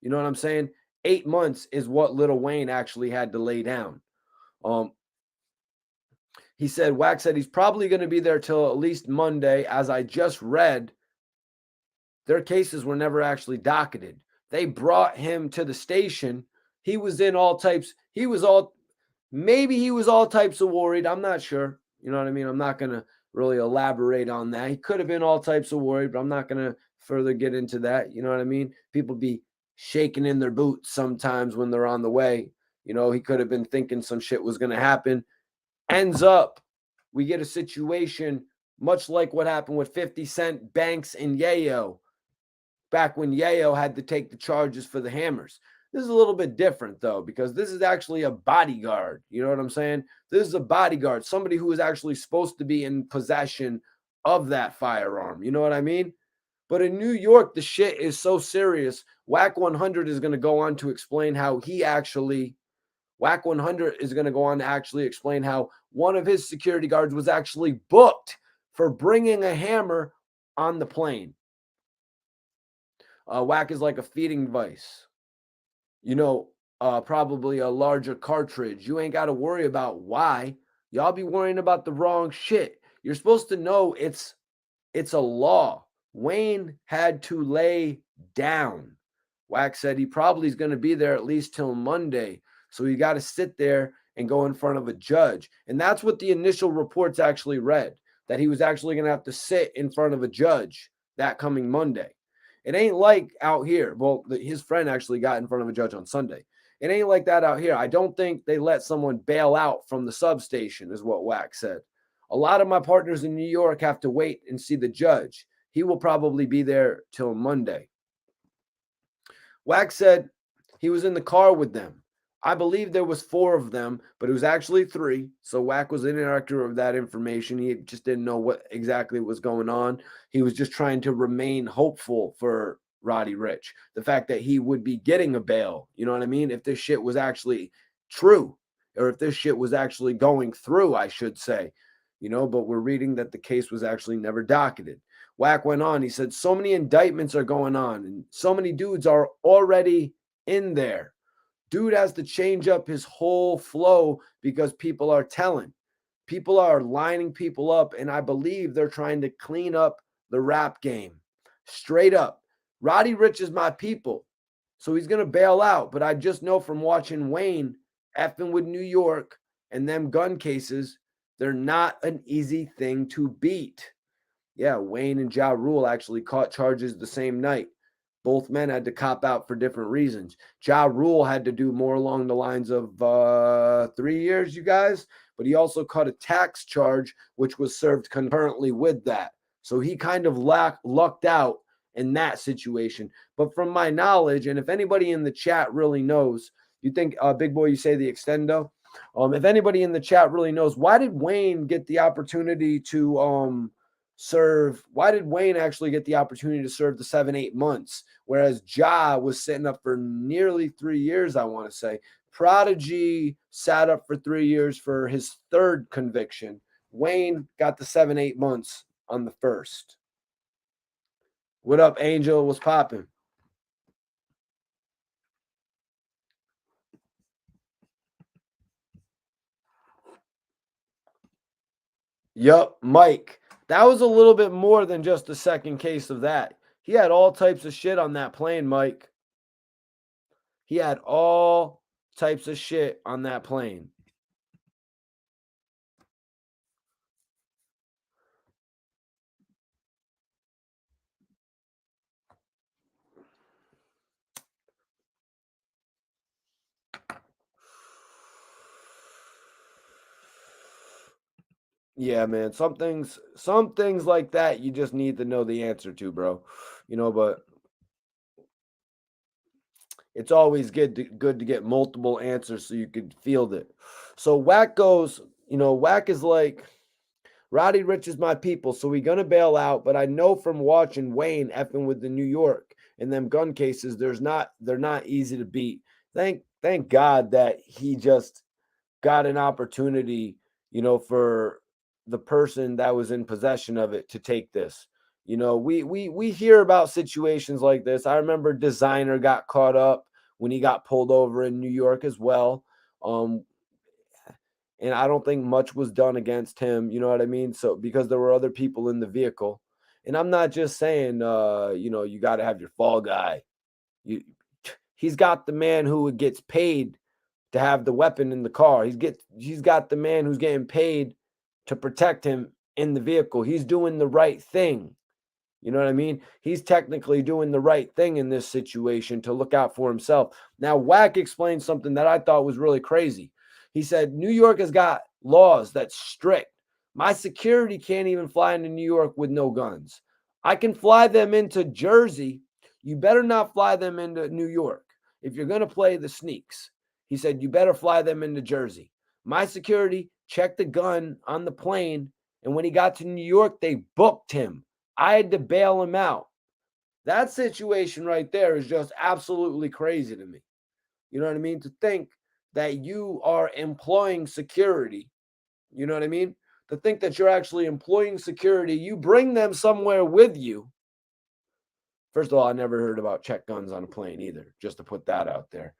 You know what I'm saying? 8 months is what Lil Wayne actually had to lay down. He said, Wack said he's probably going to be there till at least Monday. As I just read, their cases were never actually docketed. They brought him to the station. He was in all types. Maybe he was all types of worried. I'm not sure. You know what I mean? I'm not going to really elaborate on that. He could have been all types of worried, but I'm not going to further get into that. You know what I mean? People be shaking in their boots sometimes when they're on the way. You know, he could have been thinking some shit was going to happen. Ends up, we get a situation much like what happened with 50 Cent, Banks, and Yayo back when Yayo had to take the charges for the hammers. This is a little bit different, though, because this is actually a bodyguard. You know what I'm saying? This is a bodyguard, somebody who is actually supposed to be in possession of that firearm. You know what I mean? But in New York, the shit is so serious. Wack 100 is going to go on to explain how Wack 100 is going to go on to actually explain how one of his security guards was actually booked for bringing a hammer on the plane. Wack is like a feeding device. You know, probably a larger cartridge. You ain't got to worry about why. Y'all be worrying about the wrong shit. You're supposed to know it's a law. Wayne had to lay down. Wack said he probably is going to be there at least till Monday. So he got to sit there and go in front of a judge. And that's what the initial reports actually read, that he was actually going to have to sit in front of a judge that coming Monday. It ain't like out here. Well, his friend actually got in front of a judge on Sunday. It ain't like that out here. I don't think they let someone bail out from the substation, is what Wack said. A lot of my partners in New York have to wait and see the judge. He will probably be there till Monday. Wack said he was in the car with them. I believe there was 4 of them, but it was actually 3. So Wack was inaccurate of that information. He just didn't know what exactly was going on. He was just trying to remain hopeful for Roddy Ricch. The fact that he would be getting a bail, you know what I mean? If this shit was actually true, or if this shit was actually going through, I should say, you know, but we're reading that the case was actually never docketed. Wack went on. He said, so many indictments are going on and so many dudes are already in there. Dude has to change up his whole flow because people are telling. People are lining people up, and I believe they're trying to clean up the rap game. Straight up. Roddy Ricch is my people, so he's going to bail out. But I just know from watching Wayne effing with New York and them gun cases, they're not an easy thing to beat. Yeah, Wayne and Ja Rule actually caught charges the same night. Both men had to cop out for different reasons. Ja Rule had to do more along the lines of 3 years, you guys, but he also caught a tax charge, which was served concurrently with that. So he kind of lucked out in that situation. But from my knowledge, and if anybody in the chat really knows, you think, Big Boy, you say the extendo? If anybody in the chat really knows, why did Wayne get the opportunity to why did Wayne actually get the opportunity to serve the 7-8 months, whereas Ja was sitting up for nearly 3 years? I want to say Prodigy sat up for 3 years for his 3rd conviction. Wayne got the 7-8 months on the 1st. What up, Angel? What's popping? Yup, Mike. That was a little bit more than just the second case of that. He had all types of shit on that plane, Mike. He had all types of shit on that plane. Yeah, man. Some things like that you just need to know the answer to, bro. You know, but it's always good to get multiple answers so you could field it. So Wack goes, you know, Wack is like, Roddy Ricch is my people, so we gonna bail out. But I know from watching Wayne effing with the New York and them gun cases, they're not easy to beat. Thank God that he just got an opportunity, you know, for the person that was in possession of it to take this. You know, we hear about situations like this. I remember Designer got caught up when he got pulled over in New York as well. And I don't think much was done against him, you know what I mean? So because there were other people in the vehicle. And I'm not just saying you know, you got to have your fall guy. He's got the man who gets paid to have the weapon in the car. He's got the man who's getting paid to protect him in the vehicle. He's doing the right thing. You know what I mean? He's technically doing the right thing in this situation to look out for himself. Now, Wack explained something that I thought was really crazy. He said, New York has got laws that's strict. My security can't even fly into New York with no guns. I can fly them into Jersey. You better not fly them into New York. If you're going to play the sneaks, he said, you better fly them into Jersey. My security checked the gun on the plane. And when he got to New York, they booked him. I had to bail him out. That situation right there is just absolutely crazy to me. You know what I mean? To think that you are employing security. You know what I mean? To think that you're actually employing security. You bring them somewhere with you. First of all, I never heard about check guns on a plane either, just to put that out there.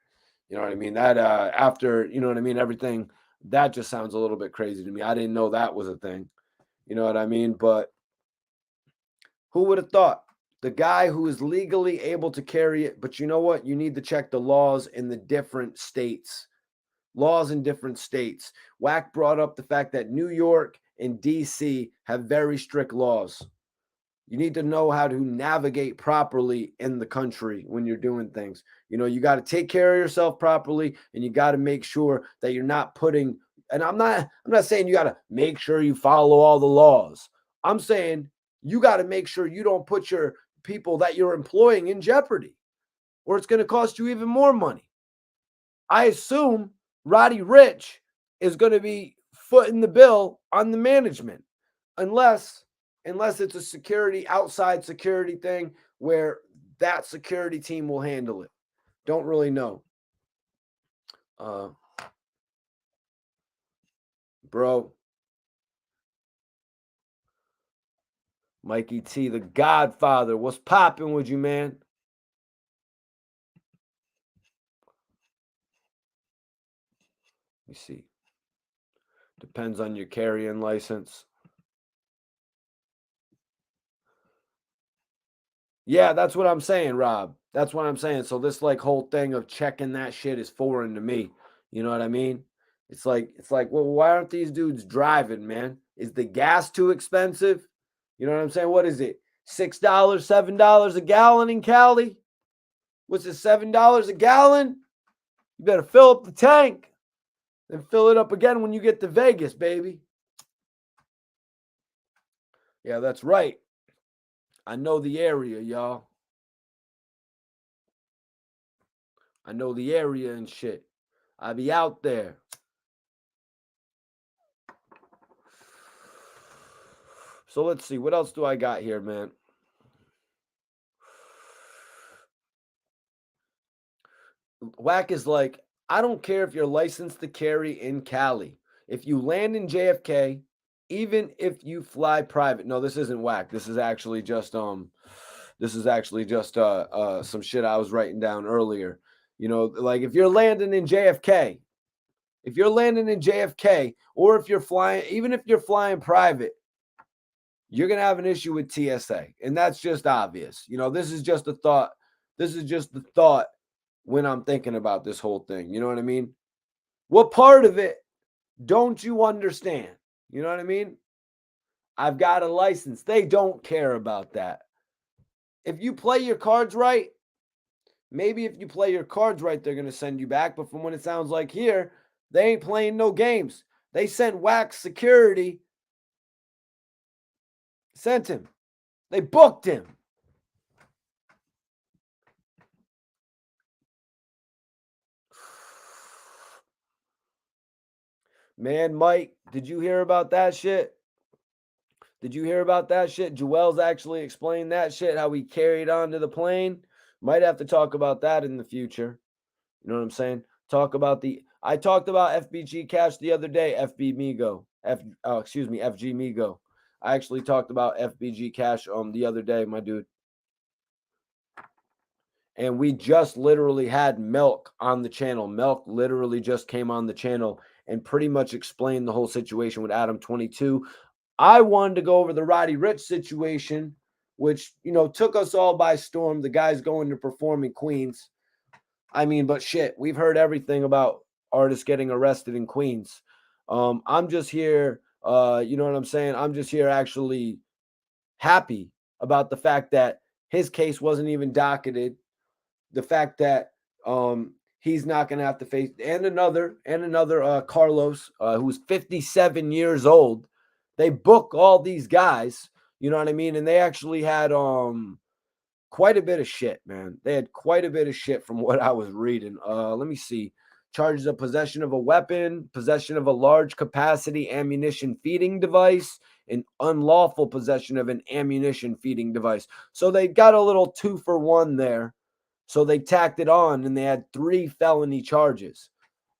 You know what I mean? That after, you know what I mean, everything That just sounds a little bit crazy to me. I didn't know that was a thing. You know what I mean? But who would have thought? The guy who is legally able to carry it, but you know what? You need to check the laws in the different states. Laws in different states. Wack brought up the fact that New York and DC have very strict laws. You need to know how to navigate properly in the country when you're doing things. You know, you got to take care of yourself properly, and you got to make sure that you're not putting, and I'm not saying you got to make sure you follow all the laws. I'm saying you got to make sure you don't put your people that you're employing in jeopardy, or it's going to cost you even more money. I assume Roddy Ricch is going to be footing the bill on the management, unless it's a security, outside security thing where that security team will handle it. Don't really know. Bro. Mikey T, the Godfather. What's popping with you, man? Let me see. Depends on your carrying license. Yeah, that's what I'm saying, Rob. That's what I'm saying. So this like whole thing of checking that shit is foreign to me. You know what I mean? It's like, well, why aren't these dudes driving, man? Is the gas too expensive? You know what I'm saying? What is it? $6, $7 a gallon in Cali? What's it, $7 a gallon? You better fill up the tank and fill it up again when you get to Vegas, baby. Yeah, that's right. I know the area, y'all. I know the area and shit. I be out there. So let's see. What else do I got here, man? Wack is like, I don't care if you're licensed to carry in Cali. If you land in JFK, even if you fly private. No, this isn't Wack. This is actually just some shit I was writing down earlier. You know, like if you're landing in JFK, or if you're flying, even if you're flying private, you're going to have an issue with TSA. And that's just obvious. You know, this is just a thought. This is just the thought when I'm thinking about this whole thing. You know what I mean? What part of it don't you understand? You know what I mean? I've got a license. They don't care about that. If you play your cards right, maybe if you play your cards right, they're going to send you back. But from what it sounds like here, they ain't playing no games. They sent Wack security. Sent him. They booked him. Man, Mike, did you hear about that shit? Joel's actually explained that shit, how he carried onto the plane. Might have to talk about that in the future. You know what I'm saying? I talked about FBG Cash the other day, FG Migo. I actually talked about FBG Cash the other day, my dude. And we just literally had Milk on the channel. Milk literally just came on the channel and pretty much explained the whole situation with Adam22. I wanted to go over the Roddy Ricch situation, which, you know, took us all by storm. The guy's going to perform in Queens. I mean, but shit, we've heard everything about artists getting arrested in Queens. I'm just here, you know what I'm saying? I'm just here actually happy about the fact that his case wasn't even docketed. The fact that he's not going to have to face and another Carlos, who's 57 years old. They book all these guys, you know what I mean? And they actually had quite a bit of shit, man. They had quite a bit of shit from what I was reading. Let me see. Charges of possession of a weapon, possession of a large capacity ammunition feeding device, and unlawful possession of an ammunition feeding device. So they got a little 2-for-1 there. So they tacked it on and they had 3 felony charges.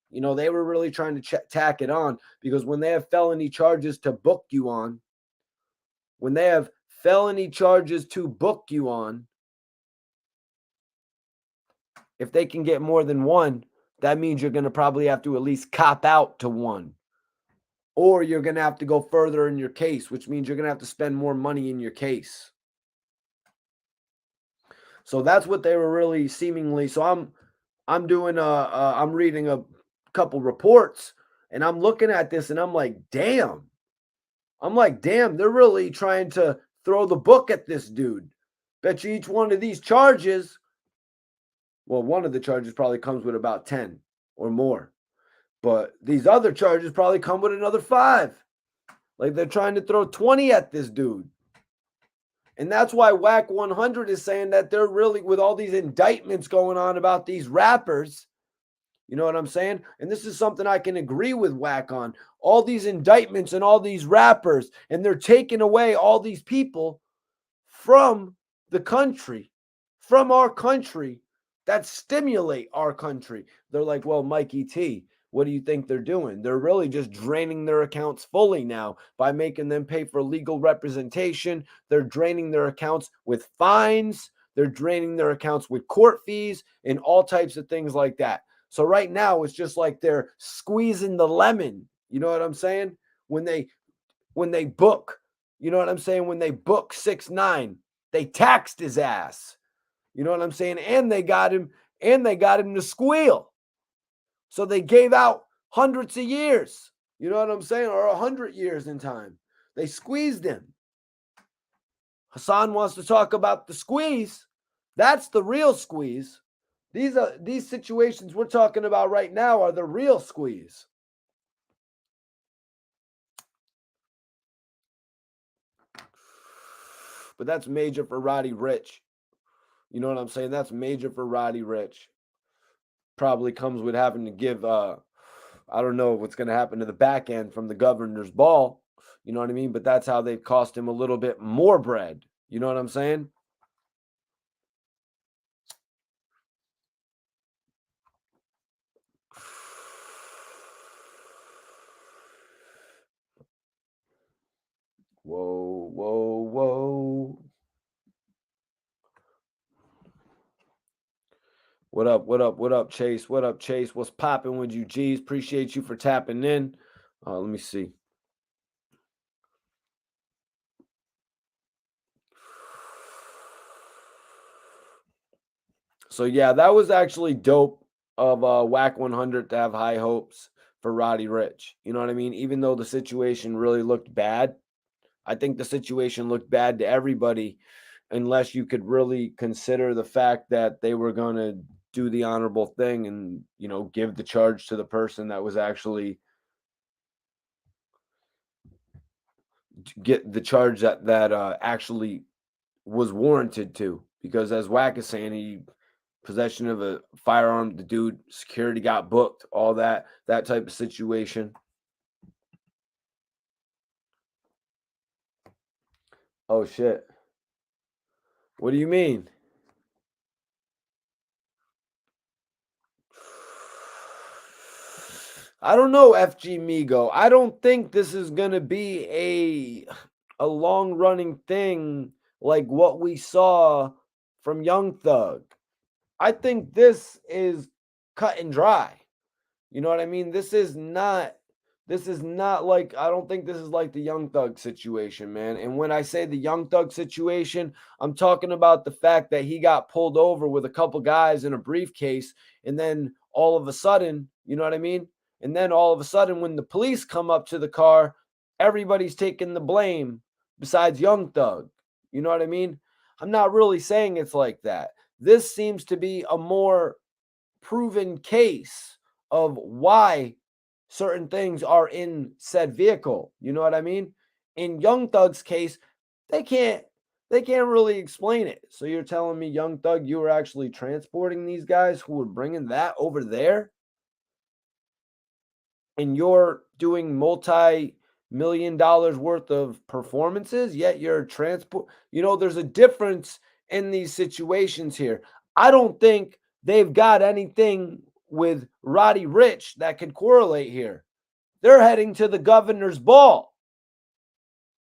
You know, they were really trying to tack it on because when they have felony charges to book you on, if they can get more than one, that means you're going to probably have to at least cop out to one. Or you're going to have to go further in your case, which means you're going to have to spend more money in your case. So that's what they were really seemingly. So I'm doing I'm reading a couple reports and I'm looking at this and I'm like, damn. They're really trying to throw the book at this dude. Bet you each one of these charges, well, one of the charges probably comes with about 10 or more. But these other charges probably come with another 5. Like they're trying to throw 20 at this dude. And that's why Wack 100 is saying that they're really, with all these indictments going on about these rappers, you know what I'm saying? And this is something I can agree with Wack on. All these indictments and all these rappers, and they're taking away all these people from the country, from our country, that stimulate our country. They're like, well, Mikey T, what do you think they're doing? They're really just draining their accounts fully now by making them pay for legal representation. They're draining their accounts with fines. They're draining their accounts with court fees and all types of things like that. So right now, it's just like they're squeezing the lemon. You know what I'm saying? When they book, you know what I'm saying? When they book 6ix9ine, they taxed his ass. You know what I'm saying? And they got him to squeal. So they gave out hundreds of years. You know what I'm saying? Or 100 years in time. They squeezed him. Hassan wants to talk about the squeeze. That's the real squeeze. These situations we're talking about right now are the real squeeze. But that's major for Roddy Ricch. You know what I'm saying? That's major for Roddy Ricch. Probably comes with having to give, I don't know what's going to happen to the back end from the governor's ball. You know what I mean? But that's how they've cost him a little bit more bread. You know what I'm saying? Whoa, whoa, whoa. What up, what up, what up, Chase? What up, Chase? What's popping with you, G's? Appreciate you for tapping in. Let me see. So, yeah, that was actually dope of Wack 100 to have high hopes for Roddy Ricch. You know what I mean? Even though the situation really looked bad, I think the situation looked bad to everybody unless you could really consider the fact that they were going to do the honorable thing and, you know, give the charge to the person that was actually get the charge that actually was warranted to. Because as Wack is saying, possession of a firearm, the dude, security got booked, all that type of situation. Oh, shit. What do you mean? I don't know, FG Migo. I don't think this is going to be a long-running thing like what we saw from Young Thug. I think this is cut and dry. You know what I mean? This is not like, I don't think this is like the Young Thug situation, man. And when I say the Young Thug situation, I'm talking about the fact that he got pulled over with a couple guys in a briefcase, and then all of a sudden, you know what I mean? And then all of a sudden, when the police come up to the car, everybody's taking the blame besides Young Thug. You know what I mean? I'm not really saying it's like that. This seems to be a more proven case of why certain things are in said vehicle. You know what I mean? In Young Thug's case, they can't really explain it. So you're telling me, Young Thug, you were actually transporting these guys who were bringing that over there? And you're doing multi-million dollars worth of performances, yet you're transport. You know, there's a difference in these situations here. I don't think they've got anything with Roddy Ricch that could correlate here. They're heading to the governor's ball.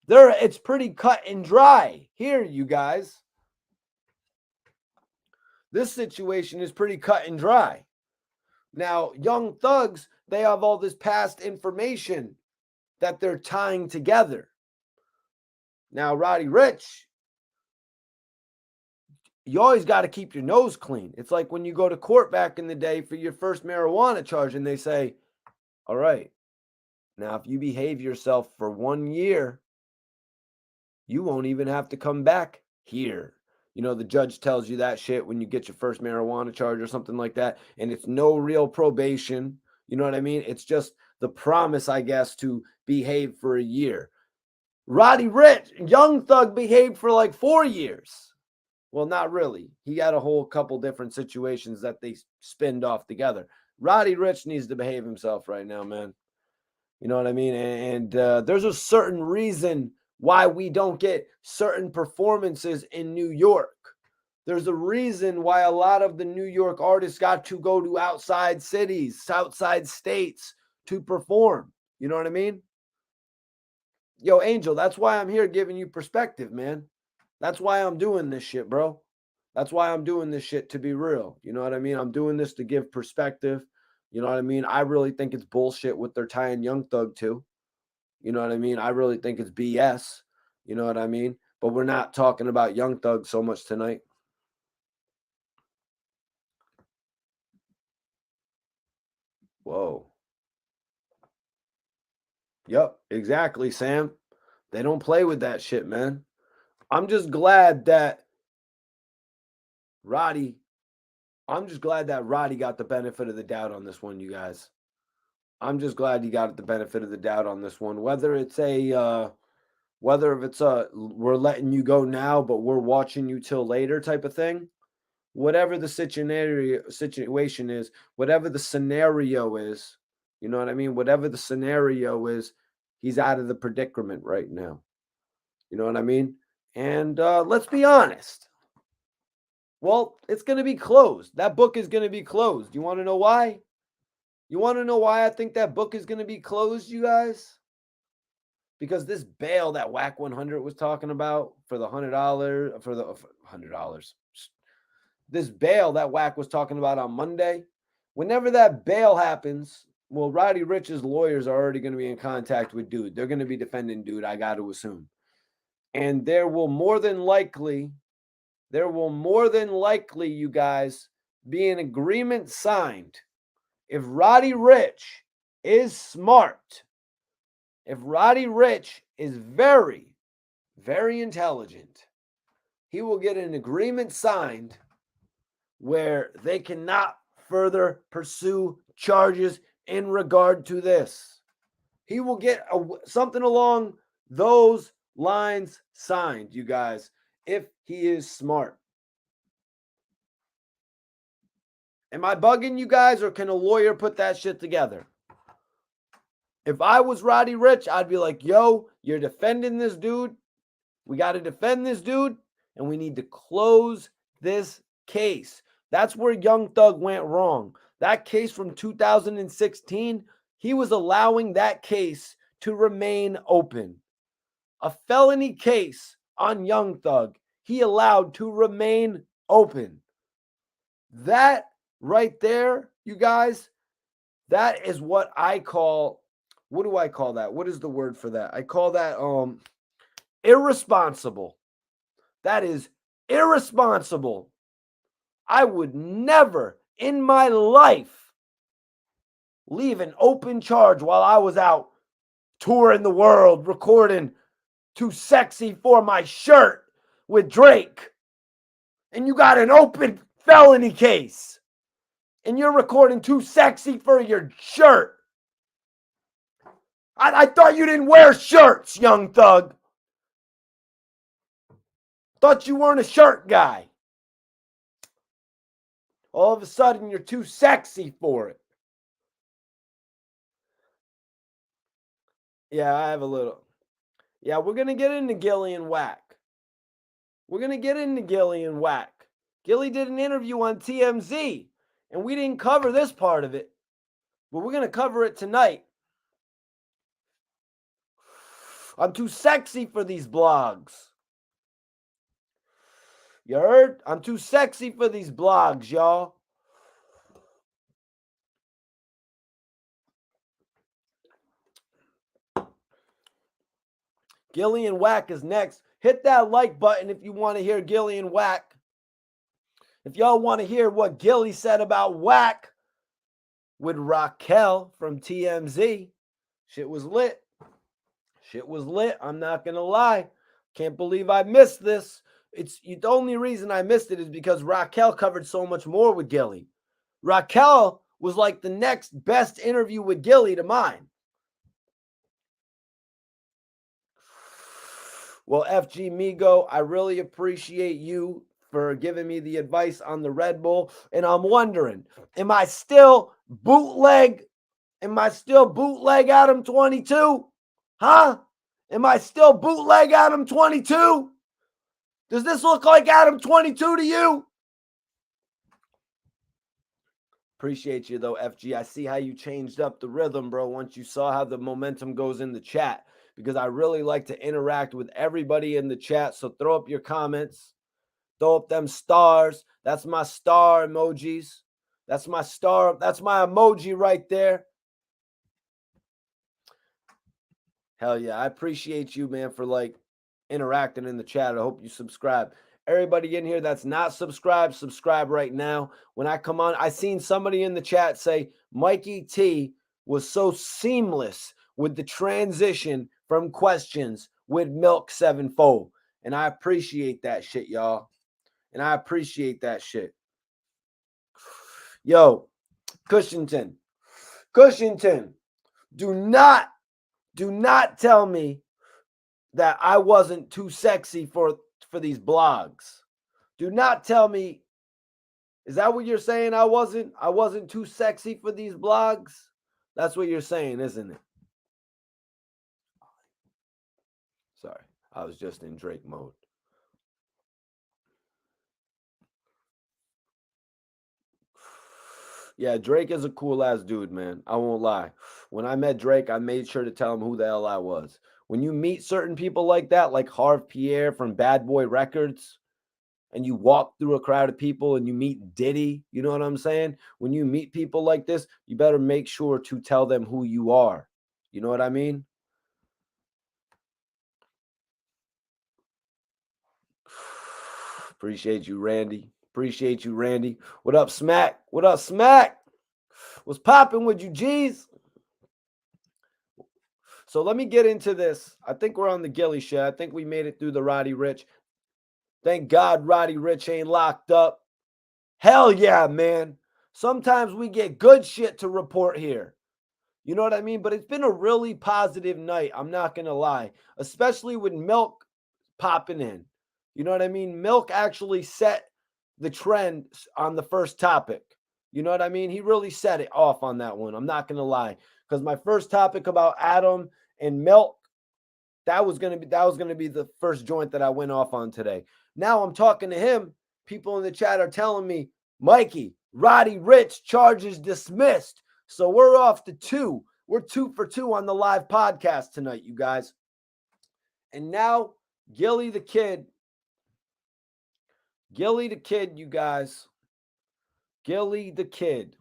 It's pretty cut and dry here, you guys. This situation is pretty cut and dry. Now, Young Thugs, they have all this past information that they're tying together. Now, Roddy Ricch, you always got to keep your nose clean. It's like when you go to court back in the day for your first marijuana charge and they say, all right, now if you behave yourself for 1 year, you won't even have to come back here. You know, the judge tells you that shit when you get your first marijuana charge or something like that. And it's no real probation. You know what I mean? It's just the promise, I guess, to behave for a year. Roddy Ricch, Young Thug, behaved for like 4 years. Well, not really. He had a whole couple different situations that they spinned off together. Roddy Ricch needs to behave himself right now, man. You know what I mean? And there's a certain reason why we don't get certain performances in New York. There's a reason why a lot of the New York artists got to go to outside cities, outside states to perform. You know what I mean? Yo, Angel, that's why I'm here giving you perspective, man. That's why I'm doing this shit, bro. That's why I'm doing this shit, to be real. You know what I mean? I'm doing this to give perspective. You know what I mean? I really think it's bullshit what they're tying Young Thug to. You know what I mean? I really think it's BS. You know what I mean? But we're not talking about Young Thug so much tonight. Whoa. Yep, exactly, Sam. They don't play with that shit, man. I'm just glad that Roddy got the benefit of the doubt on this one, you guys. I'm just glad he got the benefit of the doubt on this one. Whether it's we're letting you go now, but we're watching you till later type of thing. Whatever the situation is, whatever the scenario is, you know what I mean? Whatever the scenario is, he's out of the predicament right now. You know what I mean? And let's be honest. Well, it's going to be closed. That book is going to be closed. You want to know why? You want to know why I think that book is going to be closed, you guys? Because this bail that Wack 100 was talking about for the $100, for the $100, this bail that Wack was talking about on Monday, whenever that bail happens, well, Roddy Ricch's lawyers are already going to be in contact with Dude. They're going to be defending Dude, I got to assume. And there will more than likely, you guys, be an agreement signed. If Roddy Ricch is smart, if Roddy Ricch is very, very intelligent, he will get an agreement signed where they cannot further pursue charges in regard to this. He will get something along those lines signed, you guys, if he is smart. Am I bugging you guys, or can a lawyer put that shit together? If I was Roddy Ricch, I'd be like, yo, you're defending this dude. We got to defend this dude, and we need to close this case. That's where Young Thug went wrong. That case from 2016, he was allowing that case to remain open. A felony case on Young Thug, he allowed to remain open. That right there, you guys, that is what I call, what do I call that? What is the word for that? I call that irresponsible. That is irresponsible. I would never in my life leave an open charge while I was out touring the world, recording Too Sexy for My Shirt with Drake. And you got an open felony case. And you're recording Too Sexy for Your Shirt. I thought you didn't wear shirts, Young Thug. Thought you weren't a shirt guy. All of a sudden, you're too sexy for it. Yeah, I have a little. Yeah, we're going to get into Gillie and Wack. Gillie did an interview on TMZ, and we didn't cover this part of it, but we're going to cover it tonight. I'm too sexy for these blogs. You heard? I'm too sexy for these blogs, y'all. Gillie and Wack is next. Hit that like button if you want to hear Gillie and Wack. If y'all want to hear what Gillie said about Wack with Raquel from TMZ, shit was lit. Shit was lit. I'm not going to lie. Can't believe I missed this. The only reason I missed it is because Raquel covered so much more with Gillie. Raquel was like the next best interview with Gillie to mine. Well, FG Migo, I really appreciate you for giving me the advice on the Red Bull. And I'm wondering, am I still bootleg Adam22? Huh? Am I still bootleg Adam22? Does this look like Adam22 to you? Appreciate you, though, FG. I see how you changed up the rhythm, bro, once you saw how the momentum goes in the chat, because I really like to interact with everybody in the chat. So throw up your comments. Throw up them stars. That's my star emojis. That's my star. That's my emoji right there. Hell yeah. I appreciate you, man, for like interacting in the chat. I hope you subscribe. Everybody in here that's not subscribed, subscribe right now. When I come on, I seen somebody in the chat say Mikey T was so seamless with the transition from questions with Milk74. And I appreciate that shit, y'all. And I appreciate that shit. Yo, Cushington, do not tell me that I wasn't too sexy for these blogs. Do not tell me. Is that what you're saying? I wasn't too sexy for these blogs? That's what you're saying, isn't it? Sorry, I was just in Drake mode. Yeah, Drake is a cool ass dude, man. I won't lie. When I met Drake, I made sure to tell him who the hell I was. When you meet certain people like that, like Harv Pierre from Bad Boy Records, and you walk through a crowd of people and you meet Diddy, you know what I'm saying? When you meet people like this, you better make sure to tell them who you are. You know what I mean? Appreciate you, Randy. Appreciate you, Randy. What up, Smack? What up, Smack? What's popping with you, G's? So let me get into this. I think we're on the Gillie shit. I think we made it through the Roddy Ricch. Thank God Roddy Ricch ain't locked up. Hell yeah, man. Sometimes we get good shit to report here. You know what I mean? But it's been a really positive night. I'm not going to lie. Especially with Milk popping in. You know what I mean? Milk actually set the trend on the first topic. You know what I mean? He really set it off on that one. I'm not going to lie. Because my first topic about Adam and Milk, that was going to be the first joint that I went off on today. Now I'm talking to him. People in the chat are telling me, Mikey, Roddy Ricch charges dismissed. So we're off to 2. We're 2 for 2 on the live podcast tonight, you guys. And now Gillie the Kid, you guys. Gillie the Kid.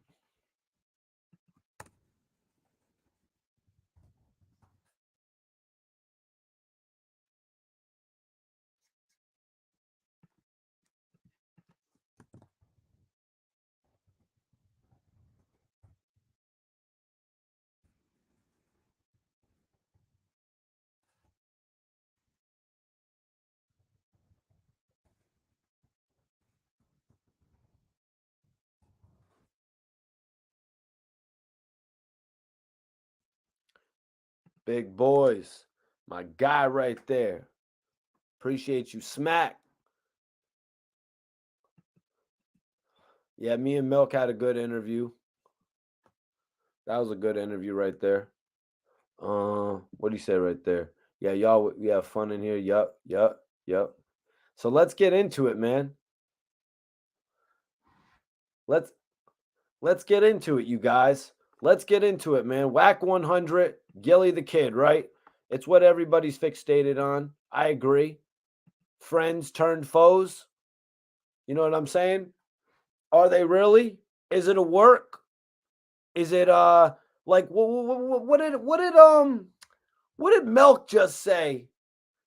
Big boys. My guy right there. Appreciate you, Smack. Yeah, me and Milk had a good interview. That was a good interview right there. What do you say right there? Yeah, y'all, we have fun in here. Yup. So let's get into it, man. Let's get into it, you guys. Let's get into it, man. Wack 100, Gillie the Kid, right? It's what everybody's fixated on. I agree. Friends turned foes. You know what I'm saying? Are they really? Is it a work? Is it like what did Milk just say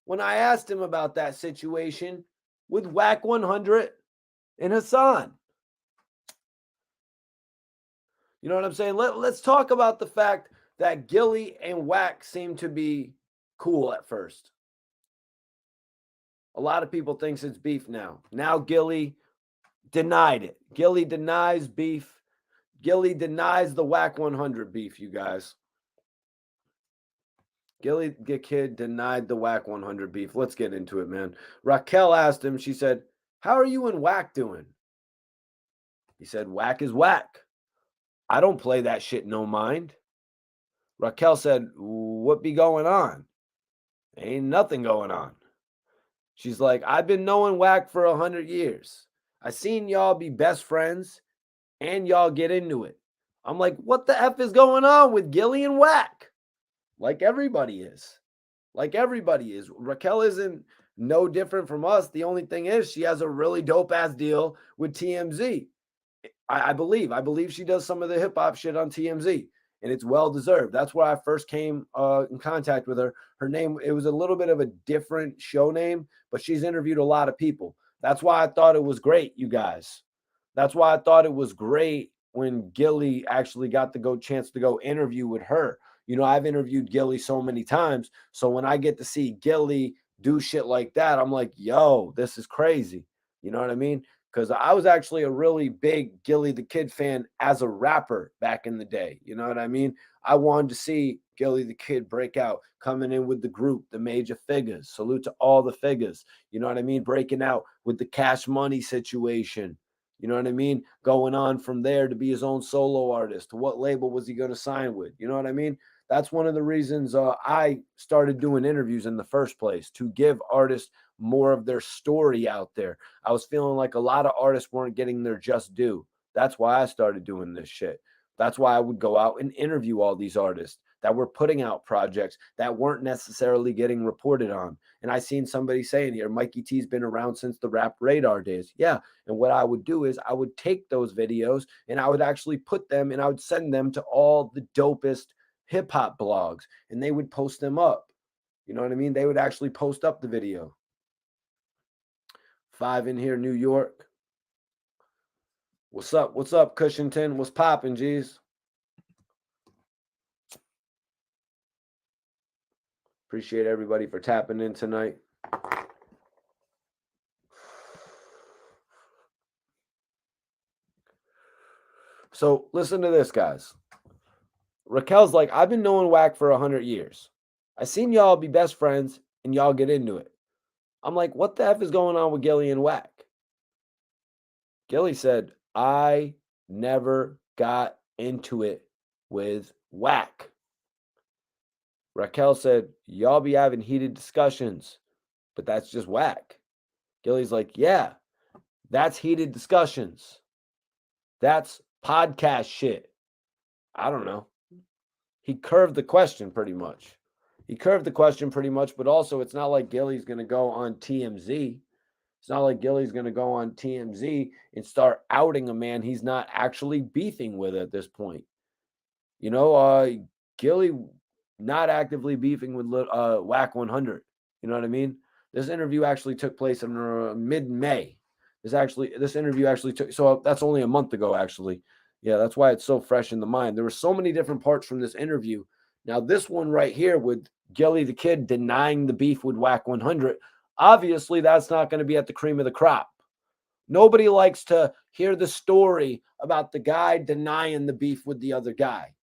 when I asked him about that situation with Wack 100 and Hassan. You know what I'm saying? Let's talk about the fact that Gillie and Wack seem to be cool at first. A lot of people thinks it's beef now. Now Gillie denied it. Gillie denies beef. Gillie denies the Wack 100 beef, you guys. Gillie the Kid denied the Wack 100 beef. Let's get into it, man. Raquel asked him, she said, "How are you and Wack doing?" He said, "Wack is Wack. I don't play that shit no mind." Raquel said, "What be going on?" "Ain't nothing going on." She's like, "I've been knowing Wack for 100 years. I seen y'all be best friends and y'all get into it." I'm like, what the F is going on with Gillie and Wack? Like everybody is. Like everybody is. Raquel isn't no different from us. The only thing is she has a really dope ass deal with TMZ. I believe she does some of the hip hop shit on TMZ, and it's well deserved. That's where I first came in contact with her. Her name, it was a little bit of a different show name, but she's interviewed a lot of people. That's why I thought it was great, you guys. That's why I thought it was great when Gillie actually got the chance to go interview with her. You know, I've interviewed Gillie so many times, so when I get to see Gillie do shit like that, I'm like, yo, this is crazy. You know what I mean? Because I was actually a really big Gillie the Kid fan as a rapper back in the day. You know what I mean? I wanted to see Gillie the Kid break out, coming in with the group, the major figures. Salute to all the figures. You know what I mean? Breaking out with the Cash Money situation. You know what I mean? Going on from there to be his own solo artist. What label was he going to sign with? You know what I mean? That's one of the reasons I started doing interviews in the first place, to give artists more of their story out there. I was feeling like a lot of artists weren't getting their just due. That's why I started doing this shit. That's why I would go out and interview all these artists that were putting out projects that weren't necessarily getting reported on. And I seen somebody saying here, Mikey T's been around since the Rap Radar days. Yeah. And what I would do is I would take those videos and I would actually put them and I would send them to all the dopest hip hop blogs and they would post them up. You know what I mean? They would actually post up the video. 5 in here, New York. What's up? What's up, Cushington? What's poppin', G's? Appreciate everybody for tapping in tonight. So listen to this, guys. Raquel's like, "I've been knowing Wack for 100 years. I seen y'all be best friends and y'all get into it." I'm like, what the F is going on with Gillie and Wack? Gillie said, "I never got into it with Wack." Raquel said, "Y'all be having heated discussions, but that's just Wack." Gillie's like, "Yeah, that's heated discussions. That's podcast shit." I don't know. He curved the question pretty much. But also it's not like Gillie's going to go on TMZ. It's not like Gillie's going to go on TMZ and start outing a man he's not actually beefing with at this point. You know, Gillie not actively beefing with Wack 100. You know what I mean? This interview actually took place in mid-May. This interview actually took, so that's only a month ago, actually. Yeah, that's why it's so fresh in the mind. There were so many different parts from this interview. Now, this one right here with Gillie the Kid denying the beef with Wack 100, obviously that's not going to be at the cream of the crop. Nobody likes to hear the story about the guy denying the beef with the other guy.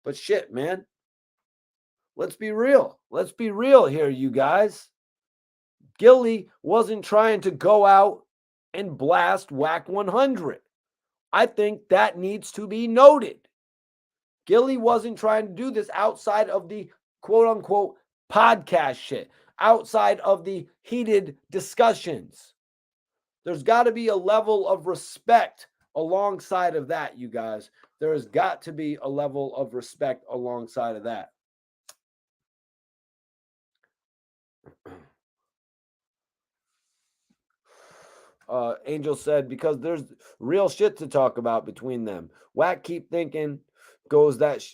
But shit, man. Let's be real. Let's be real here, you guys. Gillie wasn't trying to go out and blast Wack 100. I think that needs to be noted. Gillie wasn't trying to do this outside of the quote-unquote podcast shit, outside of the heated discussions. There's got to be a level of respect alongside of that, you guys. There has got to be a level of respect alongside of that. Angel said, because there's real shit to talk about between them. Wack keep thinking goes that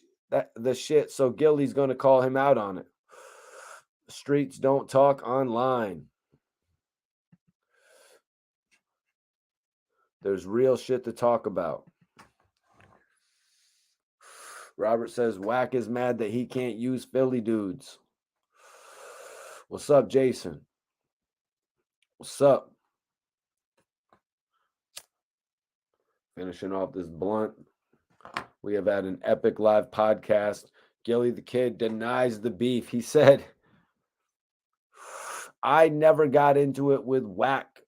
the shit, so Gillie's going to call him out on it. streets don't talk online. There's real shit to talk about. Robert says Wack is mad that he can't use Philly dudes. What's up, Jason? What's up? Finishing off this blunt. We have had an epic live podcast. Gillie the Kid denies the beef. He said, I never got into it with Wack.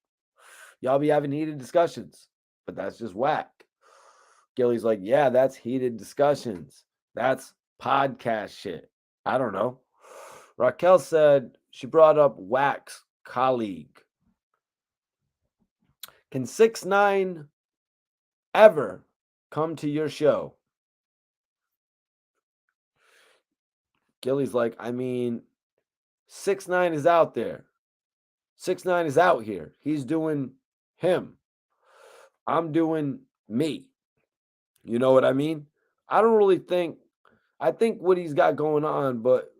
Y'all be having heated discussions, but that's just Wack. Gillie's like, yeah, that's heated discussions. That's podcast shit. I don't know. Raquel said she brought up Wack's colleague. Can 6ix9ine ever come to your show? Gillie's like, I mean, 6ix9ine is out there. 6ix9ine is out here. He's doing him. I'm doing me. You know what I mean? I don't really think, I think what he's got going on, but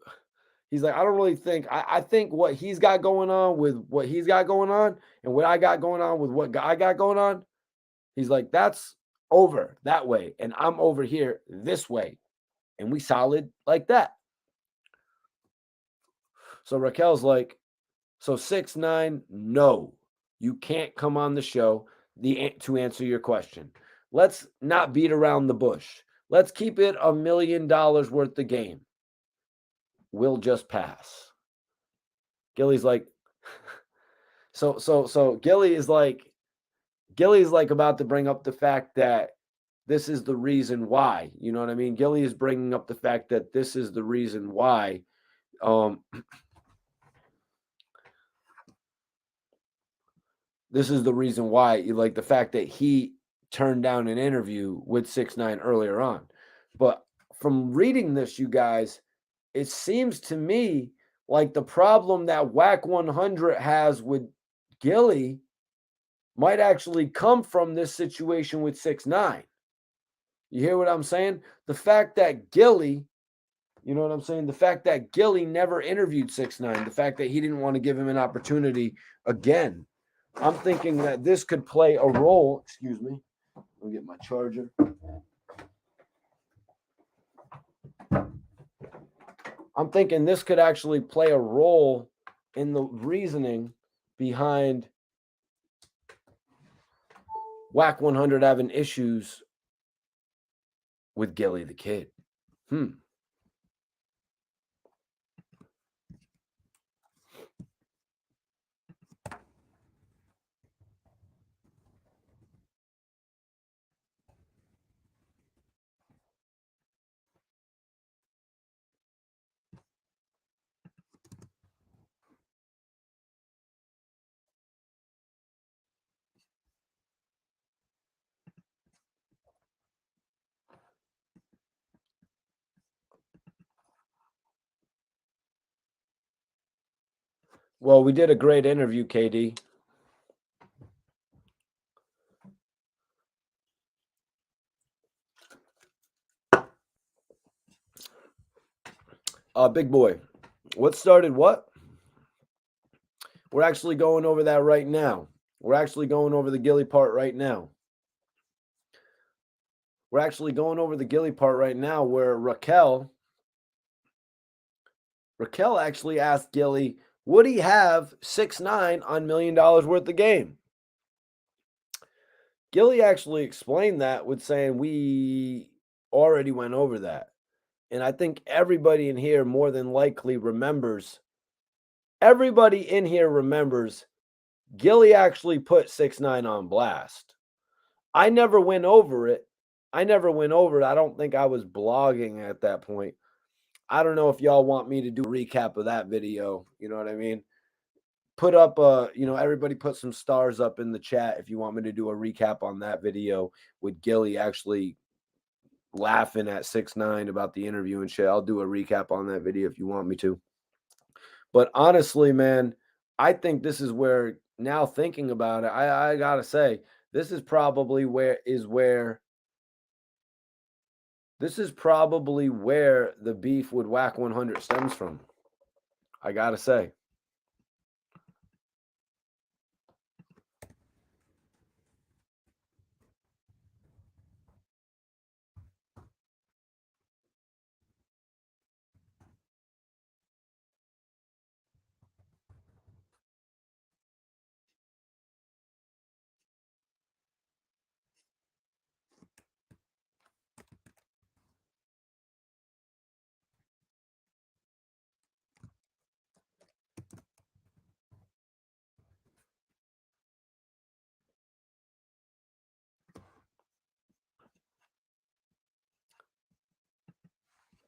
he's like, I don't really think, I think what he's got going on with what he's got going on and what I got going on with what I got going on, he's like, that's over that way. And I'm over here this way. And we solid like that. So Raquel's like, so 6ix9ine, no, you can't come on the show to answer your question. Let's not beat around the bush. Let's keep it $1 million worth of game. We'll just pass. Gillie's like, so Gillie's like about to bring up the fact that this is the reason why. You know what I mean? Gillie is bringing up the fact that this is the reason why. This is the reason why, like the fact that he turned down an interview with 6ix9ine earlier on. But from reading this, you guys, it seems to me like the problem that Wack 100 has with Gillie might actually come from this situation with 6ix9ine. You hear what I'm saying? The fact that Gillie, you know what I'm saying? The fact that Gillie never interviewed 6ix9ine, the fact that he didn't want to give him an opportunity again. I'm thinking that this could play a role. Excuse me. Let me get my charger. I'm thinking this could actually play a role in the reasoning behind Wack 100 having issues with Gillie the Kid. Well, we did a great interview, KD. Big boy, what started what? We're actually going over that right now. We're actually going over the Gillie part right now. We're actually going over the Gillie part right now where Raquel actually asked Gillie, would he have 6ix9ine on $1 million worth of game? Gillie actually explained that with saying we already went over that. And I think everybody in here more than likely remembers. Everybody in here remembers Gillie actually put 6ix9ine on blast. I never went over it. I don't think I was blogging at that point. I don't know if y'all want me to do a recap of that video. You know what I mean? Put up everybody put some stars up in the chat if you want me to do a recap on that video with Gillie actually laughing at 6ix9ine about the interview and shit. I'll do a recap on that video if you want me to. But honestly, man, I think this is where, now thinking about it, I gotta say, this is probably where the beef with Wack 100 stems from. I gotta say.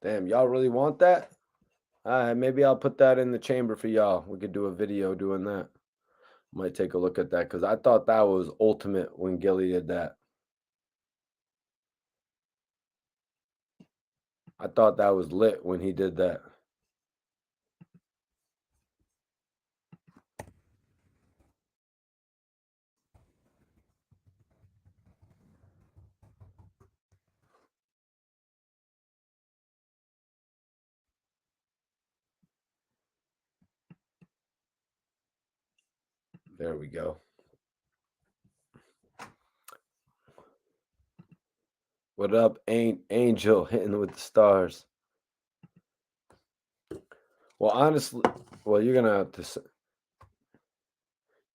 Damn, y'all really want that? Maybe I'll put that in the chamber for y'all. We could do a video doing that. Might take a look at that because I thought that was ultimate when Gillie did that. I thought that was lit when he did that. There we go. What up, Angel, hitting with the stars? Well, honestly, you're going to have to...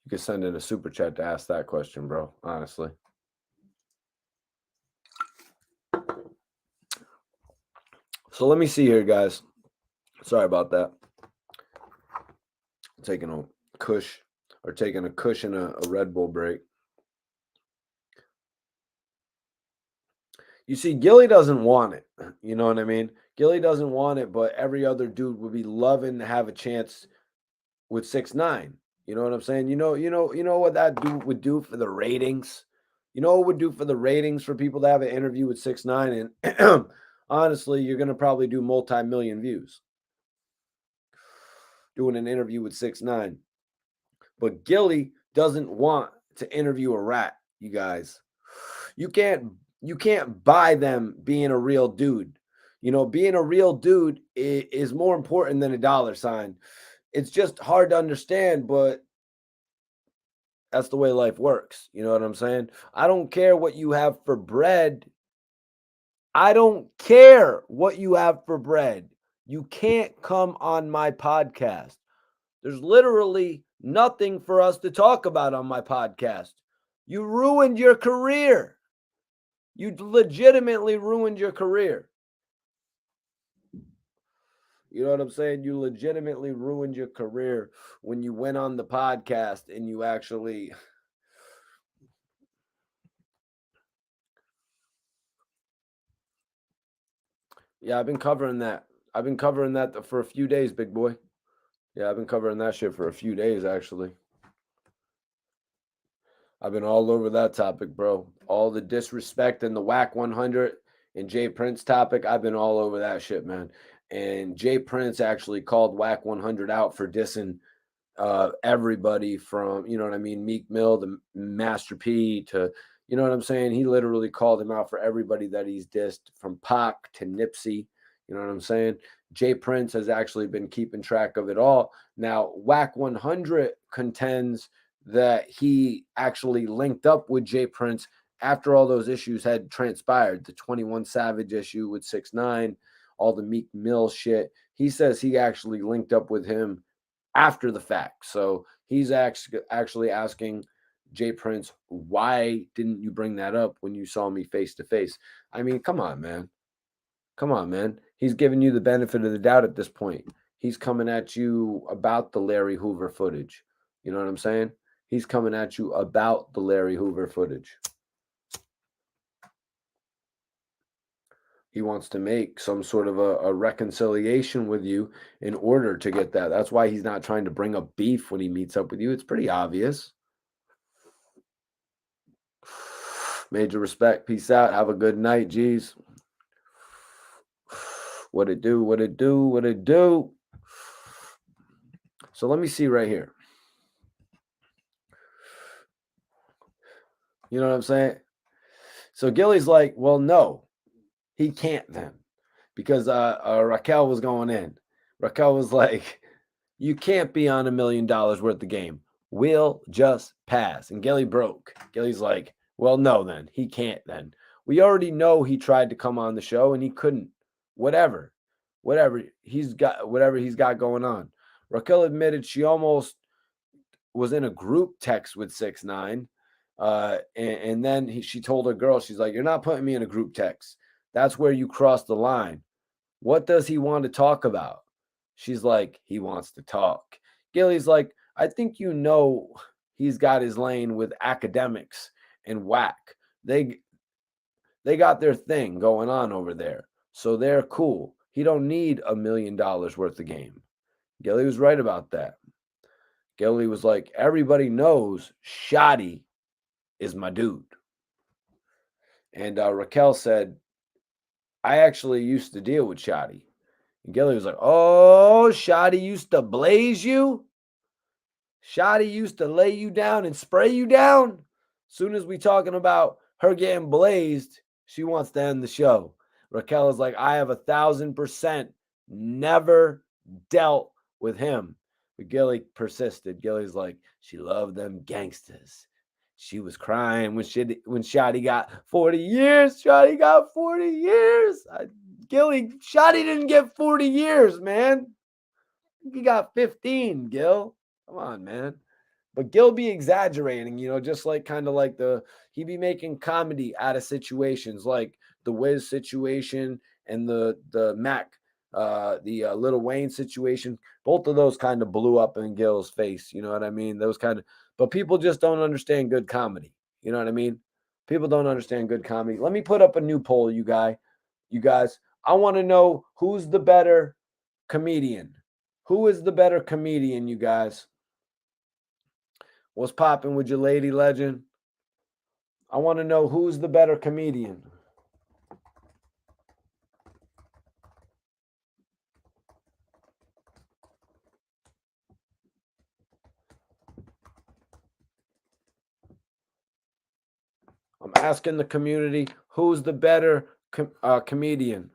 You could send in a super chat to ask that question, bro, honestly. So let me see here, guys. Sorry about that. Taking a kush and a Red Bull break. You see, Gillie doesn't want it. You know what I mean? Gillie doesn't want it, but every other dude would be loving to have a chance with 6ix9ine. You know what I'm saying? You know what that dude would do for the ratings? You know what would do for the ratings for people to have an interview with 6ix9ine? And honestly, you're going to probably do multi-million views doing an interview with 6ix9ine. But Gillie doesn't want to interview a rat, you guys. You can't buy them being a real dude. You know, being a real dude is more important than a dollar sign. It's just hard to understand, but that's the way life works. You know what I'm saying? I don't care what you have for bread. I don't care what you have for bread. You can't come on my podcast. There's literally nothing for us to talk about on my podcast. You ruined your career. You legitimately ruined your career. You know what I'm saying? You legitimately ruined your career when you went on the podcast and you actually... Yeah, I've been covering that. I've been covering that for a few days, big boy. Yeah, I've been covering that shit for a few days, actually. I've been all over that topic, bro. All the disrespect and the Wack 100 and Jay Prince topic, I've been all over that shit, man. And Jay Prince actually called Wack 100 out for dissing everybody from, you know what I mean, Meek Mill to Master P to, you know what I'm saying? He literally called him out for everybody that he's dissed, from Pac to Nipsey. You know what I'm saying? Jay Prince has actually been keeping track of it all. Now, Wack 100 contends that he actually linked up with Jay Prince after all those issues had transpired. The 21 Savage issue with 6ix9ine, all the Meek Mill shit. He says he actually linked up with him after the fact. So he's actually asking Jay Prince, why didn't you bring that up when you saw me face to face? I mean, come on, man. Come on, man. He's giving you the benefit of the doubt at this point. He's coming at you about the Larry Hoover footage. You know what I'm saying? He's coming at you about the Larry Hoover footage. He wants to make some sort of a reconciliation with you in order to get that. That's why he's not trying to bring up beef when he meets up with you. It's pretty obvious. Major respect. Peace out. Have a good night, G's. What it do? What it do? What it do? So let me see right here. You know what I'm saying? So Gillie's like, well, no, he can't then, because Raquel was going in. Raquel was like, You can't be on $1 million worth of game. We'll just pass. And Gillie broke. Gillie's like, well, no, then. He can't then. We already know he tried to come on the show and he couldn't. Whatever he's got going on. Raquel admitted she almost was in a group text with 6ix9ine. And then she told her girl, she's like, you're not putting me in a group text. That's where you cross the line. What does he want to talk about? She's like, he wants to talk. Gillie's like, I think he's got his lane with academics and Wack. They got their thing going on over there. So they're cool. He don't need $1 million worth of game. Gillie was right about that. Gillie was like, everybody knows Shotty is my dude. And Raquel said, I actually used to deal with Shotty. And Gillie was like, oh, Shotty used to blaze you? Shotty used to lay you down and spray you down? Soon as we talking about her getting blazed, she wants to end the show. Raquel is like, I have 1,000% never dealt with him. But Gillie persisted. Gillie's like, she loved them gangsters. She was crying when Shotty got 40 years. Shotty got 40 years. Shotty didn't get 40 years, man. He got 15, Gil. Come on, man. But Gil be exaggerating, just like he be making comedy out of situations like the Wiz situation and the Mac, the Lil Wayne situation. Both of those kind of blew up in Gil's face. You know what I mean? But people just don't understand good comedy. You know what I mean? People don't understand good comedy. Let me put up a new poll, you guys. I want to know who's the better comedian. Who is the better comedian, you guys? What's popping with your lady legend? I want to know who's the better comedian. I'm asking the community, who's the better comedian?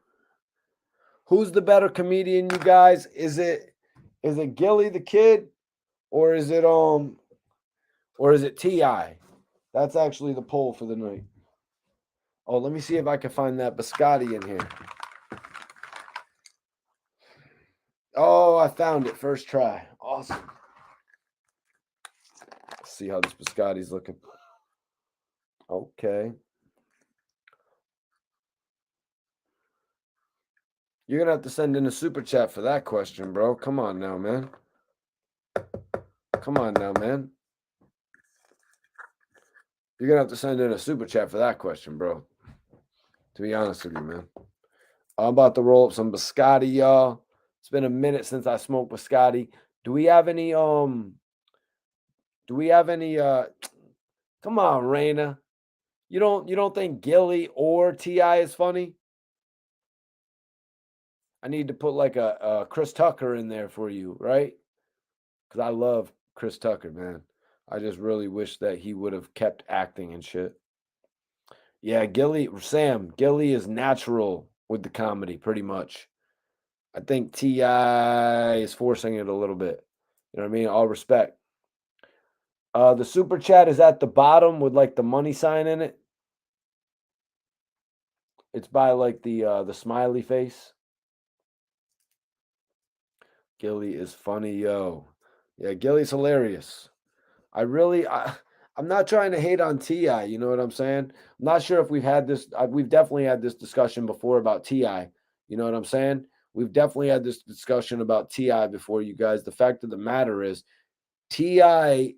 Who's the better comedian, you guys? Is it Gillie the Kid, or is it T.I.? That's actually the poll for the night. Oh, let me see if I can find that biscotti in here. Oh, I found it. First try. Awesome. Let's see how this biscotti's looking. Okay. You're going to have to send in a super chat for that question, bro. Come on now, man. Come on now, man. You're going to have to send in a super chat for that question, bro. To be honest with you, man. I'm about to roll up some biscotti, y'all. It's been a minute since I smoked biscotti. Do we have any, come on, Raina. You don't think Gillie or T.I. is funny? I need to put like a Chris Tucker in there for you, right? Because I love Chris Tucker, man. I just really wish that he would have kept acting and shit. Yeah, Gillie is natural with the comedy, pretty much. I think T.I. is forcing it a little bit. You know what I mean? All respect. The super chat is at the bottom with like the money sign in it. It's by like the smiley face. Gillie is funny, yo. Yeah, Gillie's hilarious. I'm not trying to hate on T.I., you know what I'm saying? I'm not sure if we've had this. We've definitely had this discussion before about T.I., you know what I'm saying? We've definitely had this discussion about T.I. before, you guys. The fact of the matter is T.I.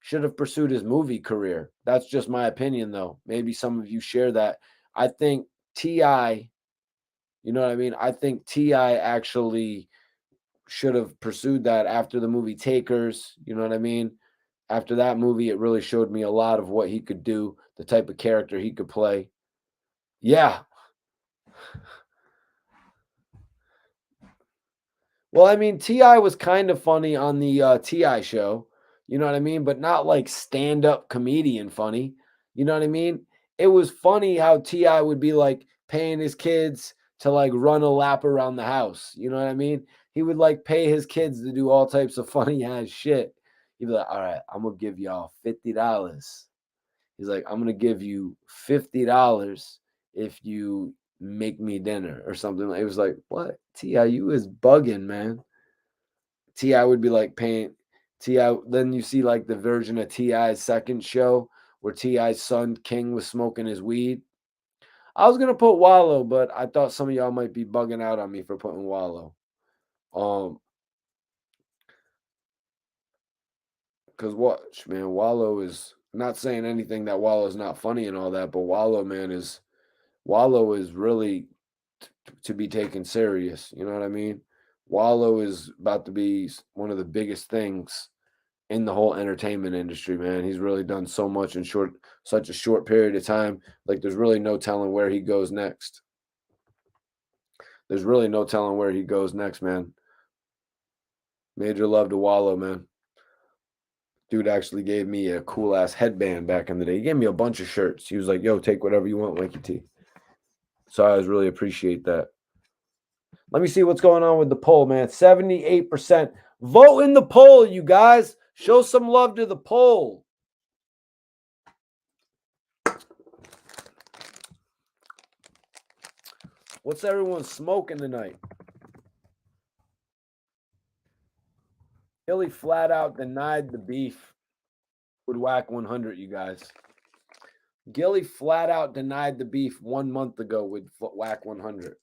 should have pursued his movie career. That's just my opinion, though. Maybe some of you share that. I think T.I., you know what I mean? I think T.I. actually should have pursued that after the movie Takers, you know what I mean? After that movie, it really showed me a lot of what he could do, the type of character he could play. Yeah. Well, I mean, T.I. was kind of funny on the T.I. show, you know what I mean? But not like stand-up comedian funny, you know what I mean? It was funny how T.I. would be like paying his kids to like run a lap around the house, you know what I mean? He would like pay his kids to do all types of funny ass shit. He'd be like, all right, I'm going to give y'all $50. He's like, I'm going to give you $50 if you make me dinner or something. It was like, what? T.I., you is bugging, man. T.I. would be like paying T.I. Then you see like the version of T.I.'s second show where T.I.'s son King was smoking his weed. I was gonna put Wallow, but I thought some of y'all might be bugging out on me for putting Wallow. Because watch, man, Wallow is not saying anything that Wallow is not funny and all that, but Wallow, man, is really to be taken serious. You know what I mean? Wallow is about to be one of the biggest things in the whole entertainment industry, man. He's really done so much in such a short period of time. Like, there's really no telling where he goes next. There's really no telling where he goes next, man. Major love to Wallow, man. Dude actually gave me a cool ass headband back in the day. He gave me a bunch of shirts. He was like, yo, take whatever you want, Mikey T. So I always really appreciate that. Let me see what's going on with the poll, man. 78%. Vote in the poll, you guys. Show some love to the poll. What's everyone smoking tonight? Gillie flat out denied the beef with Wack 100, you guys. Gillie flat out denied the beef 1 month ago with Wack 100.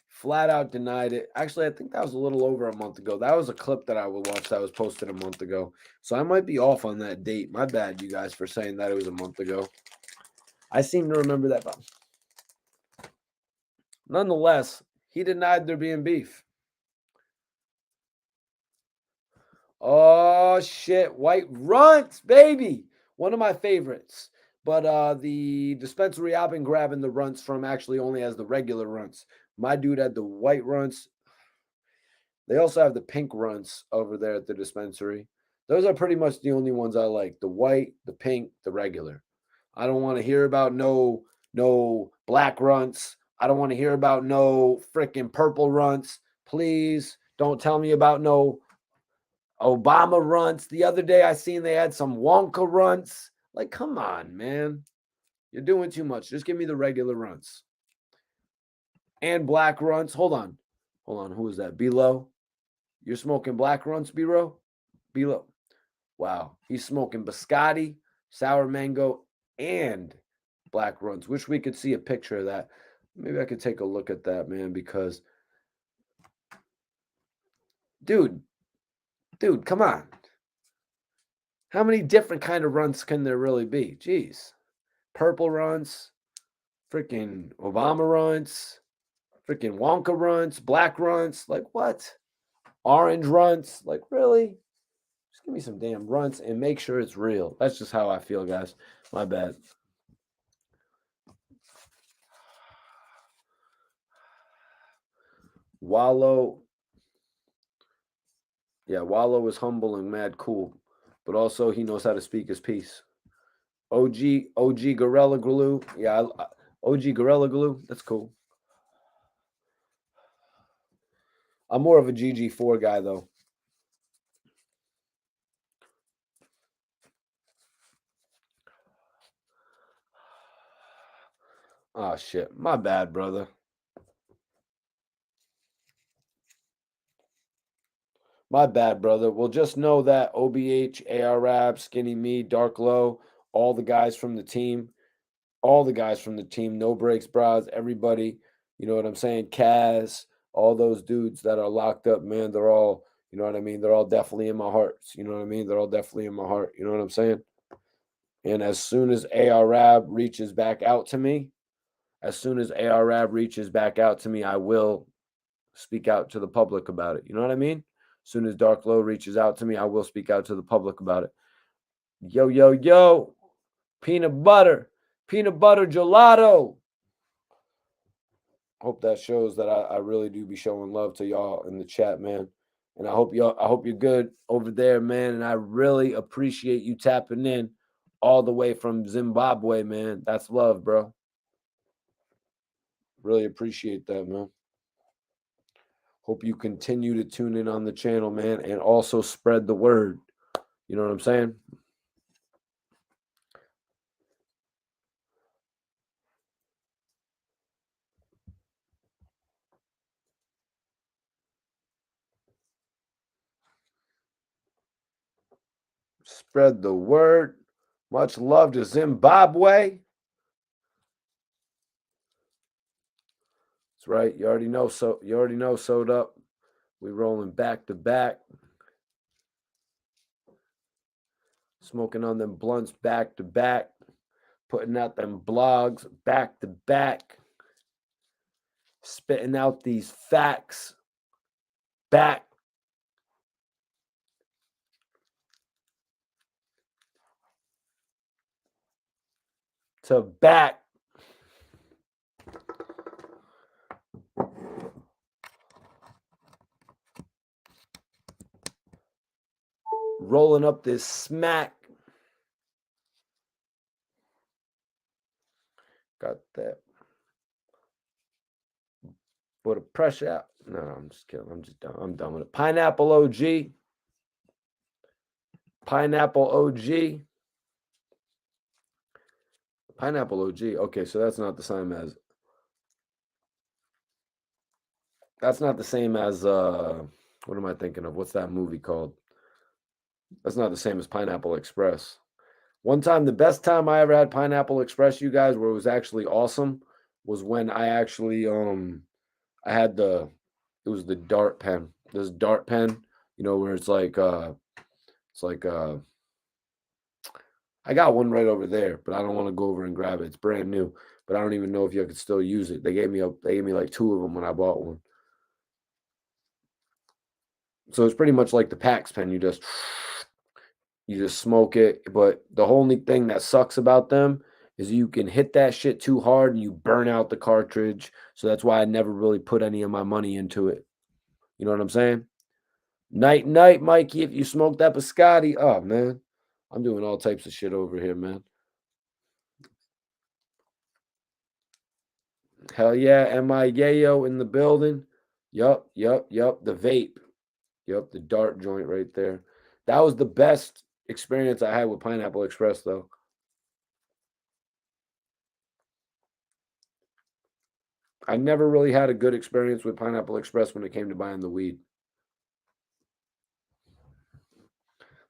Flat out denied it. Actually, I think that was a little over a month ago. That was a clip that I watched that was posted a month ago. So I might be off on that date. My bad, you guys, for saying that it was a month ago. I seem to remember that. Nonetheless, he denied there being beef. Oh, shit. White runts, baby. One of my favorites. But the dispensary I've been grabbing the runts from actually only has the regular runts. My dude had the white runts. They also have the pink runts over there at the dispensary. Those are pretty much the only ones I like. The white, the pink, the regular. I don't want to hear about no black runts. I don't want to hear about no freaking purple runts. Please don't tell me about no Obama runts. The other day I seen they had some Wonka runts. Like, come on, man. You're doing too much. Just give me the regular runts. And black runts. Hold on. Who is that? B-Lo? You're smoking black runts, B-Ro? B-Lo. Wow. He's smoking biscotti, sour mango, and black runts. Wish we could see a picture of that. Maybe I could take a look at that, man, because dude, come on. How many different kind of runts can there really be? Jeez. Purple runts, freaking Obama runts, freaking Wonka runts, black runts. Like, what? Orange runts. Like, really? Just give me some damn runts and make sure it's real. That's just how I feel, guys. My bad. Wallow. Yeah, Wallow is humble and mad cool, but also he knows how to speak his piece. OG Gorilla Glue. Yeah, OG Gorilla Glue. That's cool. I'm more of a GG4 guy, though. Oh, shit. My bad, brother. My bad, brother. Well, just know that OBH, ARAB, Skinny Me, Dark Low, all the guys from the team, No Breaks Bras, everybody, you know what I'm saying? Kaz, all those dudes that are locked up, man, they're all, you know what I mean? They're all definitely in my heart. You know what I mean? They're all definitely in my heart. You know what I'm saying? And as soon as ARAB reaches back out to me, I will speak out to the public about it. You know what I mean? As soon as Dark Low reaches out to me, I will speak out to the public about it. Yo. Peanut butter gelato. Hope that shows that I really do be showing love to y'all in the chat, man. And I hope you're good over there, man. And I really appreciate you tapping in all the way from Zimbabwe, man. That's love, bro. Really appreciate that, man. Hope you continue to tune in on the channel, man, and also spread the word. You know what I'm saying? Spread the word. Much love to Zimbabwe. That's right. You already know. So you already know. Sewed up. We rolling back to back. Smoking on them blunts back to back. Putting out them blogs back to back. Spitting out these facts back to back. Rolling up this smack. Got that. For the pressure out. No, I'm just kidding. I'm just done. I'm done with it. Pineapple OG. Pineapple OG. Pineapple OG. Okay, so that's not the same as. That's not the same as. What am I thinking of? What's that movie called? That's not the same as Pineapple Express. One time, the best time I ever had Pineapple Express, you guys, where it was actually awesome, was when I actually I had it was the dart pen. This dart pen, you know, where it's like I got one right over there, but I don't want to go over and grab it. It's brand new, but I don't even know if you could still use it. They gave me like 2 of them when I bought one. So it's pretty much like the PAX pen. You just smoke it, but the only thing that sucks about them is you can hit that shit too hard and you burn out the cartridge. So that's why I never really put any of my money into it. You know what I'm saying? Night, night, Mikey. If you smoke that biscotti, oh man, I'm doing all types of shit over here, man. Hell yeah, M.I. Yayo in the building. Yup. The vape. Yup, the dart joint right there. That was the best experience I had with Pineapple Express, though. I never really had a good experience with Pineapple Express when it came to buying the weed.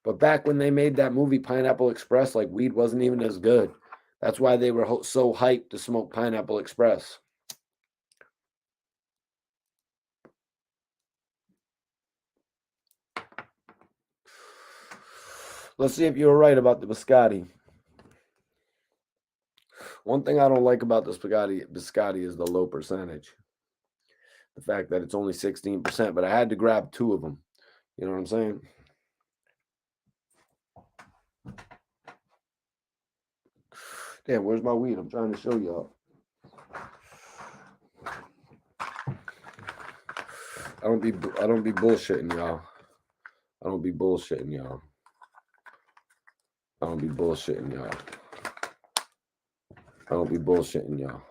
But back when they made that movie Pineapple Express, like, weed wasn't even as good. That's why they were so hyped to smoke Pineapple Express. Let's see if you were right about the biscotti. One thing I don't like about this biscotti is the low percentage. The fact that it's only 16%, but I had to grab 2 of them. You know what I'm saying? Damn, where's my weed? I'm trying to show y'all. I don't be bullshitting y'all. I don't be bullshitting y'all. I don't be bullshitting y'all. I don't be bullshitting y'all.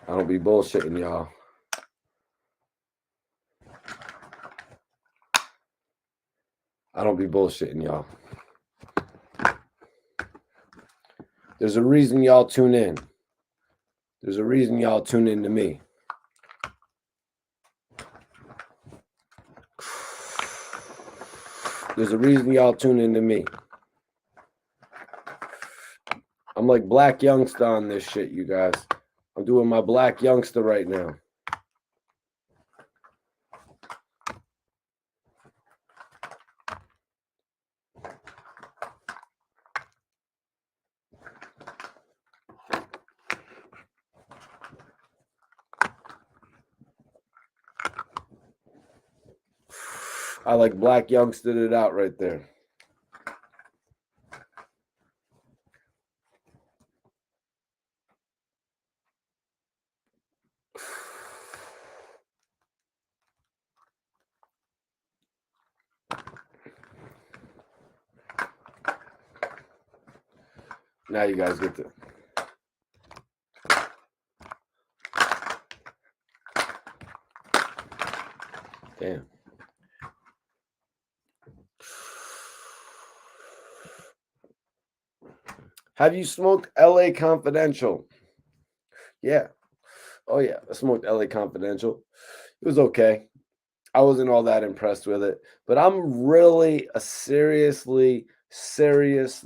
I don't be bullshitting y'all. I don't be bullshitting y'all. There's a reason y'all tune in. There's a reason y'all tune in to me. There's a reason y'all tune in to me. I'm like Black Youngster on this shit, you guys. I'm doing my Black Youngster right now. I like Black Youngstered it out right there. Now you guys get to. Damn. Have you smoked LA Confidential? Yeah. Oh, yeah. I smoked LA Confidential. It was okay. I wasn't all that impressed with it. But I'm really a seriously, serious,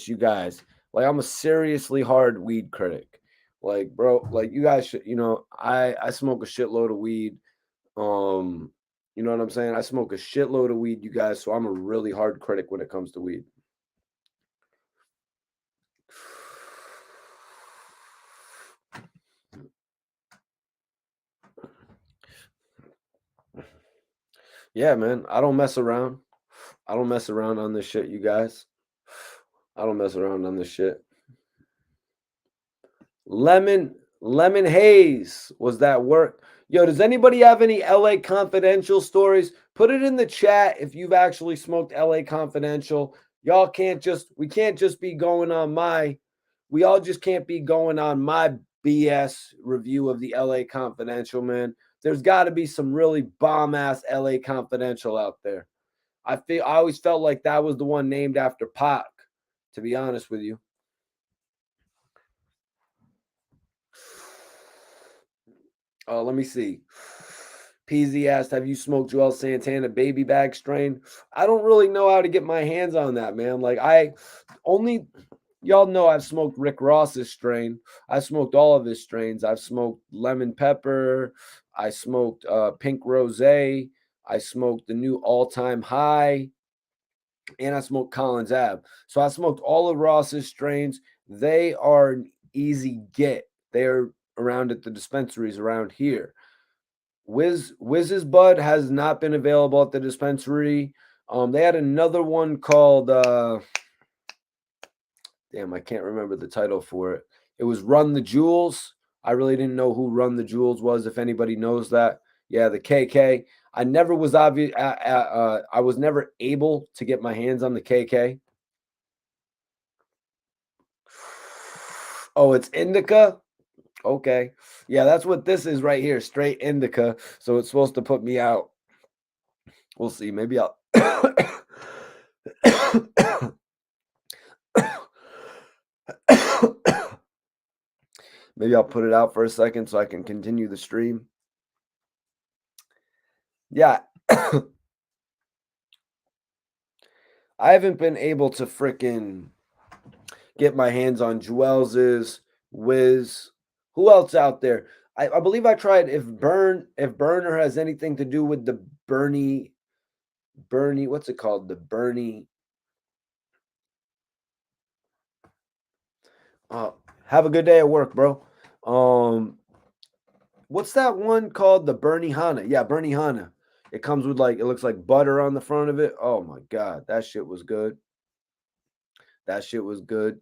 you guys. Like, I'm a seriously hard weed critic. Like, bro, like, you guys should, I smoke a shitload of weed. You know what I'm saying? I smoke a shitload of weed, you guys. So I'm a really hard critic when it comes to weed. Yeah, man. I don't mess around. I don't mess around on this shit, you guys. I don't mess around on this shit. Lemon Haze. Was that work? Yo, does anybody have any LA Confidential stories? Put it in the chat if you've actually smoked LA Confidential. Y'all can't we can't just be going on we all just can't be going on my BS review of the LA Confidential, man. There's got to be some really bomb ass LA Confidential out there. I always felt like that was the one named after Pac, to be honest with you. Let me see. PZ asked, have you smoked Joel Santana baby bag strain? I don't really know how to get my hands on that, man. Like, y'all know I've smoked Rick Ross's strain. I smoked all of his strains. I've smoked lemon pepper. I smoked pink rosé. I smoked the new all-time high. And I smoked Collins Ave. So I smoked all of Ross's strains. They are an easy get. They're around at the dispensaries around here. Wiz's Bud has not been available at the dispensary. They had another one called damn, I can't remember the title for it. It was Run the Jewels. I really didn't know who Run the Jewels was, if anybody knows that. Yeah, the KK. I never was obvious. I was never able to get my hands on the KK. Oh, it's indica? Okay. Yeah, that's what this is right here. Straight indica. So it's supposed to put me out. We'll see. Maybe I'll maybe I'll put it out for a second so I can continue the stream. Yeah. I haven't been able to frickin' get my hands on Jewels's, Wiz. Who else out there? I believe I tried if Burner has anything to do with the Bernie, what's it called? The Bernie. Have a good day at work, bro. What's that one called? The Bernie Hanna. Yeah, Bernie Hanna. It comes with it looks like butter on the front of it. Oh my God, that shit was good. That shit was good.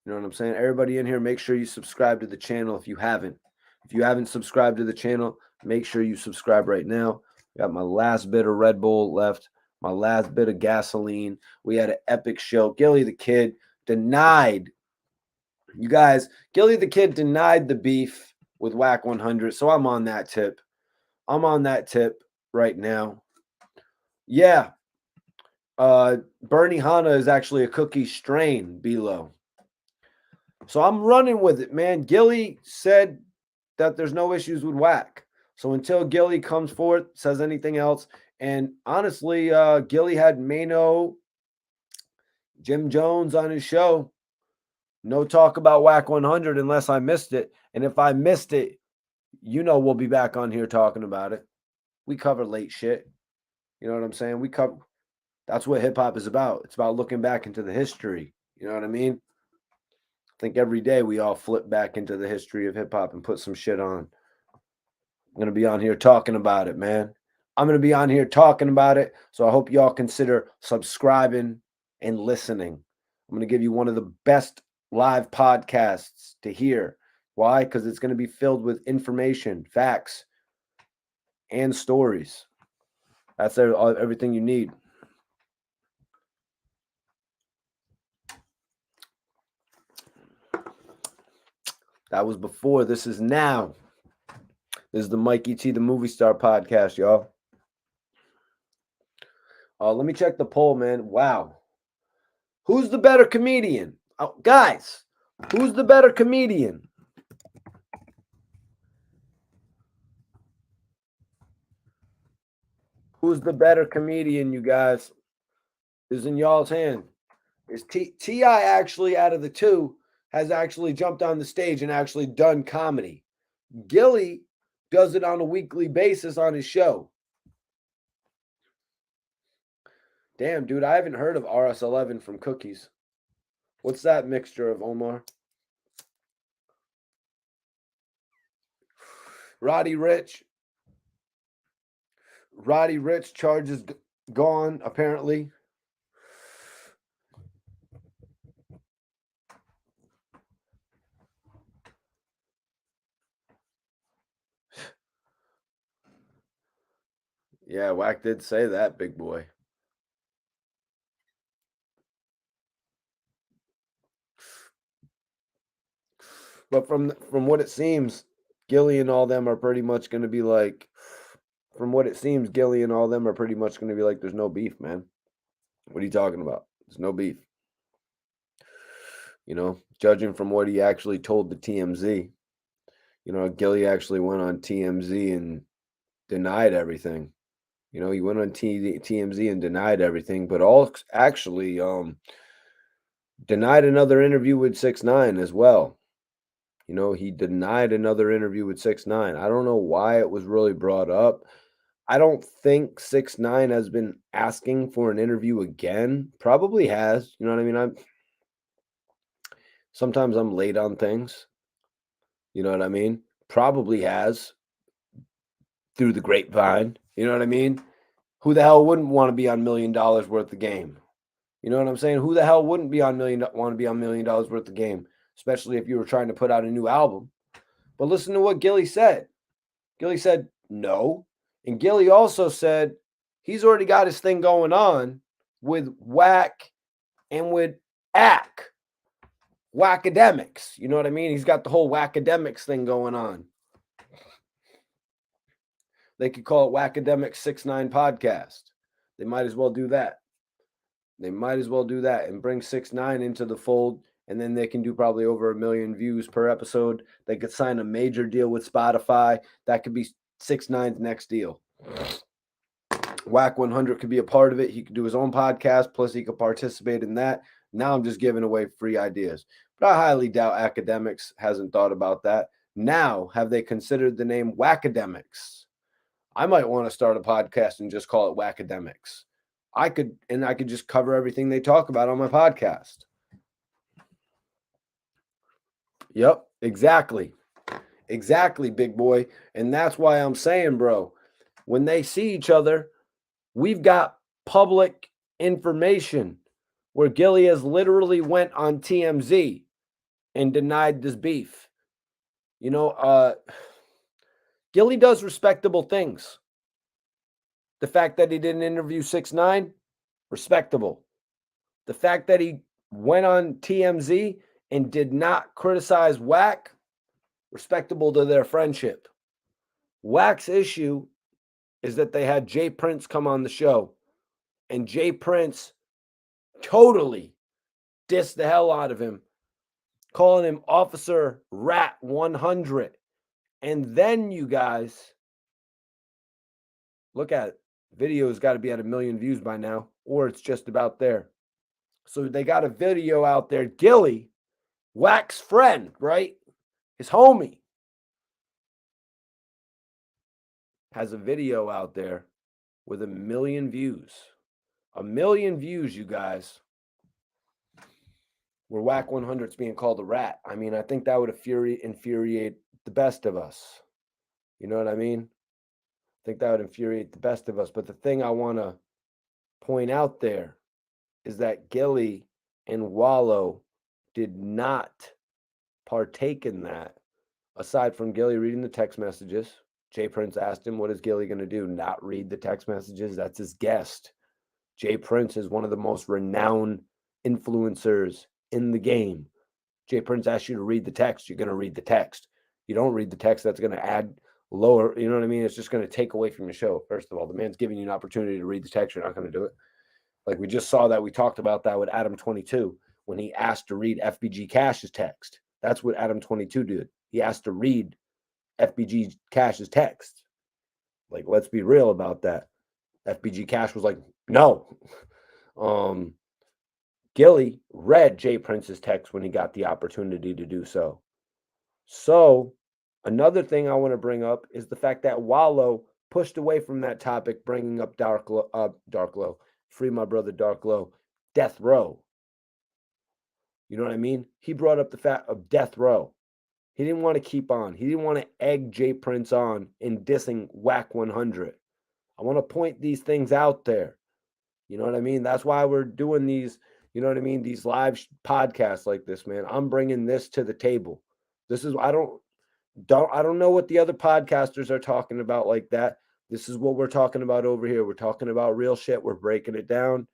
You know what I'm saying? Everybody in here, make sure you subscribe to the channel if you haven't. If you haven't subscribed to the channel, make sure you subscribe right now. Got my last bit of Red Bull left, my last bit of gasoline. We had an epic show. Gillie the Kid denied. You guys, Gillie the Kid denied the beef with Wack 100. So I'm on that tip. I'm on that tip right now. Yeah. Bernie Hanna is actually a cookie strain below. So I'm running with it, man. Gillie said that there's no issues with Wack. So until Gillie comes forth, says anything else, and honestly, Gillie had Mano, Jim Jones on his show. No talk about Wack 100 unless I missed it. And if I missed it, we'll be back on here talking about it. We cover late shit. You know what I'm saying? That's what hip hop is about. It's about looking back into the history. You know what I mean? I think every day we all flip back into the history of hip hop and put some shit on. I'm going to be on here talking about it, man. I'm going to be on here talking about it. So I hope y'all consider subscribing and listening. I'm going to give you one of the best live podcasts to hear. Why? Because it's going to be filled with information, facts, and stories. That's everything you need. That was before. This is now. This is the Mikey T, the Movie Star podcast, y'all. Let me check the poll, man. Wow. Who's the better comedian? Oh, guys, who's the better comedian? Who's the better comedian, you guys? Is in y'all's hand. Is T.I. actually, out of the two, has actually jumped on the stage and actually done comedy. Gillie does it on a weekly basis on his show. Damn, dude, I haven't heard of RS11 from Cookies. What's that mixture of, Omar? Roddy Ricch. Roddy Ricch charges gone, apparently. Yeah, Wack did say that, big boy. But from what it seems, Gillie and all them are pretty much going to be like, from what it seems, Gillie and all them are pretty much going to be like, there's no beef, man. What are you talking about? There's no beef. You know, judging from what he actually told the TMZ, you know, Gillie actually went on TMZ and denied everything. You know, he went on TMZ and denied everything, but actually denied another interview with 6ix9ine as well. You know, he denied another interview with 6ix9ine. I don't know why it was really brought up. I don't think 6ix9ine has been asking for an interview again. Probably has. You know what I mean? Sometimes I'm late on things. You know what I mean? Probably has through the grapevine. You know what I mean? Who the hell wouldn't want to be on $1 million worth of game? You know what I'm saying? Who the hell wouldn't be on want to be on $1 million worth of game? Especially if you were trying to put out a new album. But listen to what Gillie said. Gillie said no. And Gillie also said he's already got his thing going on with Wack and with Wackademics. You know what I mean? He's got the whole Wackademics thing going on. They could call it Wackademics 6ix9ine podcast. They might as well do that. They might as well do that and bring 6ix9ine into the fold. And then they can do probably over 1 million views per episode. They could sign a major deal with Spotify. That could be 6ix9ine's next deal. Wack 100 could be a part of it. He could do his own podcast. Plus, he could participate in that. Now I'm just giving away free ideas. But I highly doubt Academics hasn't thought about that. Now, have they considered the name Wackademics? I might want to start a podcast and just call it Wackademics. I could just cover everything they talk about on my podcast. Yep, exactly. Exactly, big boy. And that's why I'm saying, bro, when they see each other, we've got public information where Gillie has literally went on TMZ and denied this beef. You know, Gillie does respectable things. The fact that he didn't interview 6ix9ine, respectable. The fact that he went on TMZ and did not criticize Wack, respectable to their friendship. Wack's issue is that they had Jay Prince come on the show, and Jay Prince totally dissed the hell out of him, calling him Officer Rat 100. And then you guys, look at it. Video's got to be at 1 million views by now, or it's just about there. So they got a video out there. Gillie, Wack's friend, right? His homie, has a video out there with 1 million views. 1 million views, you guys. Where Wack 100's being called a rat. I mean, I think that would infuriate the best of us. You know what I mean? I think that would infuriate the best of us. But the thing I want to point out there is that Gillie and Wallow did not partake in that. Aside from Gillie reading the text messages, Jay Prince asked him, what is Gillie going to do? Not read the text messages? That's his guest. Jay Prince is one of the most renowned influencers in the game. Jay Prince asks you to read the text. You're going to read the text. You don't read the text, that's going to add lower, you know what I mean? It's just going to take away from the show. First of all, the man's giving you an opportunity to read the text. You're not going to do it. Like we just saw that. We talked about that with Adam22 when he asked to read FBG Cash's text. That's what Adam22 did. He asked to read FBG Cash's text. Like, let's be real about that. FBG Cash was like, no. Gillie read Jay Prince's text when he got the opportunity to do so. So, another thing I want to bring up is the fact that Wallow pushed away from that topic, bringing up Dark Low, free my brother Dark Low, Death Row. You know what I mean? He brought up the fact of Death Row. He didn't want to keep on. He didn't want to egg Jay Prince on in dissing Wack 100. I want to point these things out there. You know what I mean? That's why we're doing these, you know what I mean? These live podcasts like this, man. I'm bringing this to the table. This is, I don't know what the other podcasters are talking about like that. This is what we're talking about over here. We're talking about real shit. We're breaking it down.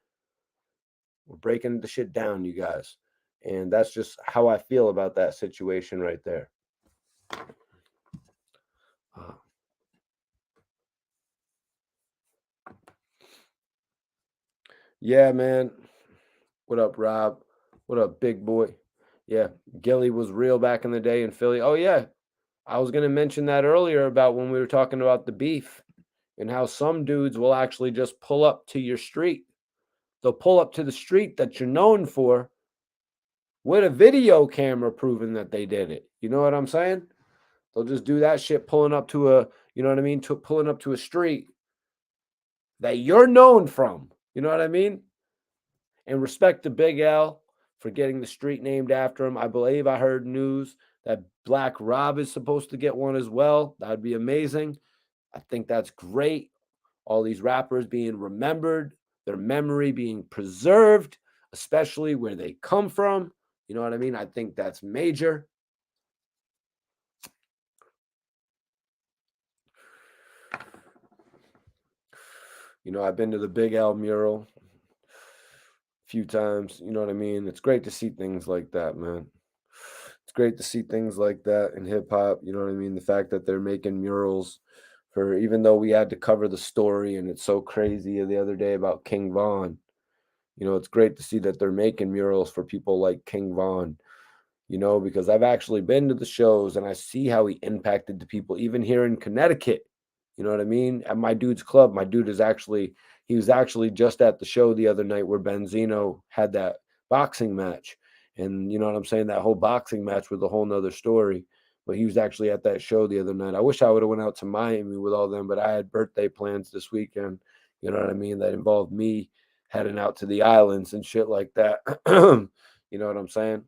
We're breaking the shit down, you guys. And that's just how I feel about that situation right there. Yeah, man. What up, Rob? What up, big boy? Yeah, Gillie was real back in the day in Philly. Oh, yeah. I was going to mention that earlier about when we were talking about the beef and how some dudes will actually just pull up to your street. They'll pull up to the street that you're known for with a video camera proving that they did it. You know what I'm saying? They'll just do that shit pulling up to a, you know what I mean? Pulling up to a street that you're known from. You know what I mean? And respect to Big L for getting the street named after him. I believe I heard news that Black Rob is supposed to get one as well. That'd be amazing. I think that's great. All these rappers being remembered, their memory being preserved, especially where they come from. You know what I mean? I think that's major. You know, I've been to the Big L mural a few times. You know what I mean? It's great to see things like that, man. It's great to see things like that in hip hop. You know what I mean? The fact that they're making murals for, even though we had to cover the story and it's so crazy the other day about King Von. You know, it's great to see that they're making murals for people like King Von, you know, because I've actually been to the shows and I see how he impacted the people, even here in Connecticut. You know what I mean? At my dude's club, my dude is actually, he was actually just at the show the other night where Benzino had that boxing match. And you know what I'm saying? That whole boxing match was a whole nother story. But he was actually at that show the other night. I wish I would have went out to Miami with all them, but I had birthday plans this weekend. You know what I mean? That involved me heading out to the islands and shit like that. You know what I'm saying?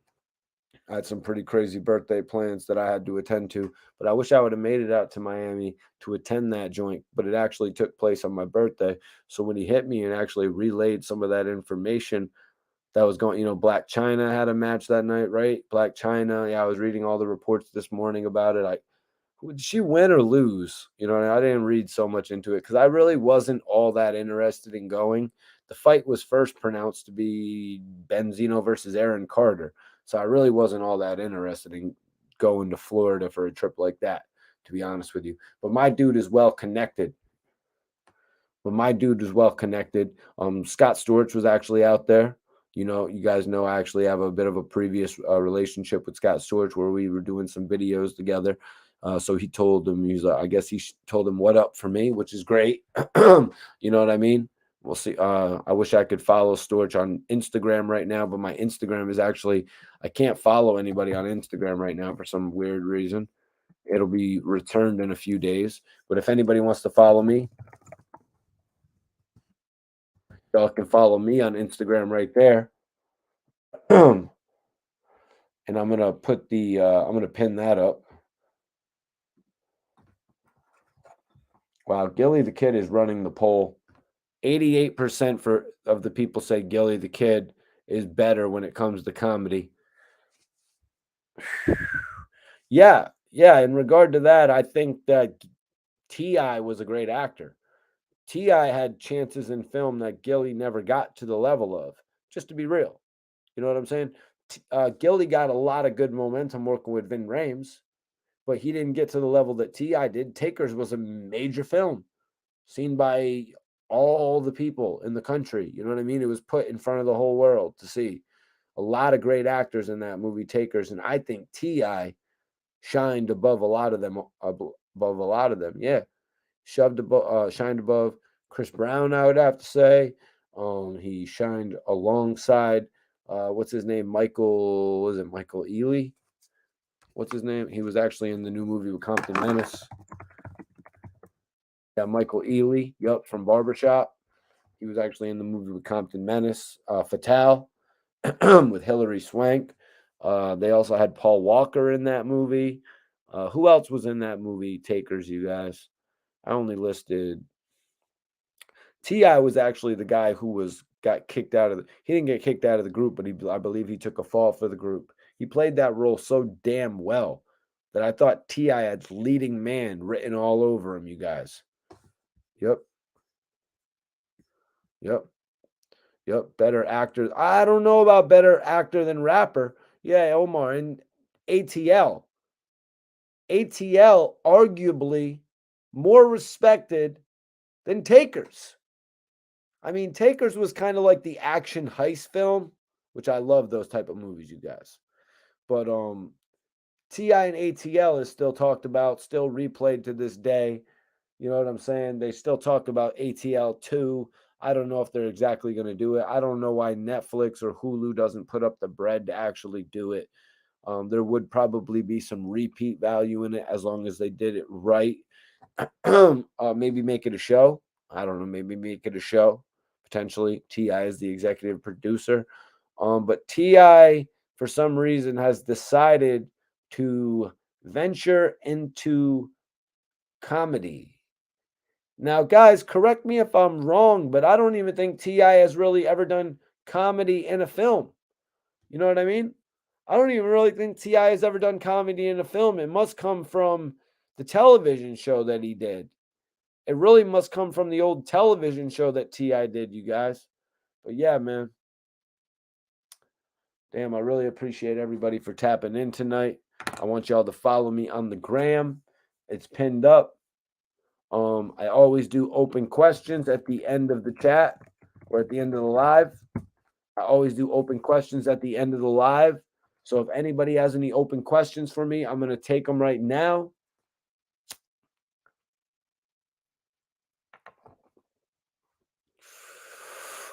I had some pretty crazy birthday plans that I had to attend to, but I wish I would have made it out to Miami to attend that joint, but it actually took place on my birthday. So when he hit me and actually relayed some of that information that was going, you know, Black China had a match that night, right? Black China. Yeah, I was reading all the reports this morning about it. Did she win or lose? You know, I didn't read so much into it because I really wasn't all that interested in going. The fight was first pronounced to be Benzino versus Aaron Carter. So I really wasn't all that interested in going to Florida for a trip like that, to be honest with you. But my dude is well connected. Scott Storch was actually out there. You know, you guys know I actually have a bit of a previous relationship with Scott Storch where we were doing some videos together. So he told him, I guess he told him what up for me, which is great. You know what I mean? We'll see. I wish I could follow Storch on Instagram right now, but my Instagram is actually, I can't follow anybody on Instagram right now for some weird reason. It'll be returned in a few days. But if anybody wants to follow me, y'all can follow me on Instagram right there. And I'm going to put I'm going to pin that up. Wow, Gillie the Kid is running the poll. 88% of the people say Gillie the Kid is better when it comes to comedy. Yeah. In regard to that, I think that T.I. was a great actor. T.I. had chances in film that Gillie never got to the level of, just to be real. You know what I'm saying? Gillie got a lot of good momentum working with Vin Rames, but he didn't get to the level that T.I. did. Takers was a major film seen by all the people in the country. You know what I mean? It was put in front of the whole world to see. A lot of great actors in that movie, Takers, and I think T.I. shined above a lot of them. Yeah, shined above Chris Brown, I would have to say. He shined alongside what's his name? Michael Ealy? What's his name? He was actually in the new movie with Compton Menace. Yeah, Michael Ealy, from Barbershop. He was actually in the movie with Compton Menace, Fatale, with Hilary Swank. They also had Paul Walker in that movie. Who else was in that movie, Takers, you guys? I only listed. T.I. was actually the guy who got kicked out of he didn't get kicked out of the group, but I believe he took a fall for the group. He played that role so damn well that I thought T.I. had leading man written all over him, you guys. Yep. Better actor. I don't know about better actor than rapper. Yeah, Omar and ATL. ATL arguably more respected than Takers. I mean, Takers was kind of like the action heist film, which I love those type of movies, you guys. But T.I. and ATL is still talked about, still replayed to this day. You know what I'm saying? They still talk about ATL 2. I don't know if they're exactly going to do it. I don't know why Netflix or Hulu doesn't put up the bread to actually do it. There would probably be some repeat value in it as long as they did it right. Maybe make it a show. I don't know. Maybe make it a show. Potentially, T.I. is the executive producer. But T.I., for some reason, has decided to venture into comedy. Now, guys, correct me if I'm wrong, but I don't even think T.I. has really ever done comedy in a film. You know what I mean? I don't even really think T.I. has ever done comedy in a film. It must come from the television show that he did. It really must come from the old television show that T.I. did, you guys. But yeah, man. Damn, I really appreciate everybody for tapping in tonight. I want y'all to follow me on the gram. It's pinned up. I always do open questions at the end of the chat or at the end of the live. I always do open questions at the end of the live. So if anybody has any open questions for me, I'm going to take them right now.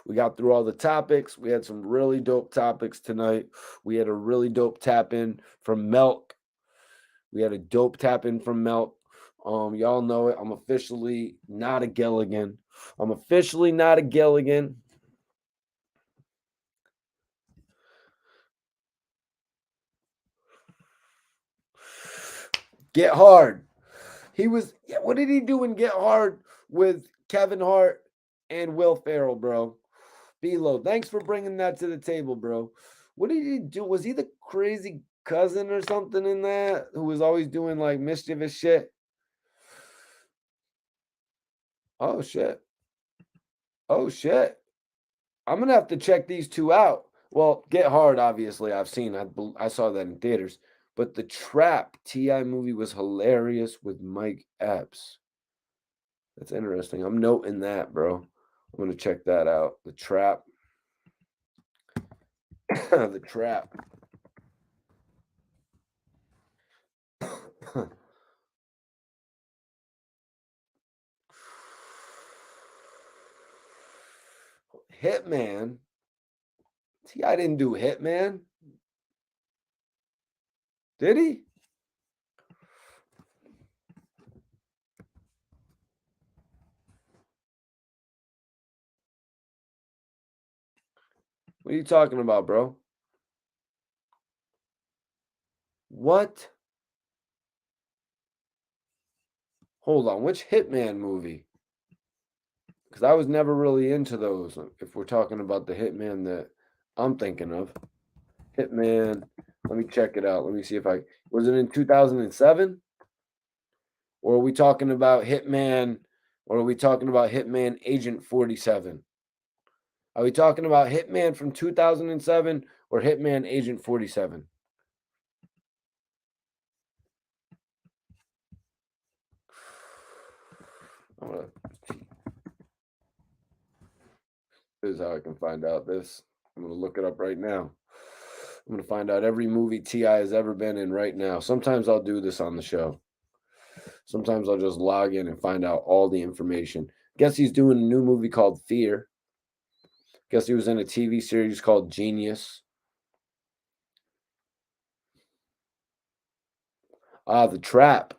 We got through all the topics. We had some really dope topics tonight. We had a really dope tap in from Milk. Y'all know it. I'm officially not a Gilligan. Get Hard. What did he do in Get Hard with Kevin Hart and Will Ferrell, bro? B-Lo, thanks for bringing that to the table, bro. What did he do? Was he the crazy cousin or something in that who was always doing like mischievous shit? Oh, shit. I'm going to have to check these two out. Well, Get Hard, obviously, I've seen. I saw that in theaters. But the Trap T.I. movie was hilarious with Mike Epps. That's interesting. I'm noting that, bro. I'm going to check that out. The Trap. The Trap. Hitman. T.I. didn't do Hitman. Did he? What are you talking about, bro? What? Hold on. Which Hitman movie? Because I was never really into those. If we're talking about the Hitman that I'm thinking of. Hitman. Let me check it out. Let me see if was it in 2007? Or are we talking about Hitman? Or are we talking about Hitman Agent 47? Are we talking about Hitman from 2007 or Hitman Agent 47? This is how I can find out this. I'm going to look it up right now. I'm going to find out every movie T.I. has ever been in right now. Sometimes I'll do this on the show. Sometimes I'll just log in and find out all the information. Guess he's doing a new movie called Fear. Guess he was in a TV series called Genius. The Trap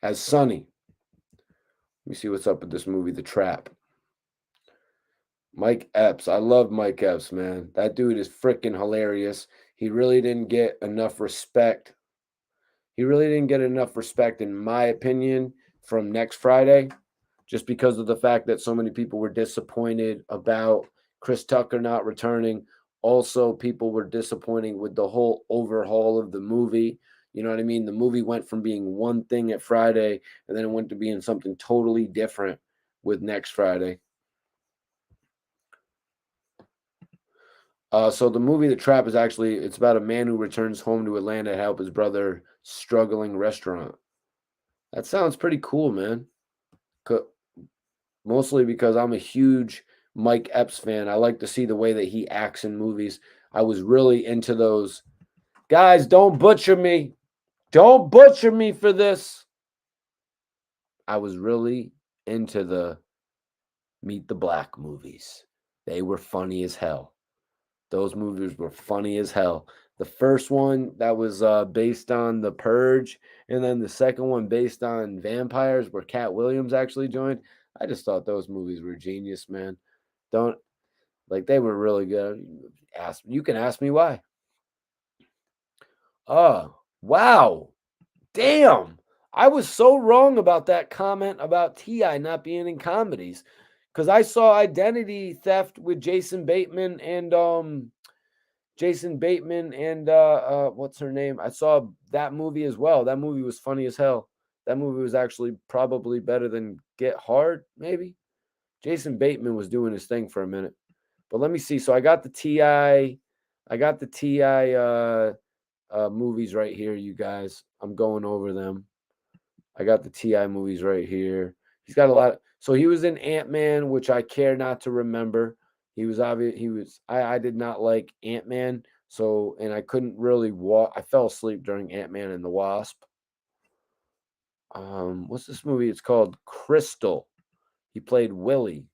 as Sonny. Let me see what's up with this movie, The Trap. Mike Epps. I love Mike Epps, man. That dude is freaking hilarious. He really didn't get enough respect. He really didn't get enough respect, in my opinion, from Next Friday, just because of the fact that so many people were disappointed about Chris Tucker not returning. Also, people were disappointed with the whole overhaul of the movie. You know what I mean? The movie went from being one thing at Friday, and then it went to being something totally different with Next Friday. So the movie The Trap is actually, it's about a man who returns home to Atlanta to help his brother struggling restaurant. That sounds pretty cool, man. Mostly because I'm a huge Mike Epps fan. I like to see the way that he acts in movies. I was really into those. Guys, don't butcher me. Don't butcher me for this. I was really into the Meet the Black movies. They were funny as hell. Those movies were funny as hell. The first one that was based on The Purge, and then the second one based on vampires, where Cat Williams actually joined. I just thought those movies were genius, man. They were really good. You can ask me why. Oh, wow. Damn. I was so wrong about that comment about T.I. not being in comedies, because I saw Identity Theft with Jason Bateman and what's her name? I saw that movie as well. That movie was funny as hell. That movie was actually probably better than Get Hard, maybe. Jason Bateman was doing his thing for a minute. But let me see. So I got the T.I. Movies right here, you guys. I'm going over them. I got the T.I. movies right here. He's got a lot. So he was in Ant-Man, which I care not to remember. He was obvious. I did not like Ant-Man. So, and I couldn't really walk. I fell asleep during Ant-Man and the Wasp. What's this movie? It's called Crystal. He played Willie.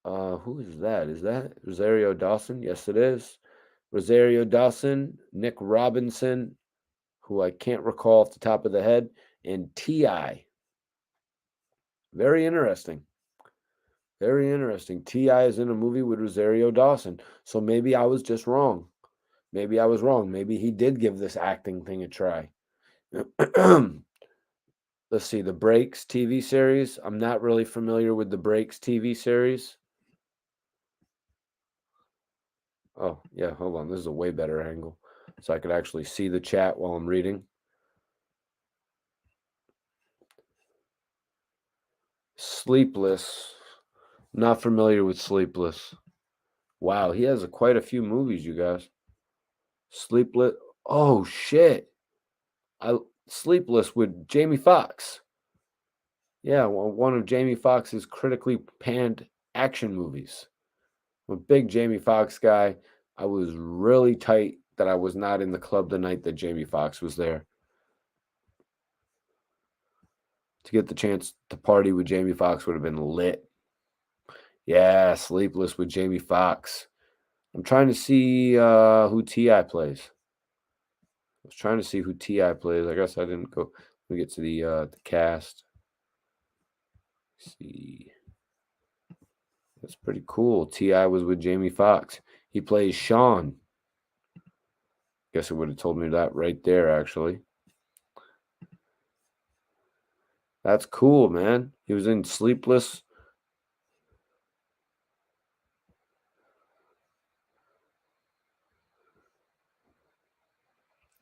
Who is that? Is that Rosario Dawson? Yes, it is. Rosario Dawson, Nick Robinson, who I can't recall off the top of the head, and T.I. Very interesting. Very interesting. T.I. is in a movie with Rosario Dawson. So maybe I was just wrong. Maybe I was wrong. Maybe he did give this acting thing a try. Let's see. The Breaks TV series. I'm not really familiar with the Breaks TV series. Oh, yeah. Hold on. This is a way better angle. So I could actually see the chat while I'm reading. Sleepless. Not familiar with Sleepless. Wow, he has quite a few movies, you guys. Sleepless. Oh shit. Sleepless with Jamie Foxx. Yeah, one of Jamie Foxx's critically panned action movies. I'm a big Jamie Foxx guy. I was really tight that I was not in the club the night that Jamie Foxx was there. To get the chance to party with Jamie Foxx would have been lit. Yeah, Sleepless with Jamie Foxx. I'm trying to see who T.I. plays. I was trying to see who T.I. plays. I guess I didn't go. Let me get to the cast. Let's see. That's pretty cool. T.I. was with Jamie Foxx. He plays Sean. Guess it would have told me that right there, actually. That's cool, man. He was in Sleepless.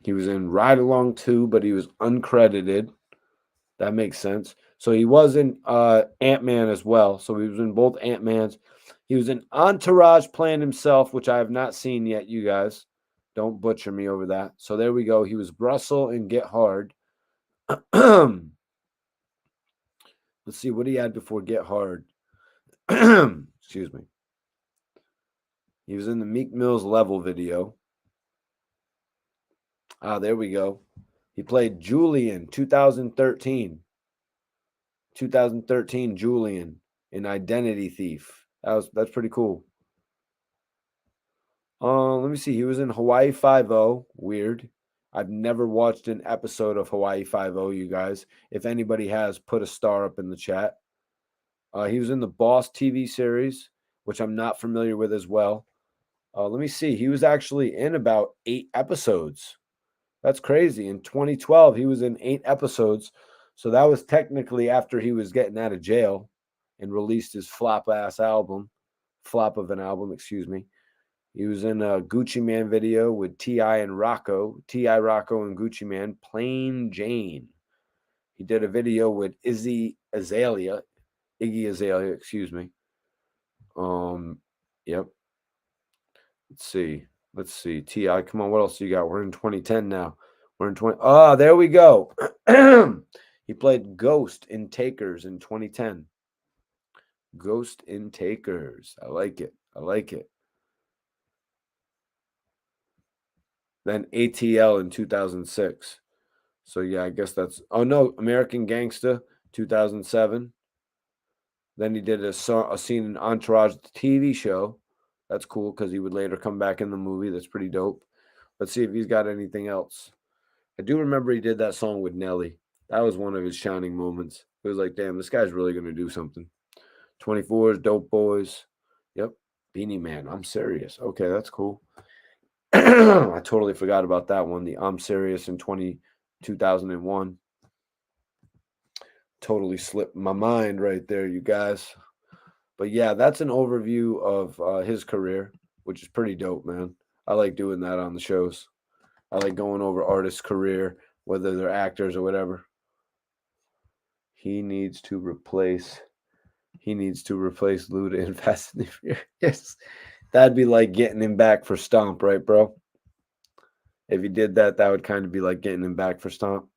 He was in Ride Along 2, but he was uncredited. That makes sense. So he was in Ant-Man as well. So he was in both Ant-Mans. He was in Entourage playing himself, which I have not seen yet, you guys. Don't butcher me over that. So there we go. He was Russell in Get Hard. Let's see what he had before Get Hard. Excuse me. He was in the Meek Mill's Level video. Ah, there we go. He played Julian 2013. 2013 Julian in Identity Thief. That's pretty cool. Let me see. He was in Hawaii Five-0. Weird. I've never watched an episode of Hawaii Five-0, you guys. If anybody has, put a star up in the chat. He was in the Boss TV series, which I'm not familiar with as well. Let me see. He was actually in about 8 episodes. That's crazy. In 2012, he was in 8 episodes. So that was technically after he was getting out of jail and released his flop of an album, excuse me. He was in a Gucci Man video with T.I. and Rocco. T.I. Rocco and Gucci Man, Plain Jane. He did a video with Iggy Azalea, excuse me. Yep. Let's see. T.I., come on, what else you got? We're in 2010 now. There we go. He played Ghost in Takers in 2010. Ghost in Takers. I like it. Then ATL in 2006. So yeah, I guess that's American Gangsta 2007. Then he did a scene in Entourage, the TV show. That's cool because he would later come back in the movie. That's pretty dope. Let's see if he's got anything else. I do remember he did that song with Nelly. That was one of his shining moments. It was like, damn, this guy's really going to do something. 24s, Dope Boys. Yep. Beanie Man. I'm serious. Okay, that's cool. I totally forgot about that one. The I'm Serious in 2001. Totally slipped my mind right there, you guys. But yeah, that's an overview of his career, which is pretty dope, man. I like doing that on the shows. I like going over artists' career, whether they're actors or whatever. He needs to replace Luda in Fast and the Furious. That'd be like getting him back for Stomp, right, bro? If he did that, that would kind of be like getting him back for Stomp.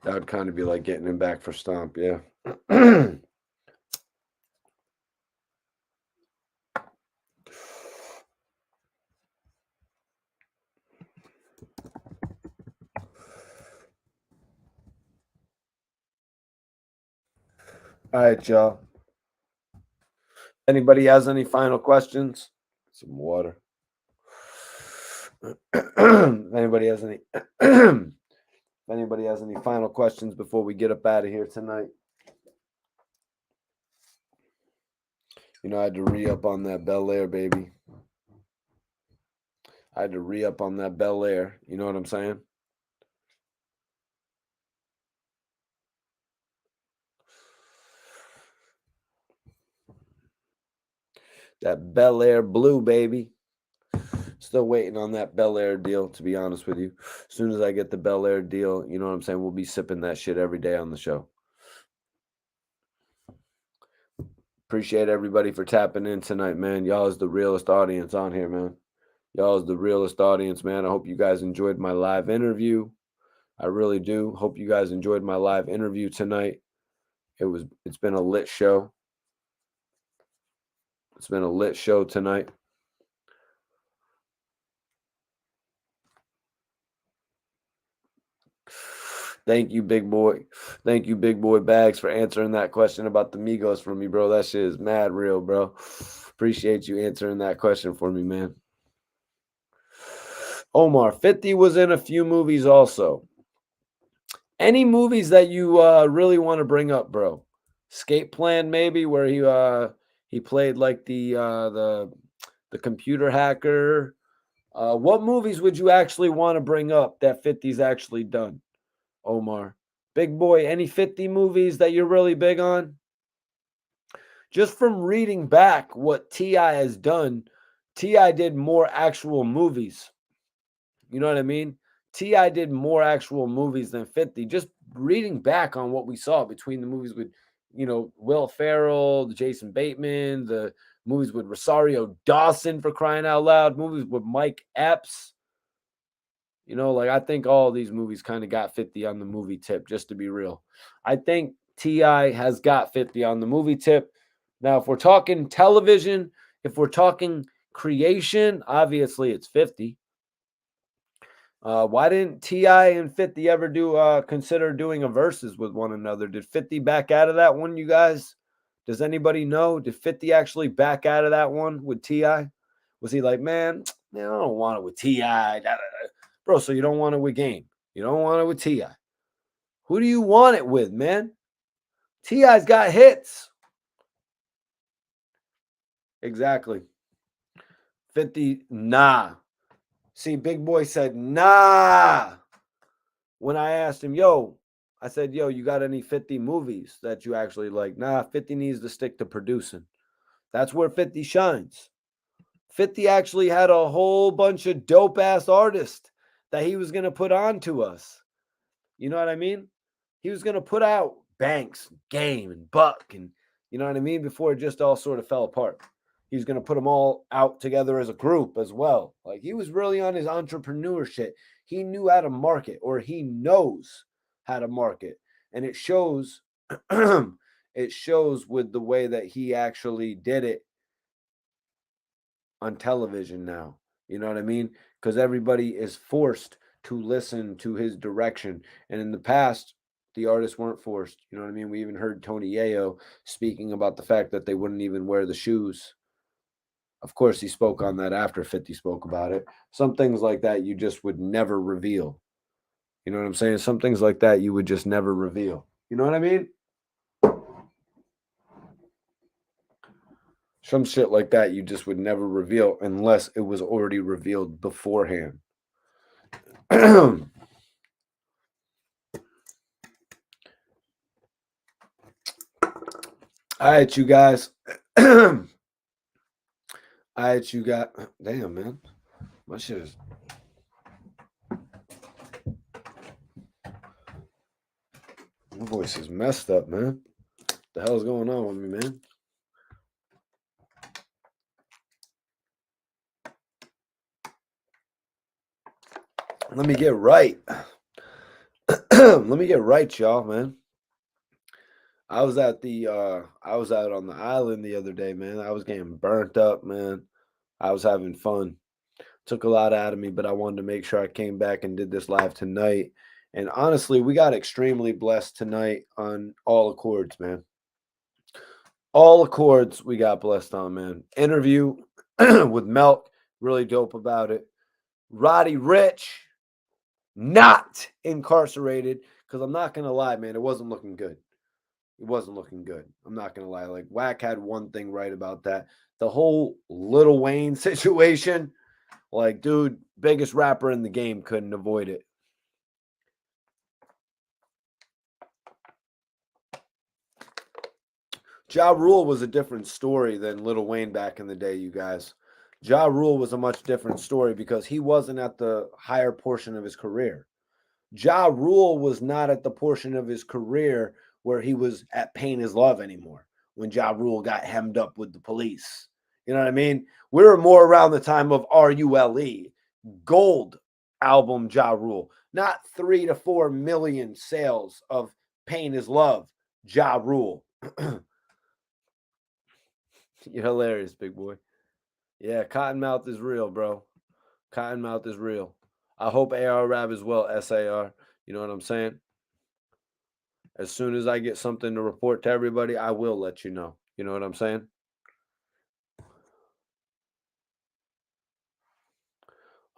That would kind of be like getting him back for Stomp, yeah. All right, y'all. Anybody has any final questions? Some water. Anybody has any final questions before we get up out of here tonight? You know, I had to re-up on that Bel Air, baby. I had to re-up on that Bel Air. You know what I'm saying? That Bel Air blue, baby. Still waiting on that Bel Air deal, to be honest with you. As soon as I get the Bel Air deal, you know what I'm saying? We'll be sipping that shit every day on the show. Appreciate everybody for tapping in tonight, man. Y'all is the realest audience on here, man. Y'all is the realest audience, man. I hope you guys enjoyed my live interview. I really do. Hope you guys enjoyed my live interview tonight. It's been a lit show. It's been a lit show tonight. Thank you, big boy. Thank you, big boy Bags, for answering that question about the Migos for me, bro. That shit is mad real, bro. Appreciate you answering that question for me, man. Omar, 50 was in a few movies also. Any movies that you really want to bring up, bro? Escape Plan, maybe, where he played like the computer hacker. What movies would you actually want to bring up that 50's actually done, Omar? Big boy, any 50 movies that you're really big on? Just from reading back what T.I. has done, T.I. did more actual movies. You know what I mean? T.I. did more actual movies than 50. Just reading back on what we saw between the movies with you know, Will Ferrell, Jason Bateman, the movies with Rosario Dawson, for crying out loud, movies with Mike Epps. You know, like, I think all these movies kind of got 50 on the movie tip, just to be real. I think T.I. has got 50 on the movie tip. Now, if we're talking television, if we're talking creation, obviously it's 50. Why didn't T.I. and 50 ever consider doing a versus with one another? Did 50 back out of that one, you guys? Does anybody know? Did 50 actually back out of that one with T.I.? Was he like, man, I don't want it with T.I. Bro, so you don't want it with Game. You don't want it with T.I. Who do you want it with, man? T.I.'s got hits. Exactly. 50, nah. See, Big Boy said, nah. When I asked him, I said, you got any 50 movies that you actually like? Nah, 50 needs to stick to producing. That's where 50 shines. 50 actually had a whole bunch of dope-ass artists that he was going to put on to us. You know what I mean? He was going to put out Banks, Game, and Buck, and you know what I mean? Before it just all sort of fell apart. He was going to put them all out together as a group as well. Like, he was really on his entrepreneur shit. He knew how to market, or he knows how to market. And it shows, it shows with the way that he actually did it on television now. You know what I mean? Because everybody is forced to listen to his direction. And in the past, the artists weren't forced. You know what I mean? We even heard Tony Yayo speaking about the fact that they wouldn't even wear the shoes. Of course, he spoke on that after 50 spoke about it. Some things like that you just would never reveal. You know what I'm saying? Some things like that you would just never reveal. You know what I mean? Some shit like that you just would never reveal unless it was already revealed beforehand. All right, you guys. All right, you got. Damn, man. My shit is. My voice is messed up, man. What the hell is going on with me, man? Let me get right. Let me get right, y'all, man. I was out on the island the other day, man. I was getting burnt up, man. I was having fun. Took a lot out of me, but I wanted to make sure I came back and did this live tonight. And honestly, we got extremely blessed tonight on all accords, man. All accords we got blessed on, man. Interview with Milk, really dope about it. Roddy Ricch, not incarcerated, because I'm not going to lie, man, it wasn't looking good. It wasn't looking good. I'm not going to lie. Like, Wack had one thing right about that. The whole Lil Wayne situation, like, dude, biggest rapper in the game couldn't avoid it. Ja Rule was a different story than Lil Wayne back in the day, you guys. Ja Rule was a much different story because he wasn't at the higher portion of his career. Ja Rule was not at the portion of his career where he was at Pain is Love anymore, when Ja Rule got hemmed up with the police. You know what I mean? We were more around the time of RULE, gold album Ja Rule, not 3 to 4 million sales of Pain is Love, Ja Rule. You're hilarious, big boy. Yeah, Cottonmouth is real, bro. Cottonmouth is real. I hope AR Rab as well, SAR. You know what I'm saying? As soon as I get something to report to everybody, I will let you know. You know what I'm saying?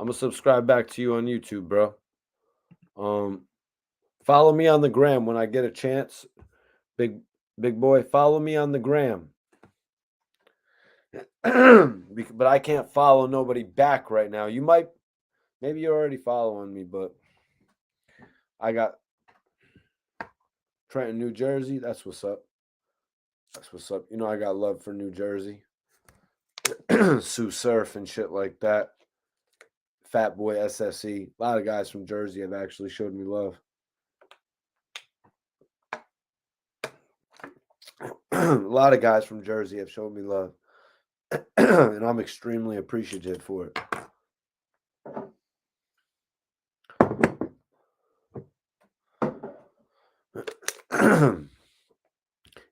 I'm going to subscribe back to you on YouTube, bro. Follow me on the gram when I get a chance. Big boy, follow me on the gram. But I can't follow nobody back right now. You might, maybe you're already following me, but I got Trenton, New Jersey. That's what's up. That's what's up. You know I got love for New Jersey. Sue Surf and shit like that. Fat Boy SSE. A lot of guys from Jersey have actually showed me love. A lot of guys from Jersey have shown me love, and I'm extremely appreciative for it.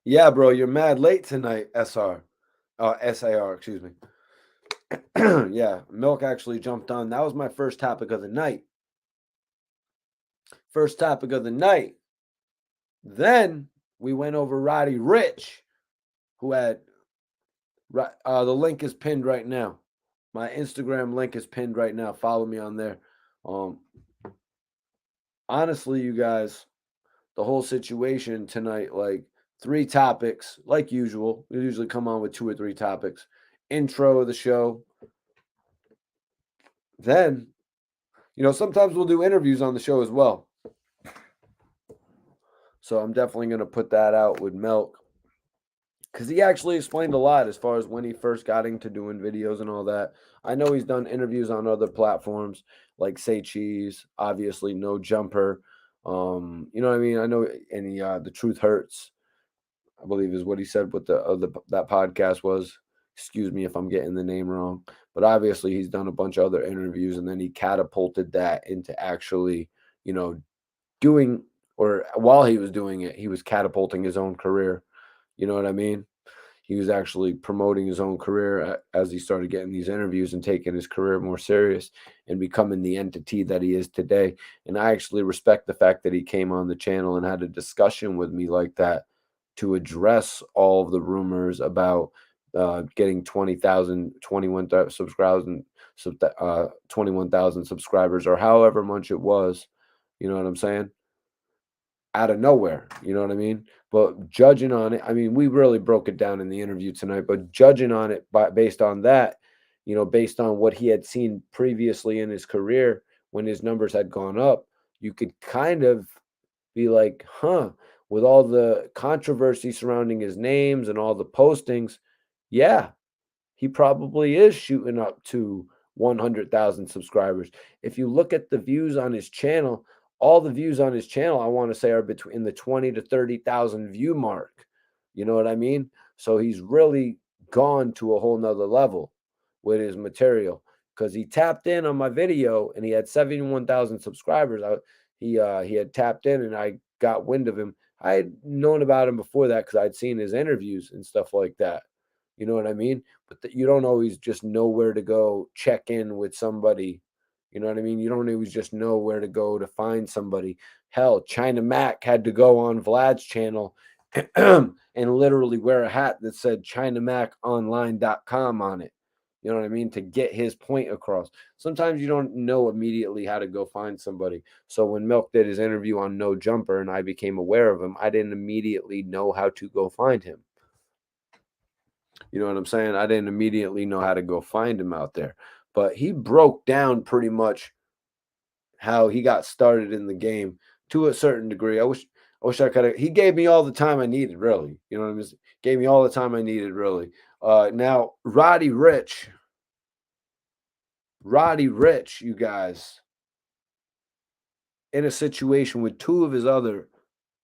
Yeah, bro, you're mad late tonight, SAR, excuse me. Yeah, Milk actually jumped on. That was my first topic of the night. First topic of the night. Then we went over Roddy Ricch, who had the link is pinned right now. My Instagram link is pinned right now. Follow me on there. Honestly, you guys, the whole situation tonight, like 3 topics, like usual. We usually come on with 2 or 3 topics. Intro of the show. Then, sometimes we'll do interviews on the show as well. So I'm definitely going to put that out with Milk, because he actually explained a lot as far as when he first got into doing videos and all that. I know he's done interviews on other platforms like Say Cheese, obviously No Jumper. You know what I mean? I know any The Truth Hurts, I believe is what he said what that podcast was. Excuse me if I'm getting the name wrong. But obviously he's done a bunch of other interviews, and then he catapulted that into actually, doing, or while he was doing it, he was catapulting his own career. You know what I mean? He was actually promoting his own career as he started getting these interviews and taking his career more serious and becoming the entity that he is today. And I actually respect the fact that he came on the channel and had a discussion with me like that to address all of the rumors about getting 21,000 subscribers, or however much it was. You know what I'm saying? Out of nowhere, you know what I mean? But judging on it, I mean, we really broke it down in the interview tonight, but judging on it based on that, based on what he had seen previously in his career when his numbers had gone up, you could kind of be like, with all the controversy surrounding his names and all the postings, yeah, he probably is shooting up to 100,000 subscribers. If you look at the views on his channel, all the views on his channel, I want to say, are between the 20 to 30,000 view mark. You know what I mean? So he's really gone to a whole nother level with his material, because he tapped in on my video and he had 71,000 subscribers. He had tapped in and I got wind of him. I had known about him before that because I'd seen his interviews and stuff like that. You know what I mean? But you don't always just know where to go check in with somebody. You know what I mean? You don't always just know where to go to find somebody. Hell, China Mac had to go on Vlad's channel and literally wear a hat that said ChinaMacOnline.com on it. You know what I mean? To get his point across. Sometimes you don't know immediately how to go find somebody. So when Milk did his interview on No Jumper and I became aware of him, I didn't immediately know how to go find him. You know what I'm saying? I didn't immediately know how to go find him out there. But he broke down pretty much how he got started in the game to a certain degree. I wish I could have. He gave me all the time I needed, really. You know what I mean? Gave me all the time I needed, really. Now, Roddy Ricch, you guys, in a situation with 2 of his other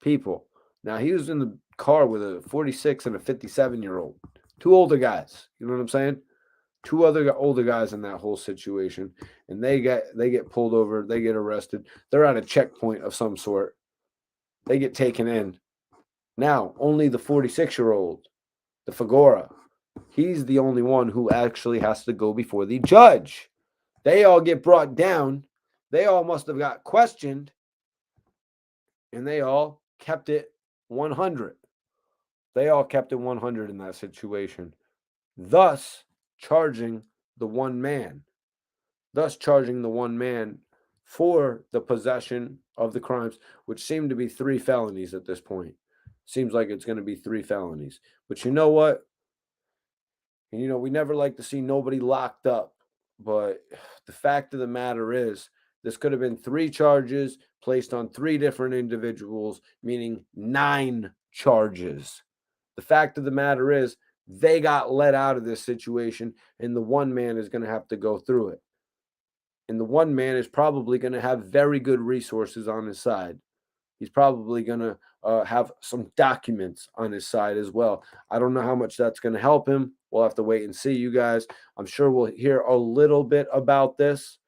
people. Now, he was in the car with a 46 and a 57-year-old. 2 older guys. You know what I'm saying? 2 other older guys in that whole situation, and they get pulled over, they get arrested. They're at a checkpoint of some sort. They get taken in. Now, only the 46-year-old, the Fagora, he's the only one who actually has to go before the judge. They all get brought down. They all must have got questioned, and they all kept it 100. They all kept it 100 in that situation, thus charging the one man for the possession of the crimes, which seem to be 3 felonies at this point. Seems like it's going to be 3 felonies. But you know what? And we never like to see nobody locked up. But the fact of the matter is, this could have been 3 charges placed on 3 different individuals, meaning 9 charges. The fact of the matter is, they got let out of this situation, and the one man is going to have to go through it. And the one man is probably going to have very good resources on his side. He's probably going to have some documents on his side as well. I don't know how much that's going to help him. We'll have to wait and see, you guys. I'm sure we'll hear a little bit about this.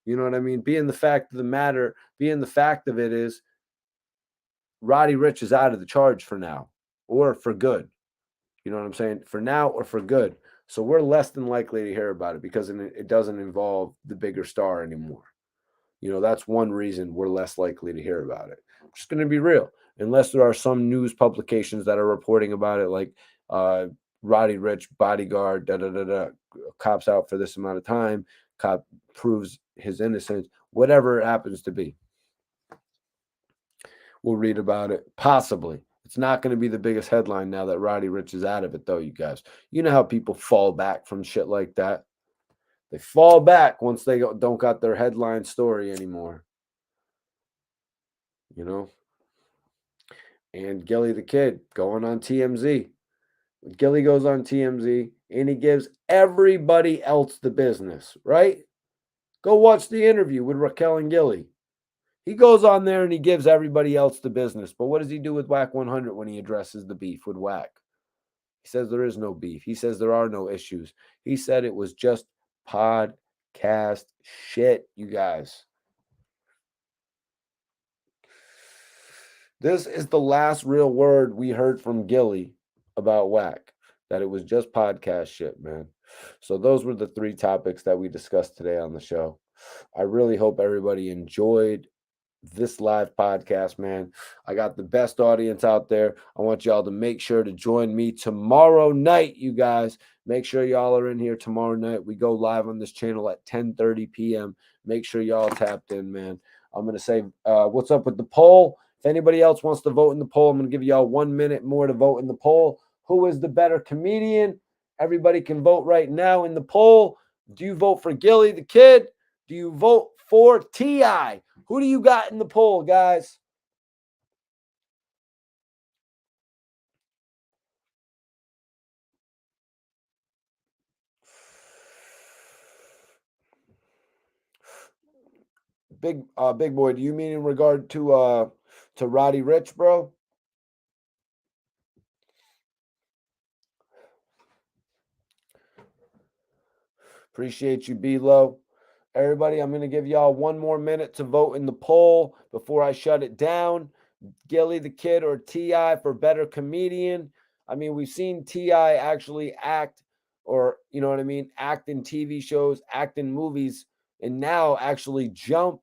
You know what I mean? Being the fact of it is Roddy Ricch is out of the charge for now or for good. You know what I'm saying? For now or for good. So we're less than likely to hear about it because it doesn't involve the bigger star anymore. You know, that's one reason we're less likely to hear about it. I'm just going to be real. Unless there are some news publications that are reporting about it, like Roddy Ricch, bodyguard, cops out for this amount of time, cop proves his innocence, whatever it happens to be. We'll read about it, possibly. It's not going to be the biggest headline now that Roddy Ricch is out of it, though, you guys. You know how people fall back from shit like that. They fall back once they don't got their headline story anymore. You know? And Gillie the Kid going on TMZ. Gillie goes on TMZ and he gives everybody else the business, right? Go watch the interview with Raquel and Gillie. He goes on there and he gives everybody else the business. But what does he do with Wack 100 when he addresses the beef with Wack? He says there is no beef. He says there are no issues. He said it was just podcast shit, you guys. This is the last real word we heard from Gillie about Wack, that it was just podcast shit, man. So those were the 3 topics that we discussed today on the show. I really hope everybody enjoyed this live podcast, man. I got the best audience out there. I want y'all to make sure to join me tomorrow night, you guys. Make sure y'all are in here tomorrow night. We go live on this channel at 10:30 p.m. Make sure y'all tapped in, man. I'm going to say what's up with the poll. If anybody else wants to vote in the poll, I'm going to give y'all 1 minute more to vote in the poll. Who is the better comedian? Everybody can vote right now in the poll. Do you vote for Gillie the Kid? Do you vote for T.I.? Who do you got in the poll, guys? Big boy, do you mean in regard to Roddy Ricch, bro? Appreciate you, B-Lo. Everybody, I'm going to give y'all 1 more minute to vote in the poll before I shut it down. Gillie the Kid or T.I. for better comedian. I mean, we've seen T.I. actually act, or, you know what I mean, act in TV shows, act in movies, and now actually jump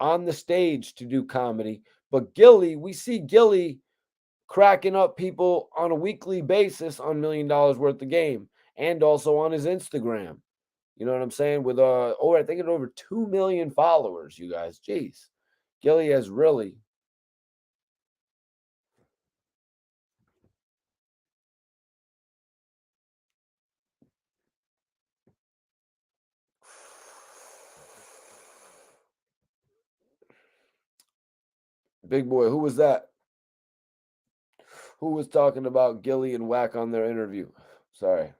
on the stage to do comedy. But Gillie, we see Gillie cracking up people on a weekly basis on $1 million worth of game, and also on his Instagram. You know what I'm saying? With I think it's over 2 million followers, you guys. Jeez. Gillie has really big boy. Who was that? Who was talking about Gillie and Wack on their interview? Sorry.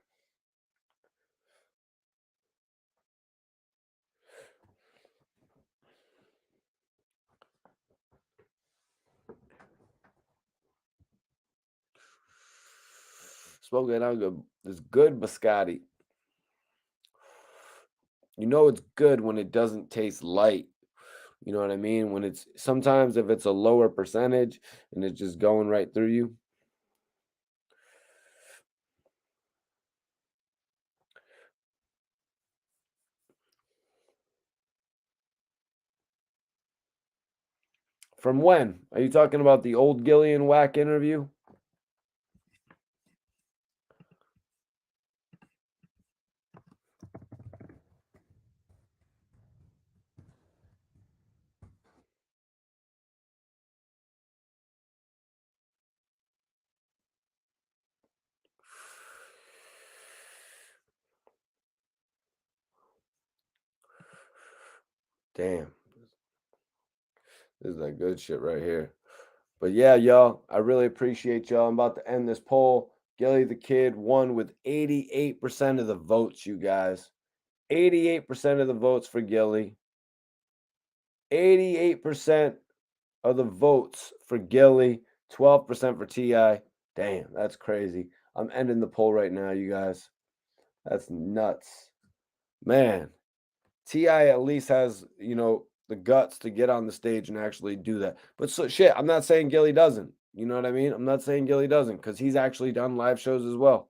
Smoking out good. It's good biscotti. You know it's good when it doesn't taste light. You know what I mean? When it's sometimes if it's a lower percentage and it's just going right through you. From when? Are you talking about the old Gillie and Wack interview? Damn. This is that good shit right here. But yeah, y'all, I really appreciate y'all. I'm about to end this poll. Gillie the Kid won with 88% of the votes, you guys. 88% of the votes for Gillie. 88% of the votes for Gillie, 12% for T.I. Damn, that's crazy. I'm ending the poll right now, you guys. That's nuts. Man, T.I. at least has, the guts to get on the stage and actually do that. But so shit, I'm not saying Gillie doesn't. You know what I mean? I'm not saying Gillie doesn't, because he's actually done live shows as well.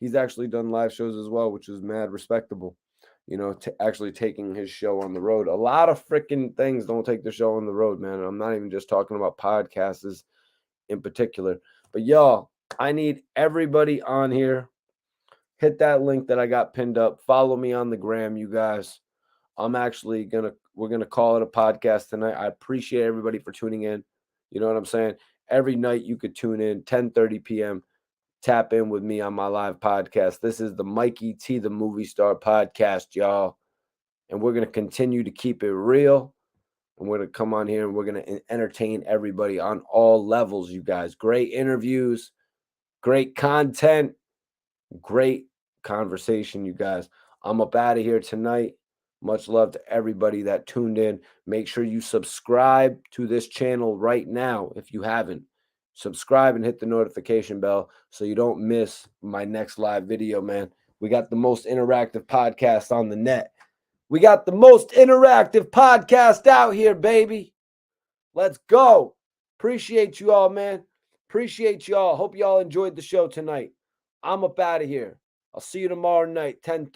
He's actually done live shows as well, which is mad respectable. Actually taking his show on the road. A lot of freaking things don't take the show on the road, man. And I'm not even just talking about podcasts in particular. But y'all, I need everybody on here. Hit that link that I got pinned up. Follow me on the gram, you guys. We're gonna call it a podcast tonight. I appreciate everybody for tuning in. You know what I'm saying? Every night you could tune in, 10:30 p.m. Tap in with me on my live podcast. This is the Mikey T, the Movie Star podcast, y'all. And we're going to continue to keep it real. And we're going to come on here and we're going to entertain everybody on all levels, you guys. Great interviews, great content, great conversation, you guys. I'm up out of here tonight. Much love to everybody that tuned in. Make sure you subscribe to this channel right now if you haven't. Subscribe and hit the notification bell so you don't miss my next live video, man. We got the most interactive podcast on the net. We got the most interactive podcast out here, baby. Let's go. Appreciate you all, man. Appreciate you all. Hope you all enjoyed the show tonight. I'm up out of here. I'll see you tomorrow night, 10:30.